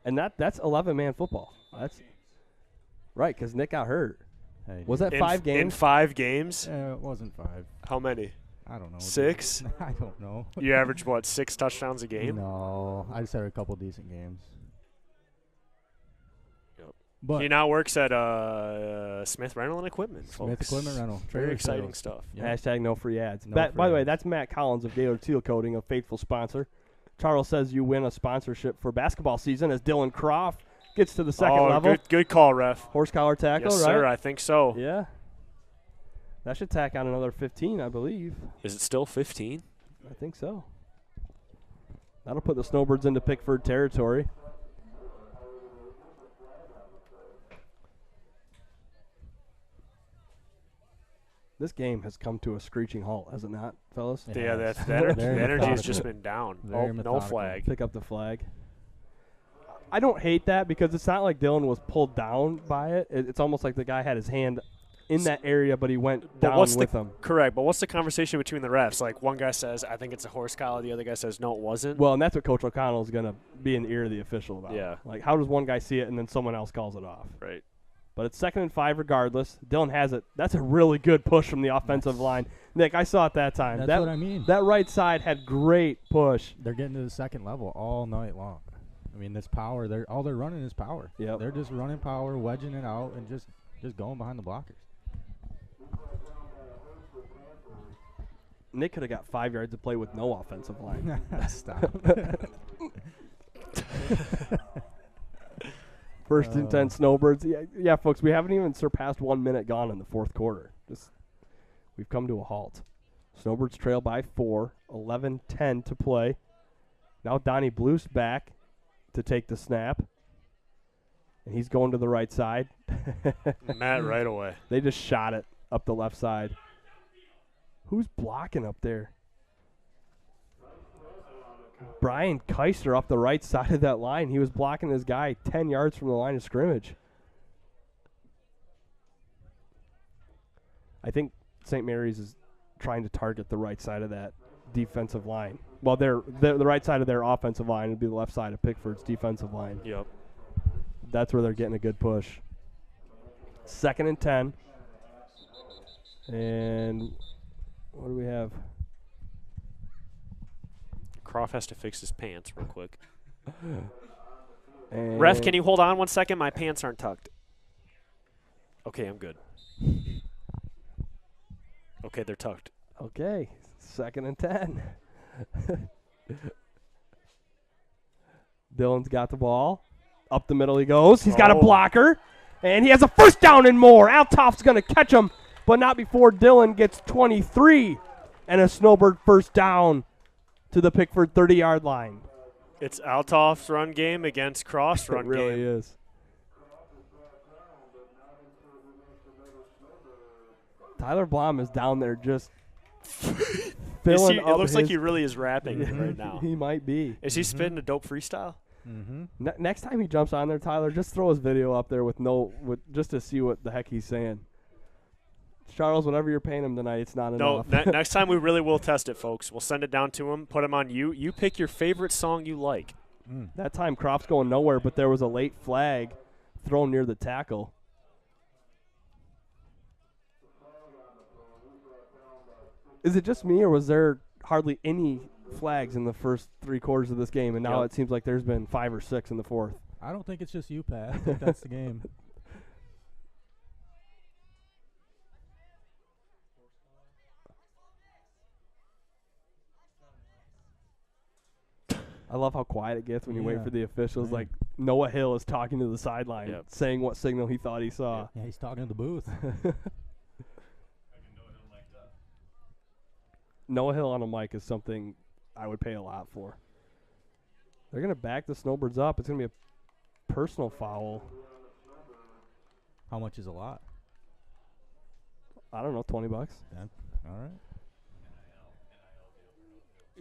And that's 11-man football. That's right, because Nick got hurt. Hey, was that 5 games? In 5 games? It wasn't 5. How many? I don't know. 6? I don't know. You average, what, 6 touchdowns a game? No. I just had a couple decent games. Yep. But he now works at Smith Rental and Equipment, Smith folks. Equipment Rental. Very exciting stuff. Yep. Hashtag no free ads. No By free the way, ads. that's Matt Collins of Gaylord Seal Coating, a faithful sponsor. Charles says you win a sponsorship for basketball season as Dylan Croft gets to the second level. Good call, ref. Horse collar tackle, yes, right? Sir, I think so. Yeah. That should tack on another 15, I believe. Is it still 15? I think so. That'll put the Snowbirds into Pickford territory. This game has come to a screeching halt, has it not, fellas? Yeah, the energy has just been down. No flag. Pick up the flag. I don't hate that because it's not like Dylan was pulled down by it. It's almost like the guy had his hand in that area, but he went But down what's with the him. correct? But what's the conversation between the refs? Like one guy says, "I think it's a horse collar," the other guy says, "No, it wasn't." Well, and that's what Coach O'Connell is going to be in the ear of the official about. Yeah. Like, how does one guy see it and then someone else calls it off? Right. But it's 2nd and 5 regardless. Dillon has it. That's a really good push from the offensive line. Nick, I saw it that time. That's what I mean. That right side had great push. They're getting to the second level all night long. I mean, this power, all they're running is power. Yep. They're just running power, wedging it out, and just going behind the blockers. Nick could have got 5 yards to play with no offensive line. Stop. First and 10 Snowbirds. Yeah, folks, we haven't even surpassed 1 minute gone in the fourth quarter. We've come to a halt. Snowbirds trail by 4, 11-10 to play. Now Donnie Blues back to take the snap. And he's going to the right side. Matt right away. They just shot it up the left side. Who's blocking up there? Brian Keister off the right side of that line. He was blocking his guy 10 yards from the line of scrimmage. I think St. Mary's is trying to target the right side of that defensive line. Well, the right side of their offensive line would be the left side of Pickford's defensive line. Yep. That's where they're getting a good push. 2nd and 10. And what do we have? Croft has to fix his pants real quick. And Ref, can you hold on 1 second? My pants aren't tucked. Okay, I'm good. Okay, they're tucked. Okay, 2nd and 10. Dillon's got the ball. Up the middle he goes. He's got a blocker. And he has a first down and more. Altoff's going to catch him, but not before Dillon gets 23. And a Snowbird first down to the Pickford 30-yard line. It's Altoff's run game against Cross run It really game. is. Tyler Blom is down there just filling up It looks like his- he really is rapping right now. He might be. Is he spitting a dope freestyle? Mm-hmm. Next time he jumps on there, Tyler, just throw his video up there with just to see what the heck he's saying. Charles, whatever you're paying him tonight, it's not No, enough. next time we really will test it, folks. We'll send it down to him, put him on you. You pick your favorite song you like. That time Croft's going nowhere, but there was a late flag thrown near the tackle. Is it just me, or was there hardly any flags in the first 3 quarters of this game, and now Yep. it seems like there's been 5 or 6 in the fourth? I don't think it's just you, Pat. I think that's the game. I love how quiet it gets when you wait Yeah. for the officials. Yeah. Like Noah Hill is talking to the sideline, Yep. saying what signal he thought he saw. Yeah, he's talking to the booth. Noah Hill on a mic is something I would pay a lot for. They're going to back the Snowbirds up. It's going to be a personal foul. How much is a lot? I don't know, $20. Yeah. All right.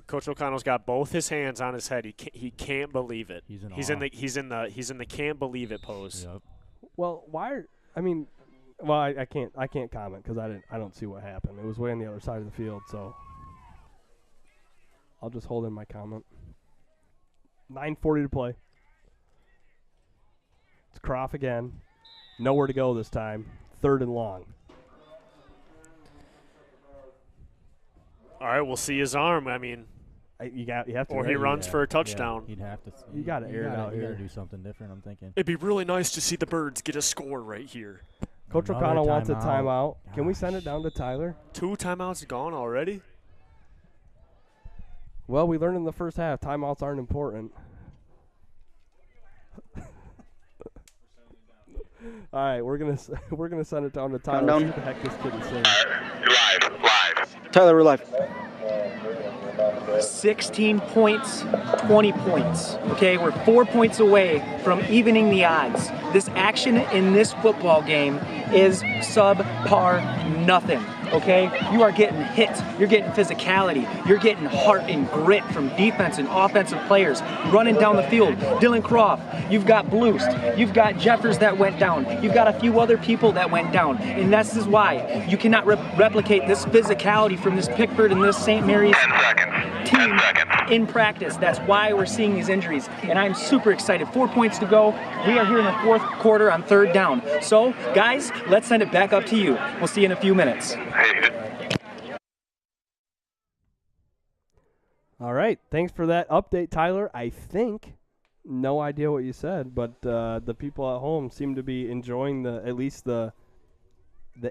Coach O'Connell's got both his hands on his head. He can't believe it. He's in the can't believe it pose. Yep. Well, I can't comment because I don't see what happened. It was way on the other side of the field, so I'll just hold in my comment. 9:40 to play. It's Croft again. Nowhere to go this time. 3rd and long. All right, we'll see his arm. I mean, you have to. Or he runs for a touchdown. Yeah, he'd have to. You got to air it out You here. got to do something different. I'm thinking. It'd be really nice to see the Birds get a score right here. Coach Another O'Connell wants a timeout. timeout. Can we send it down to Tyler? 2 timeouts gone already? Well, we learned in the first half timeouts aren't important. All right, we're gonna send it down to Tyler. Countdown. See what the heck this kid is saying. Live. Tyler, we're live. 16 points, 20 points. Okay, we're 4 points away from evening the odds. This action in this football game is subpar nothing, okay? You are getting hits, you're getting physicality, you're getting heart and grit from defense and offensive players running down the field. Dylan Croft, you've got Bloost, you've got Jeffers that went down, you've got a few other people that went down, and this is why you cannot replicate this physicality from this Pickford and this St. Mary's team in practice. That's why we're seeing these injuries, and I'm super excited. 4 points to go. We are here in the fourth quarter on third down. So, guys, let's send it back up to you. We'll see you in a few minutes. All right. Thanks for that update, Tyler. I think, no idea what you said, but the people at home seem to be enjoying at least the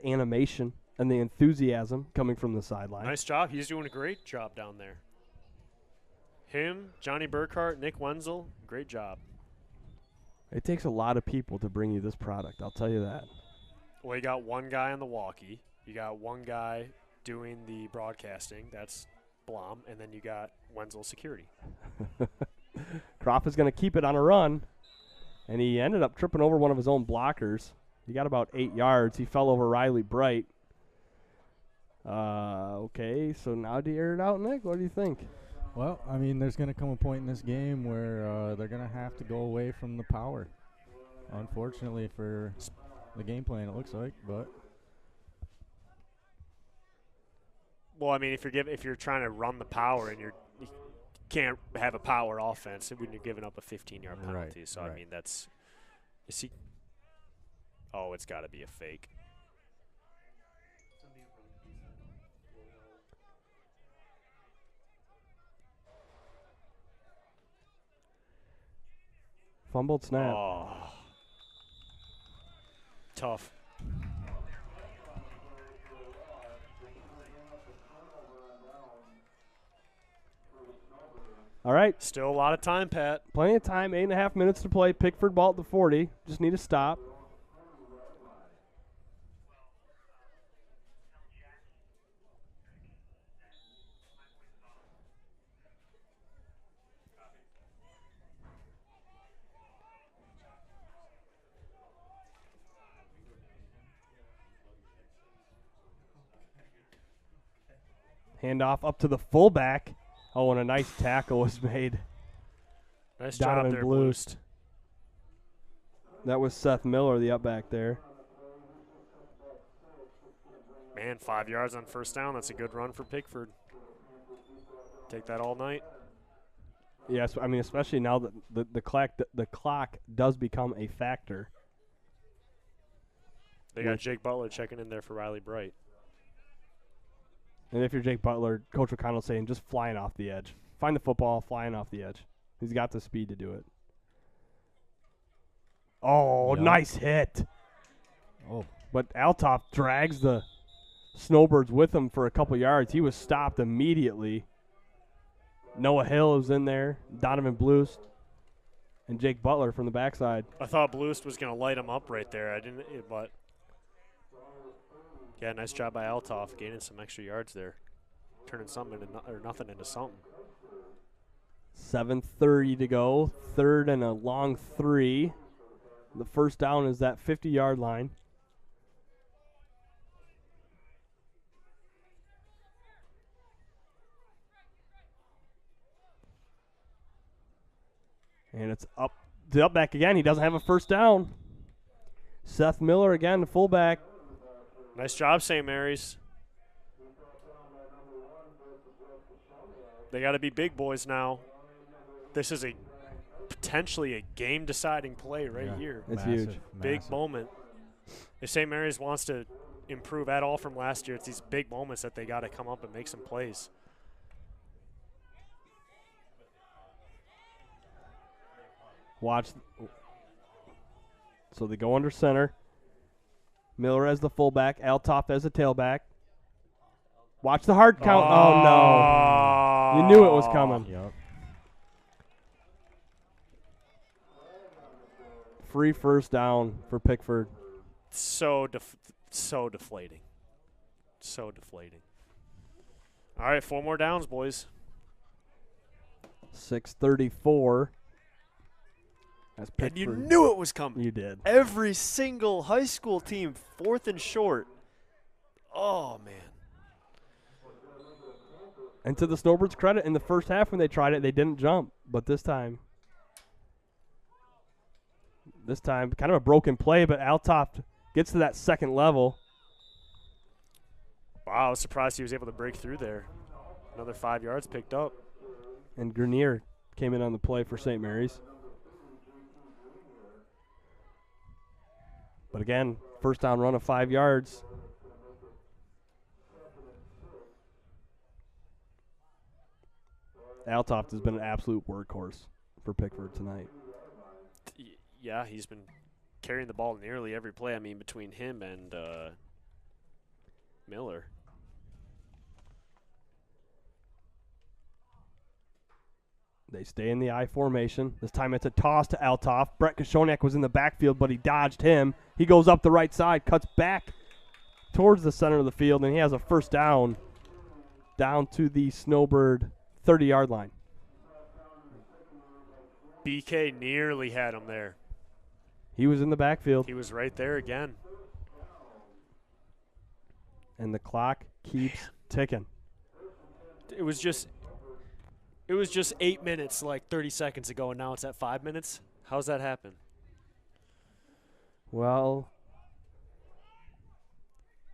animation and the enthusiasm coming from the sideline. Nice job. He's doing a great job down there. Him, Johnny Burkhart, Nick Wenzel, great job. It takes a lot of people to bring you this product, I'll tell you that. Well, you got one guy on the walkie. You got one guy doing the broadcasting. That's Blom. And then you got Wenzel security. Croft is going to keep it on a run, and he ended up tripping over one of his own blockers. He got about 8 yards. He fell over Riley Bright. Okay, so now to air it out, Nick, what do you think? Well, I mean, there's going to come a point in this game where they're going to have to go away from the power. Unfortunately for the game plan, it looks like, but. Well, I mean, if you're trying to run the power and you can't have a power offense when you're giving up a 15-yard penalty. Right, so I mean, is he? Oh, it's got to be a fake. Fumbled snap. Oh. Tough. All right. Still a lot of time, Pat. Plenty of time. 8.5 minutes to play. Pickford ball at the 40. Just need a stop. Handoff up to the fullback. Oh, and a nice tackle was made. Nice Donovan job there, Bloost. That was Seth Miller, the up back there. Man, 5 yards on first down. That's a good run for Pickford. Take that all night. Yes, I mean, especially now that the clock does become a factor. They got Jake Butler checking in there for Riley Bright. And if you're Jake Butler, Coach O'Connell saying just flying off the edge. Find the football, flying off the edge. He's got the speed to do it. Oh, nice hit. Oh. But Althoff drags the Snowbirds with him for a couple yards. He was stopped immediately. Noah Hill is in there. Donovan Bloost. And Jake Butler from the backside. I thought Bloost was going to light him up right there. I didn't, but yeah, nice job by Althoff gaining some extra yards there, turning something into nothing into something. 7:30 to go. Third and a long 3. The first down is that 50-yard line. And it's up back again. He doesn't have a first down. Seth Miller again, the fullback. Nice job, St. Mary's. They got to be big boys now. This is potentially a game-deciding play right here. It's huge. Big moment. If St. Mary's wants to improve at all from last year, it's these big moments that they got to come up and make some plays. Watch. So they go under center. Miller as the fullback. Althoff as the tailback. Watch the hard count. Oh, no. You knew it was coming. Yep. Free first down for Pickford. So deflating. So deflating. All right, 4 more downs, boys. 6:34. That's And you Pickford. knew it was coming. You did. Every single high school team, 4th and short. Oh, man. And to the Snowbirds' credit, in the first half when they tried it, they didn't jump. But this time, kind of a broken play, but Altoft gets to that second level. Wow, I was surprised he was able to break through there. Another 5 yards picked up. And Grenier came in on the play for St. Mary's. But again, first down run of 5 yards. Altoft has been an absolute workhorse for Pickford tonight. Yeah, he's been carrying the ball nearly every play. I mean, between him and Miller. They stay in the I formation. This time it's a toss to Altoft. Brett Kashoniak was in the backfield, but he dodged him. He goes up the right side, cuts back towards the center of the field, and he has a first down to the Snowbird 30-yard line. BK nearly had him there. He was in the backfield. He was right there again. And the clock keeps ticking. It was just 8 minutes, like 30 seconds ago, and now it's at 5 minutes. How's that happen? Well,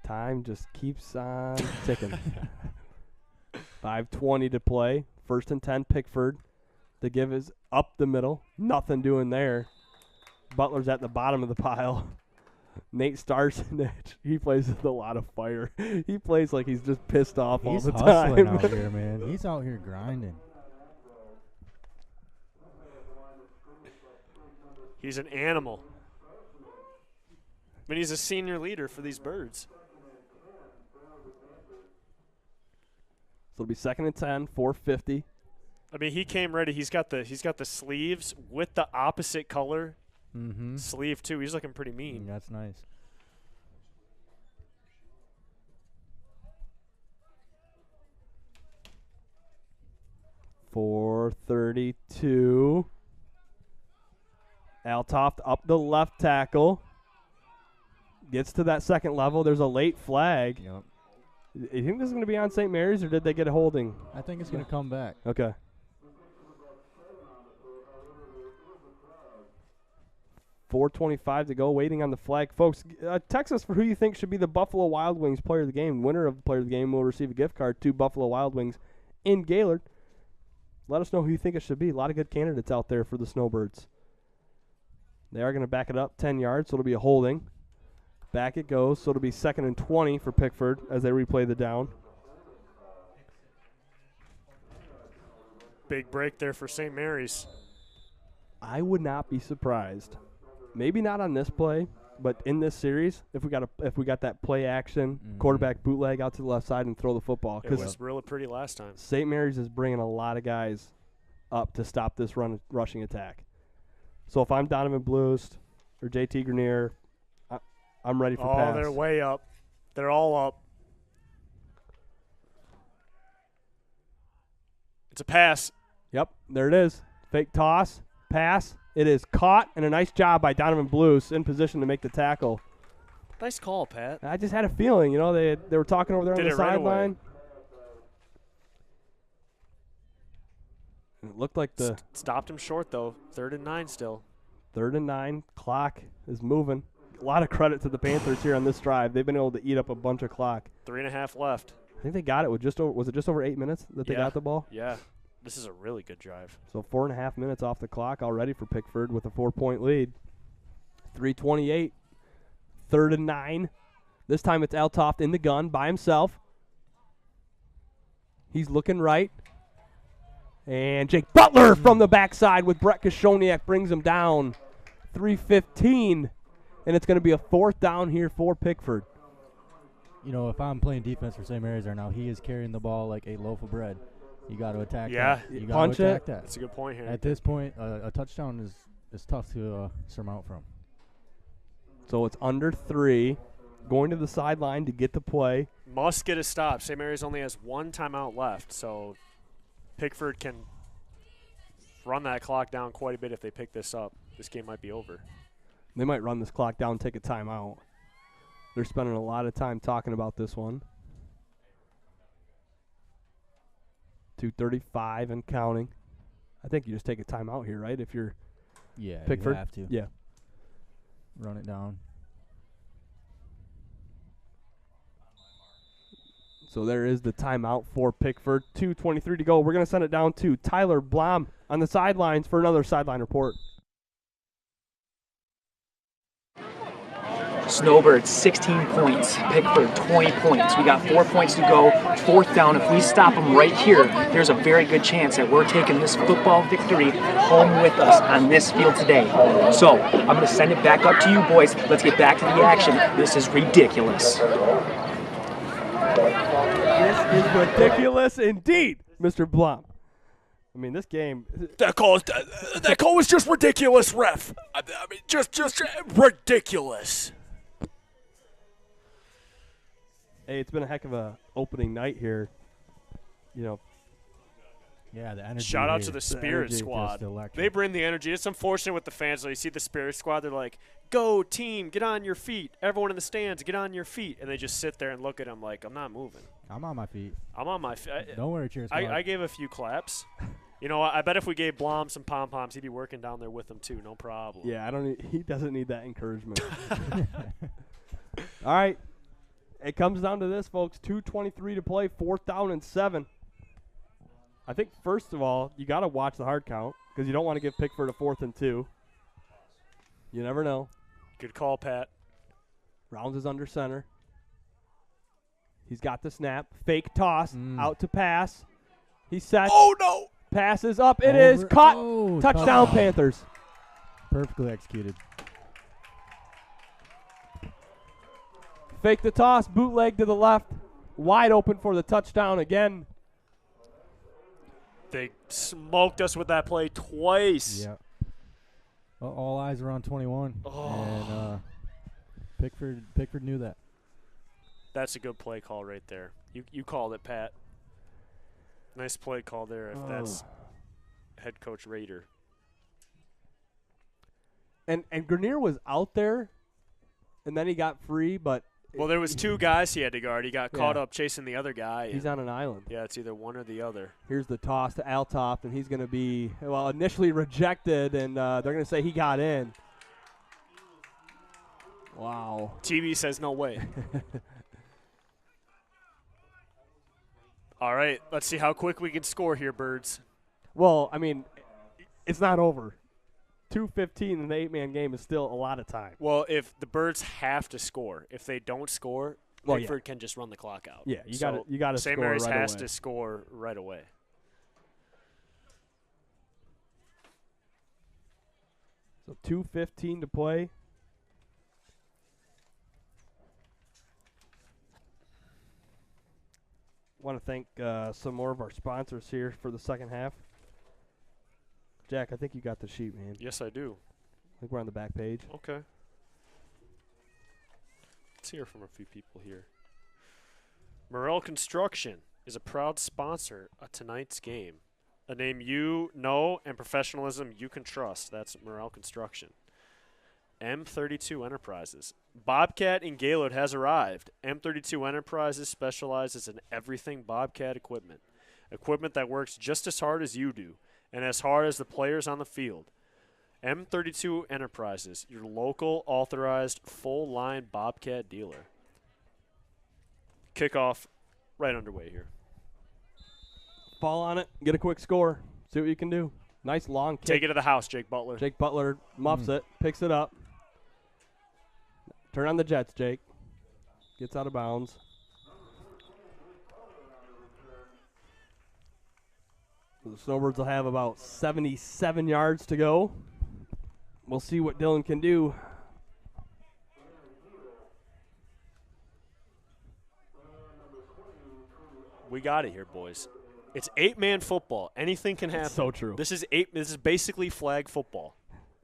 time just keeps on ticking. 5:20 to play. 1st and 10, Pickford. The give is up the middle. Nothing doing there. Butler's at the bottom of the pile. Nate Starsenich, he plays with a lot of fire. He plays like he's just pissed off all the time. He's hustling out here, man. He's out here grinding. He's an animal. I mean, he's a senior leader for these Birds. So it'll be 2nd and 10, 4:50. I mean, he came ready. He's got the sleeves with the opposite color sleeve too. He's looking pretty mean. That's nice. .432. Altoft up the left tackle. Gets to that second level. There's a late flag. Yep. You think this is going to be on St. Mary's, or did they get a holding? I think it's going to come back. Okay. .425 to go, waiting on the flag. Folks, text us for who you think should be the Buffalo Wild Wings player of the game. Winner of the player of the game will receive a gift card to Buffalo Wild Wings in Gaylord. Let us know who you think it should be. A lot of good candidates out there for the Snowbirds. They are going to back it up 10 yards, so it'll be a holding. Back it goes, so it'll be 2nd and 20 for Pickford as they replay the down. Big break there for St. Mary's. I would not be surprised. Maybe not on this play, but in this series, if we got that play action, quarterback bootleg out to the left side and throw the football. It was really pretty last time. St. Mary's is bringing a lot of guys up to stop this rushing attack. So if I'm Donovan Bluest or JT Grenier, I'm ready for pass. Oh, they're way up. They're all up. It's a pass. Yep, there it is. Fake toss, pass. It is caught, and a nice job by Donovan Blues in position to make the tackle. Nice call, Pat. I just had a feeling, they were talking over there on the sideline. It looked like stopped him short though. 3rd and 9 still. 3rd and 9. Clock is moving. A lot of credit to the Panthers here on this drive. They've been able to eat up a bunch of clock. 3.5 left. I think they got it with just over 8 minutes that they got the ball? Yeah. This is a really good drive. So 4.5 minutes off the clock already for Pickford with a 4-point lead. 3:28. 3rd and 9. This time it's Altoft in the gun by himself. He's looking right. And Jake Butler from the backside with Brett Kashoniak brings him down. 3:15. And it's going to be a 4th down here for Pickford. If I'm playing defense for St. Mary's right now, he is carrying the ball like a loaf of bread. You got to attack that. You got to attack that. That's a good point here. At this point, a touchdown is tough to surmount from. So it's under 3. Going to the sideline to get the play. Must get a stop. St. Mary's only has 1 timeout left, so Pickford can run that clock down quite a bit if they pick this up. This game might be over. They might run this clock down and take a timeout. They're spending a lot of time talking about this one. 2:35 and counting. I think you just take a timeout here, right? If you're Pickford. You have to. Yeah. Run it down. So there is the timeout for Pickford. 2:23 to go. We're going to send it down to Tyler Blom on the sidelines for another sideline report. Snowbirds 16 points, Pickford 20 points. We got 4 points to go. Fourth down. If we stop them right here, there's a very good chance that we're taking this football victory home with us on this field today. So I'm going to send it back up to you boys. Let's get back to the action. This is ridiculous. This is ridiculous indeed, Mr. Blom. I mean, this game. That call was just ridiculous, ref. I mean, just ridiculous. Hey, it's been a heck of a opening night here. You know. Yeah, the energy. Shout out here. to the Spirit Squad. They bring the energy. It's unfortunate with the fans, though. You see the Spirit Squad, they're like, go, team, get on your feet. Everyone in the stands, get on your feet. And they just sit there and look at them like, I'm not moving. I'm on my feet. I'm on my feet. Don't worry, cheers. I gave a few claps. You know, I bet if we gave Blom some pom-poms, he'd be working down there with them, too. No problem. Yeah, he doesn't need that encouragement. All right. It comes down to this, folks. 2:23 to play, 4th down and 7. I think, first of all, you got to watch the hard count because you don't want to give Pickford a 4th and 2. You never know. Good call, Pat. Rounds is under center. He's got the snap. Fake toss. Out to pass. He's set. Oh, no. Passes up. It is caught. Oh, touchdown, Panthers. Perfectly executed. Fake the toss. Bootleg to the left. Wide open for the touchdown again. They smoked us with that play twice. Yeah. Well, all eyes are on 21. And Pickford knew that. That's a good play call right there. You called it, Pat. Nice play call there if that's head coach Raider. And Grenier was out there, and then he got free, but well, there was two guys he had to guard. He got caught up chasing the other guy. He's on an island. Yeah, it's either one or the other. Here's the toss to Altop, and he's going to be, initially rejected, and they're going to say he got in. Wow. TV says no way. All right, let's see how quick we can score here, Birds. Well, I mean, it's not over. 2:15 in the 8-man game is still a lot of time. Well, if the Birds have to score, if they don't score, Pickford can just run the clock out. Yeah, you got to score St. Mary's right has away. to score right away. So 2:15 to play. Want to thank some more of our sponsors here for the second half. Jack, I think you got the sheet, man. Yes, I do. I think we're on the back page. Okay. Let's hear from a few people here. Morel Construction is a proud sponsor of tonight's game. A name you know and professionalism you can trust. That's Morel Construction. M32 Enterprises. Bobcat in Gaylord has arrived. M32 Enterprises specializes in everything Bobcat equipment. Equipment that works just as hard as you do and as hard as the players on the field. M32 Enterprises, your local authorized full-line Bobcat dealer. Kickoff right underway here. Fall on it. Get a quick score. See what you can do. Nice long kick. Take it to the house, Jake Butler. Jake Butler muffs it, picks it up. Turn on the Jets, Jake. Gets out of bounds. The Snowbirds will have about 77 yards to go. We'll see what Dylan can do. We got it here, boys. It's 8-man football. Anything can happen. So true. This is basically flag football.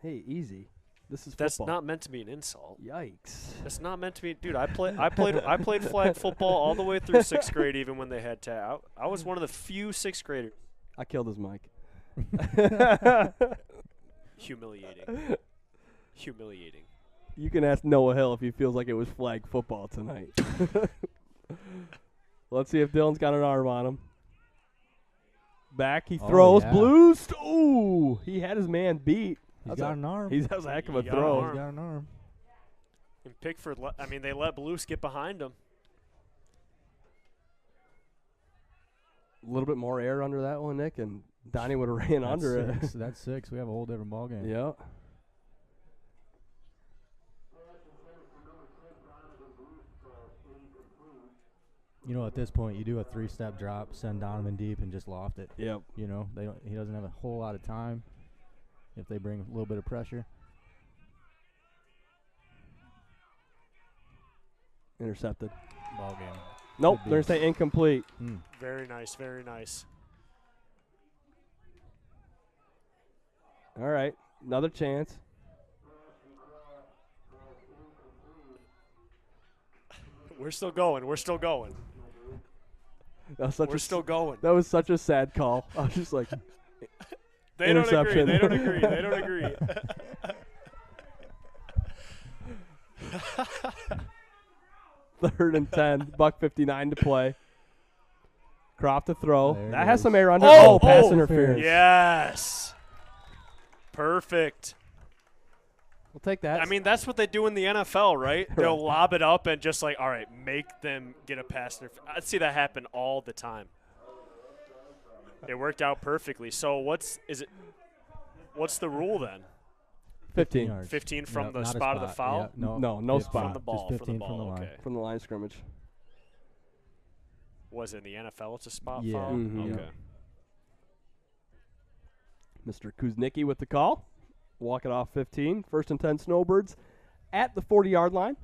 Hey, easy. This is football. That's not meant to be an insult. Yikes. That's not meant to be, dude. I played flag football all the way through 6th grade, even when they had I was one of the few 6th graders. I killed his mic. Humiliating. Humiliating. You can ask Noah Hill if he feels like it was flag football tonight. Let's see if Dylan's got an arm on him. Back, he throws. Yeah. Blues. Ooh, he had his man beat. He's got an arm. That was a heck of a He got throw. an arm. He's got an arm. And Pickford, they let Blues get behind him. A little bit more air under that one, Nick, and Donnie would have ran under Six. it. That's 6. We have a whole different ball game. Yeah. You know, at this point, you do a 3-step drop, send Donovan deep, and just loft it. Yep. You know, he doesn't have a whole lot of time if they bring a little bit of pressure. Intercepted. Ball game. Nope, they're going to say incomplete. Very nice, very nice. All right, another chance. We're still going. We're still going. We're still going. That was such a sad call. I was just like, They don't agree. interception. They don't agree. They don't agree. Third and 10, $1:59 to play. Croft to throw. There it That has goes. some air under. Oh, Pass oh. interference. Yes. Perfect. We'll take that. I mean, that's what they do in the NFL, right? They'll lob it up and just like, all right, make them get a pass. I see that happen all the time. It worked out perfectly. So what's the rule then? 15. yards. 15 from Yep, the not a spot of the foul? Yeah, no, No 15. spot. From the ball. Just 15 from the from the ball. line. Okay. From the line of scrimmage. Was it in the NFL? It's a spot Yeah. foul? Mhm. Okay. Mr. Kuznicki with the call. Walk it off 15. First and 10 Snowbirds at the 40-yard line.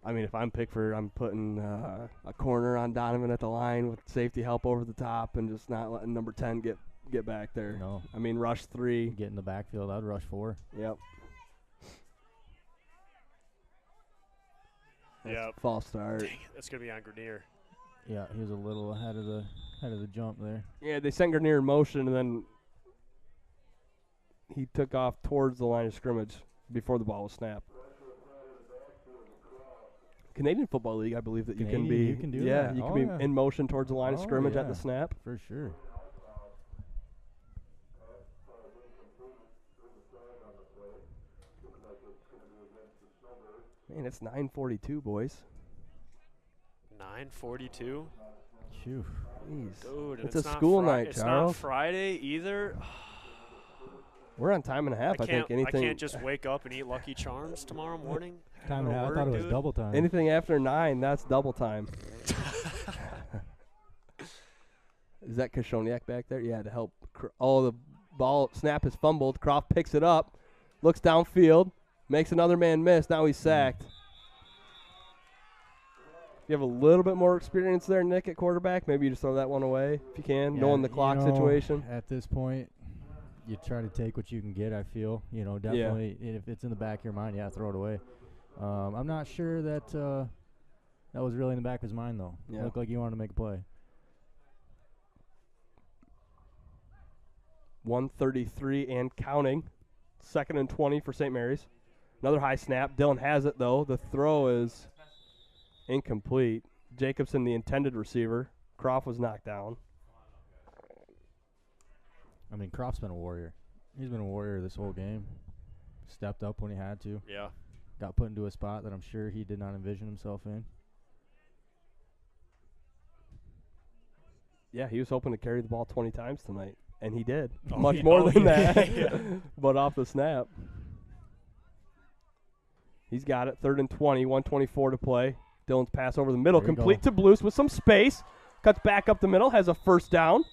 I mean, if I'm Pickford, I'm putting a corner on Donovan at the line with safety help over the top and just not letting number 10 get back there. No. I mean, rush 3. Get in the backfield. I'd rush 4. Yep. Yep. False start. Dang it. That's going to be on Grenier. Yeah, he was a little ahead of the jump there. Yeah, they sent Grenier in motion, and then he took off towards the line of scrimmage before the ball was snapped. Canadian Football League, I believe that you can be. You can do yeah, that. you can Oh, be yeah. in motion towards the line of Oh, scrimmage at yeah. the snap. For sure. Man, it's 9:42, boys. 9:42. Phew. Jeez. Dude, It's and a not school Fri- night, It's not Charles. Friday either. We're on time and a half. I think anything. I can't just wake up and eat Lucky Charms tomorrow morning. Time Go and a to half. I work, thought it was dude. double time. Anything after 9, that's double time. Is that Kashoniak back there? Yeah, to help. The ball snap is fumbled. Croft picks it up, looks downfield, makes another man miss. Now he's sacked. You have a little bit more experience there, Nick, at quarterback. Maybe you just throw that one away if you can, Yeah, knowing the clock situation. At this point, you try to take what you can get, I feel. You know, definitely, if it's in the back of your mind, yeah, throw it away. I'm not sure that that was really in the back of his mind, though. Yeah. It looked like he wanted to make a play. 1:33 and counting. 2nd and 20 for St. Mary's. Another high snap. Dylan has it, though. The throw is incomplete. Jacobson, the intended receiver. Croft was knocked down. I mean, Croft's been a warrior. He's been a warrior this whole game. Stepped up when he had to. Yeah. Got put into a spot that I'm sure he did not envision himself in. Yeah, he was hoping to carry the ball 20 times tonight, and he did. Oh, Much yeah. more Oh, than yeah. that, Yeah. but off the snap. He's got it. 3rd and 20, 1:24 to play. Dylan's pass over the middle, There you complete go. to Blues with some space. Cuts back up the middle, has a first down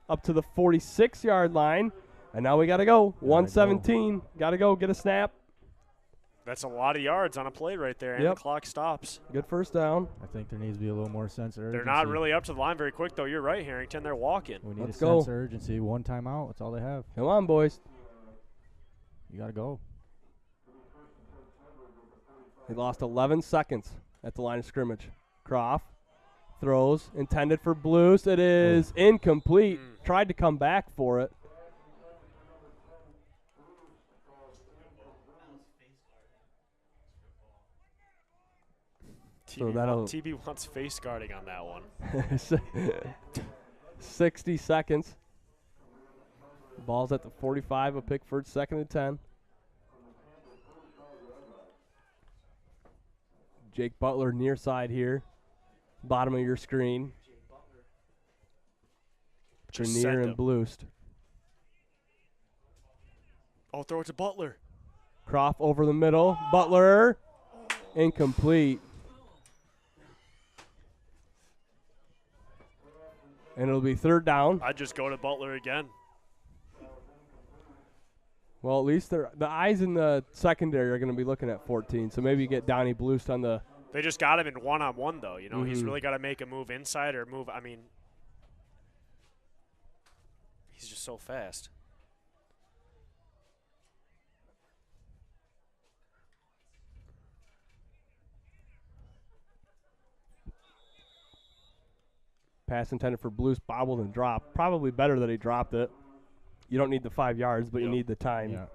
up to the 46-yard line. And now we got to go. 1:17. Got to go get a snap. That's a lot of yards on a play right there, and Yep. the clock stops. Good first down. I think there needs to be a little more sense of urgency. They're not really up to the line very quick, though. You're right, Harrington. They're walking. We need Let's a go. sense of urgency. One timeout. That's all they have. Come on, boys. You got to go. They lost 11 seconds at the line of scrimmage. Croft Throws intended for Blues. It is incomplete. Tried to come back for it. TB wants face guarding on that one. 60 seconds. Ball's at the 45 of Pickford, 2nd and 10. Jake Butler near side here. Bottom of your screen. Trenier and Bloost. Oh, throw it to Butler. Croft over the middle. Butler. Incomplete. And it'll be 3rd down. I'd just go to Butler again. Well, at least the eyes in the secondary are going to be looking at 14, so maybe you get Donnie Bloost on the. They just got him in one-on-one, though. You know, he's really got to make a move inside or move. I mean, he's just so fast. Pass intended for Blues, bobbled and dropped. Probably better that he dropped it. You don't need the 5 yards, but you need the time. Yeah.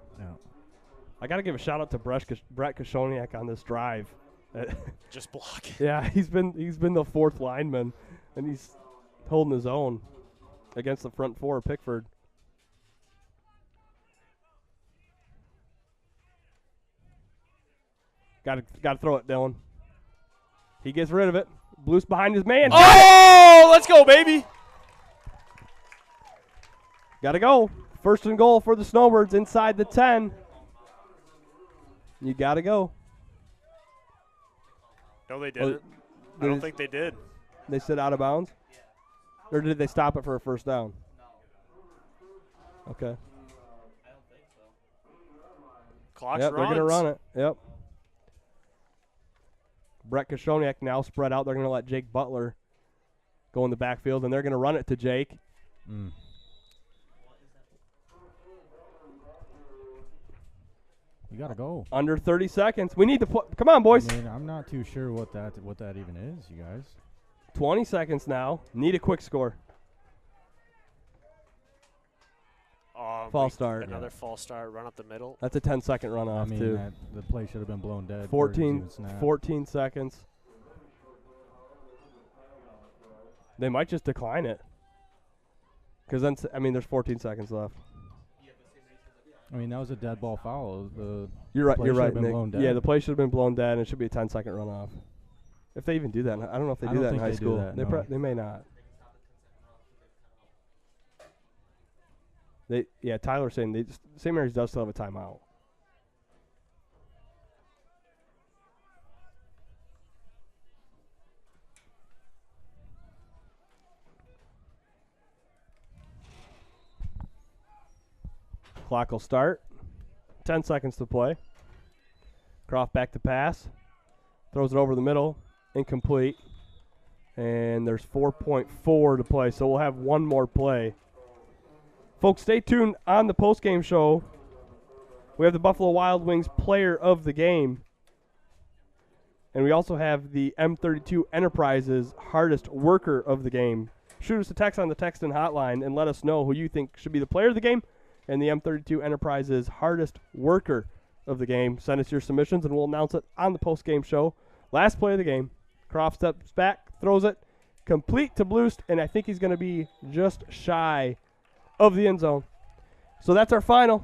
I got to give a shout out to Brett Koshoniak on this drive. Just block. Yeah, he's been the 4th lineman, and he's holding his own against the front 4 of Pickford. Got to throw it, Dylan. He gets rid of it. Blues behind his man. Oh, let's go, baby. Got to go. 1st and goal for the Snowbirds inside the 10. You got to go. No, they didn't. I don't think they did. They sit out of bounds? Or did they stop it for a 1st down? Okay. Clock's They're going to run it. Yep. Brett Koshoniak now spread out. They're going to let Jake Butler go in the backfield, and they're going to run it to Jake. You got to go. Under 30 seconds. We need to put. Come on, boys. I mean, I'm not too sure what that even is, you guys. 20 seconds now. Need a quick score. False start. Another false start. Run up the middle. That's a 10-second runoff, I mean, too. The play should have been blown dead. 14 seconds. They might just decline it. Because then, there's 14 seconds left. I mean, that was a dead ball foul. You're right, Nick. Blown dead. Yeah, the play should have been blown dead, and it should be a 10-second runoff. If they even do that. I don't know if they do that in high school. They may not. Tyler's saying St. Mary's does still have a timeout. Clock will start. 10 seconds to play. Croft back to pass. Throws it over the middle. Incomplete. And there's 4.4 to play, so we'll have one more play. Folks, stay tuned on the postgame show. We have the Buffalo Wild Wings player of the game. And we also have the M32 Enterprises hardest worker of the game. Shoot us a text on the Texton hotline and let us know who you think should be the player of the game and the M32 Enterprises hardest worker of the game. Send us your submissions and we'll announce it on the postgame show. Last play of the game. Croft steps back, throws it complete to Bloost, and I think he's going to be just shy of the end zone. So that's our final.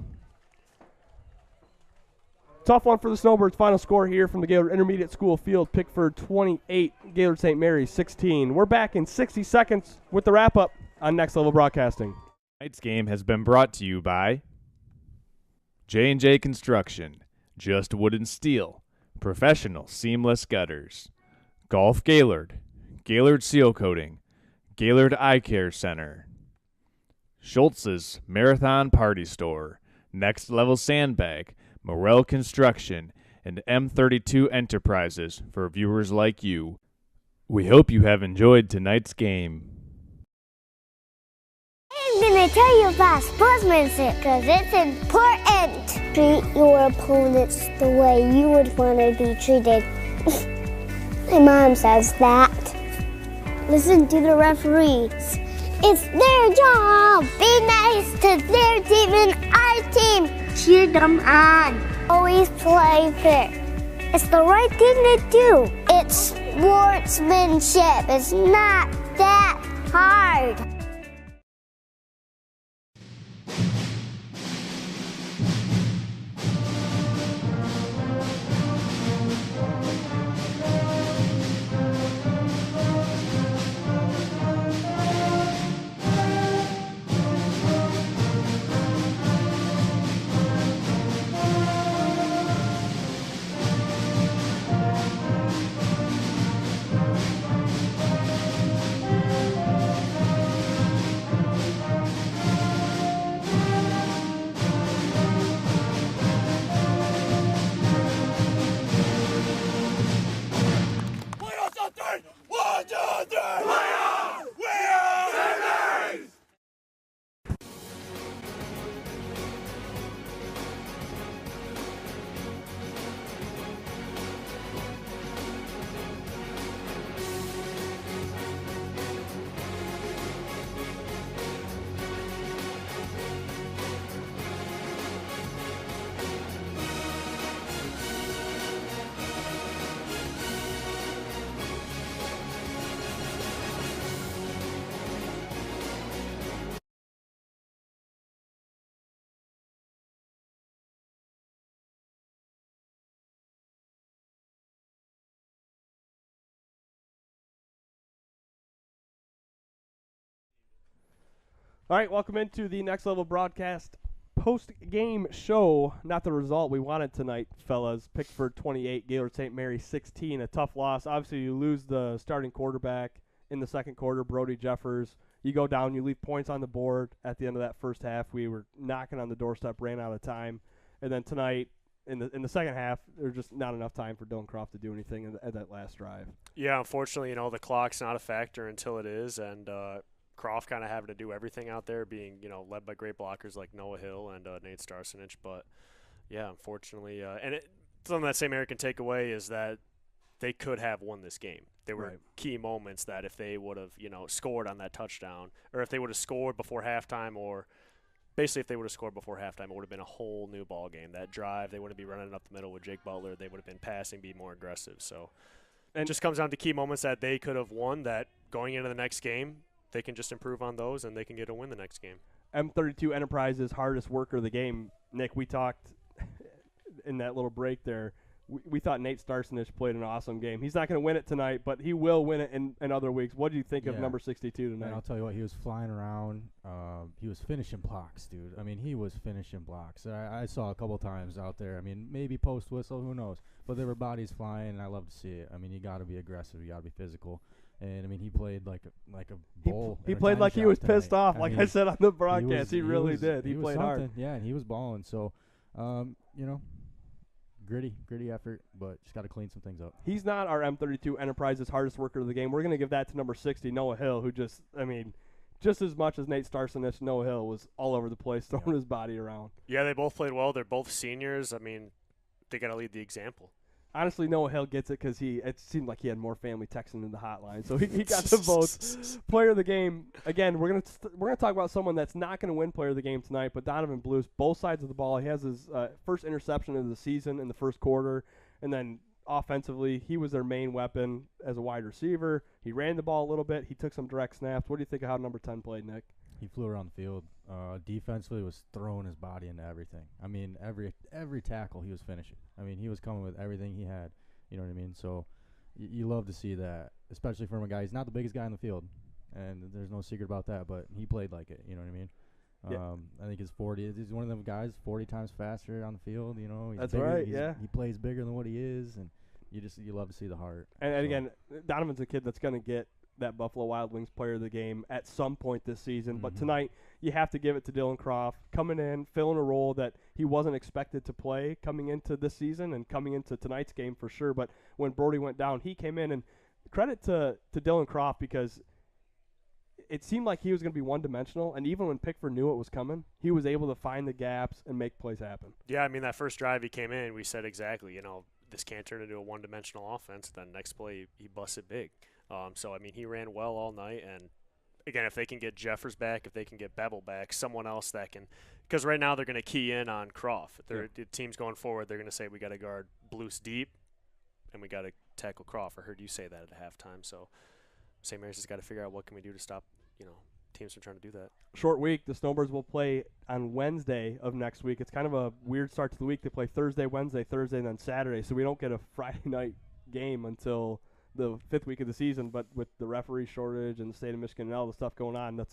Tough one for the Snowbirds. Final score here from the Gaylord Intermediate School field. Pickford 28, Gaylord St. Mary's 16. We're back in 60 seconds with the wrap-up on Next Level Broadcasting. Tonight's game has been brought to you by J&J Construction, Just Wood and Steel, Professional Seamless Gutters, Golf Gaylord, Gaylord Seal Coating, Gaylord Eye Care Center, Schultz's Marathon Party Store, Next Level Sandbag, Morel Construction, and M32 Enterprises for viewers like you. We hope you have enjoyed tonight's game. I'm gonna tell you about sportsmanship because it's important. Treat your opponents the way you would want to be treated. My mom says that. listen to the referees. It's their job. Be nice to their team and our team. Cheer them on. Always play fair. It's the right thing to do. It's sportsmanship. It's not that hard. All right, welcome into the Next Level Broadcast post-game show. Not the result we wanted tonight, fellas. Pickford 28, Gaylord St. Mary 16. A tough loss. Obviously, you lose the starting quarterback in the second quarter, Brody Jeffers. You go down, you leave points on the board at the end of that first half. We were knocking on the doorstep, ran out of time. And then tonight, in the second half, there's just not enough time for Dylan Croft to do anything at that last drive. Yeah, unfortunately, the clock's not a factor until it is, and Croft kind of having to do everything out there, being led by great blockers like Noah Hill and Nate Starsenich. But yeah, unfortunately, and something that St. Mary can take away is that they could have won this game. There were key moments that if they would have scored on that touchdown, or if they would have scored before halftime, or basically if they would have scored before halftime, it would have been a whole new ball game. That drive, they wouldn't be running up the middle with Jake Butler. They would have been passing, be more aggressive. So it just comes down to key moments that they could have won, that going into the next game, they can just improve on those, and they can get a win the next game. M32 Enterprises, hardest worker of the game. Nick, we talked in that little break there. We thought Nate Starsenich played an awesome game. He's not going to win it tonight, but he will win it in other weeks. What do you think of number 62 tonight? Man, I'll tell you what, he was flying around. He was finishing blocks, dude. I mean, he was finishing blocks. I saw a couple times out there. I mean, maybe post whistle, who knows? But there were bodies flying, and I love to see it. I mean, you got to be aggressive. You got to be physical. And, I mean, he played like a bull. He played like he was pissed off, like I said on the broadcast. He really did. He played hard. Yeah, and he was balling. So, gritty effort, but just got to clean some things up. He's not our M32 Enterprises hardest worker of the game. We're going to give that to number 60, Noah Hill, who just as much as Nate Starsenich, Noah Hill was all over the place, throwing his body around. Yeah, they both played well. They're both seniors. I mean, they got to lead the example. Honestly, Noah Hill gets it because it seemed like he had more family texting in the hotline, so he got the votes. Player of the game, again, we're gonna talk about someone that's not going to win player of the game tonight, but Donovan Blues, both sides of the ball. He has his first interception of the season in the first quarter, and then offensively, he was their main weapon as a wide receiver. He ran the ball a little bit. He took some direct snaps. What do you think of how number 10 played, Nick? He flew around the field. Defensively, was throwing his body into everything. I mean, every tackle he was finishing. I mean, he was coming with everything he had. You know what I mean? So you love to see that, especially from a guy. He's not the biggest guy on the field, and there's no secret about that. But he played like it. You know what I mean? Yeah. I think he's one of them guys 40 times faster on the field. You know, that's right. He plays bigger than what he is, and you love to see the heart. And again, Donovan's a kid that's going to get that Buffalo Wild Wings player of the game at some point this season. But tonight, you have to give it to Dylan Croft, coming in, filling a role that he wasn't expected to play coming into this season and coming into tonight's game for sure. But when Brody went down, he came in, and credit to Dylan Croft, because it seemed like he was going to be one-dimensional, and even when Pickford knew it was coming, he was able to find the gaps and make plays happen. Yeah, I mean, that first drive he came in, we said exactly, this can't turn into a one-dimensional offense. Then next play, he busted big. So, I mean, he ran well all night. And, again, if they can get Jeffers back, if they can get Bevel back, someone else that can – because right now they're going to key in on Croft. The teams going forward, they're going to say we got to guard Blues deep and we got to tackle Croft. I heard you say that at halftime. So St. Mary's has got to figure out what can we do to stop, teams from trying to do that. Short week. The Snowbirds will play on Wednesday of next week. It's kind of a weird start to the week. They play Thursday, Wednesday, and then Saturday. So we don't get a Friday night game until the 5th week of the season. But with the referee shortage and the state of Michigan and all the stuff going on,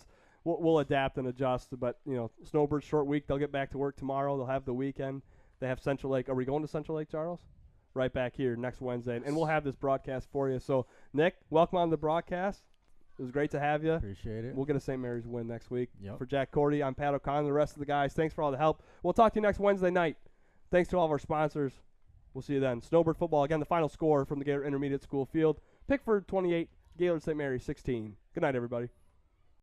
we'll adapt and adjust. But, Snowbirds short week. They'll get back to work tomorrow. They'll have the weekend. They have Central Lake. Are we going to Central Lake, Charles? Right back here next Wednesday. And we'll have this broadcast for you. So, Nick, welcome on the broadcast. It was great to have you. Appreciate it. We'll get a St. Mary's win next week. Yep. For Jack Cordy, I'm Pat O'Connor, the rest of the guys. Thanks for all the help. We'll talk to you next Wednesday night. Thanks to all of our sponsors. We'll see you then. Snowbird football, again, the final score from the Gaylord Intermediate School field. Pickford 28, Gaylord St. Mary's 16. Good night, everybody.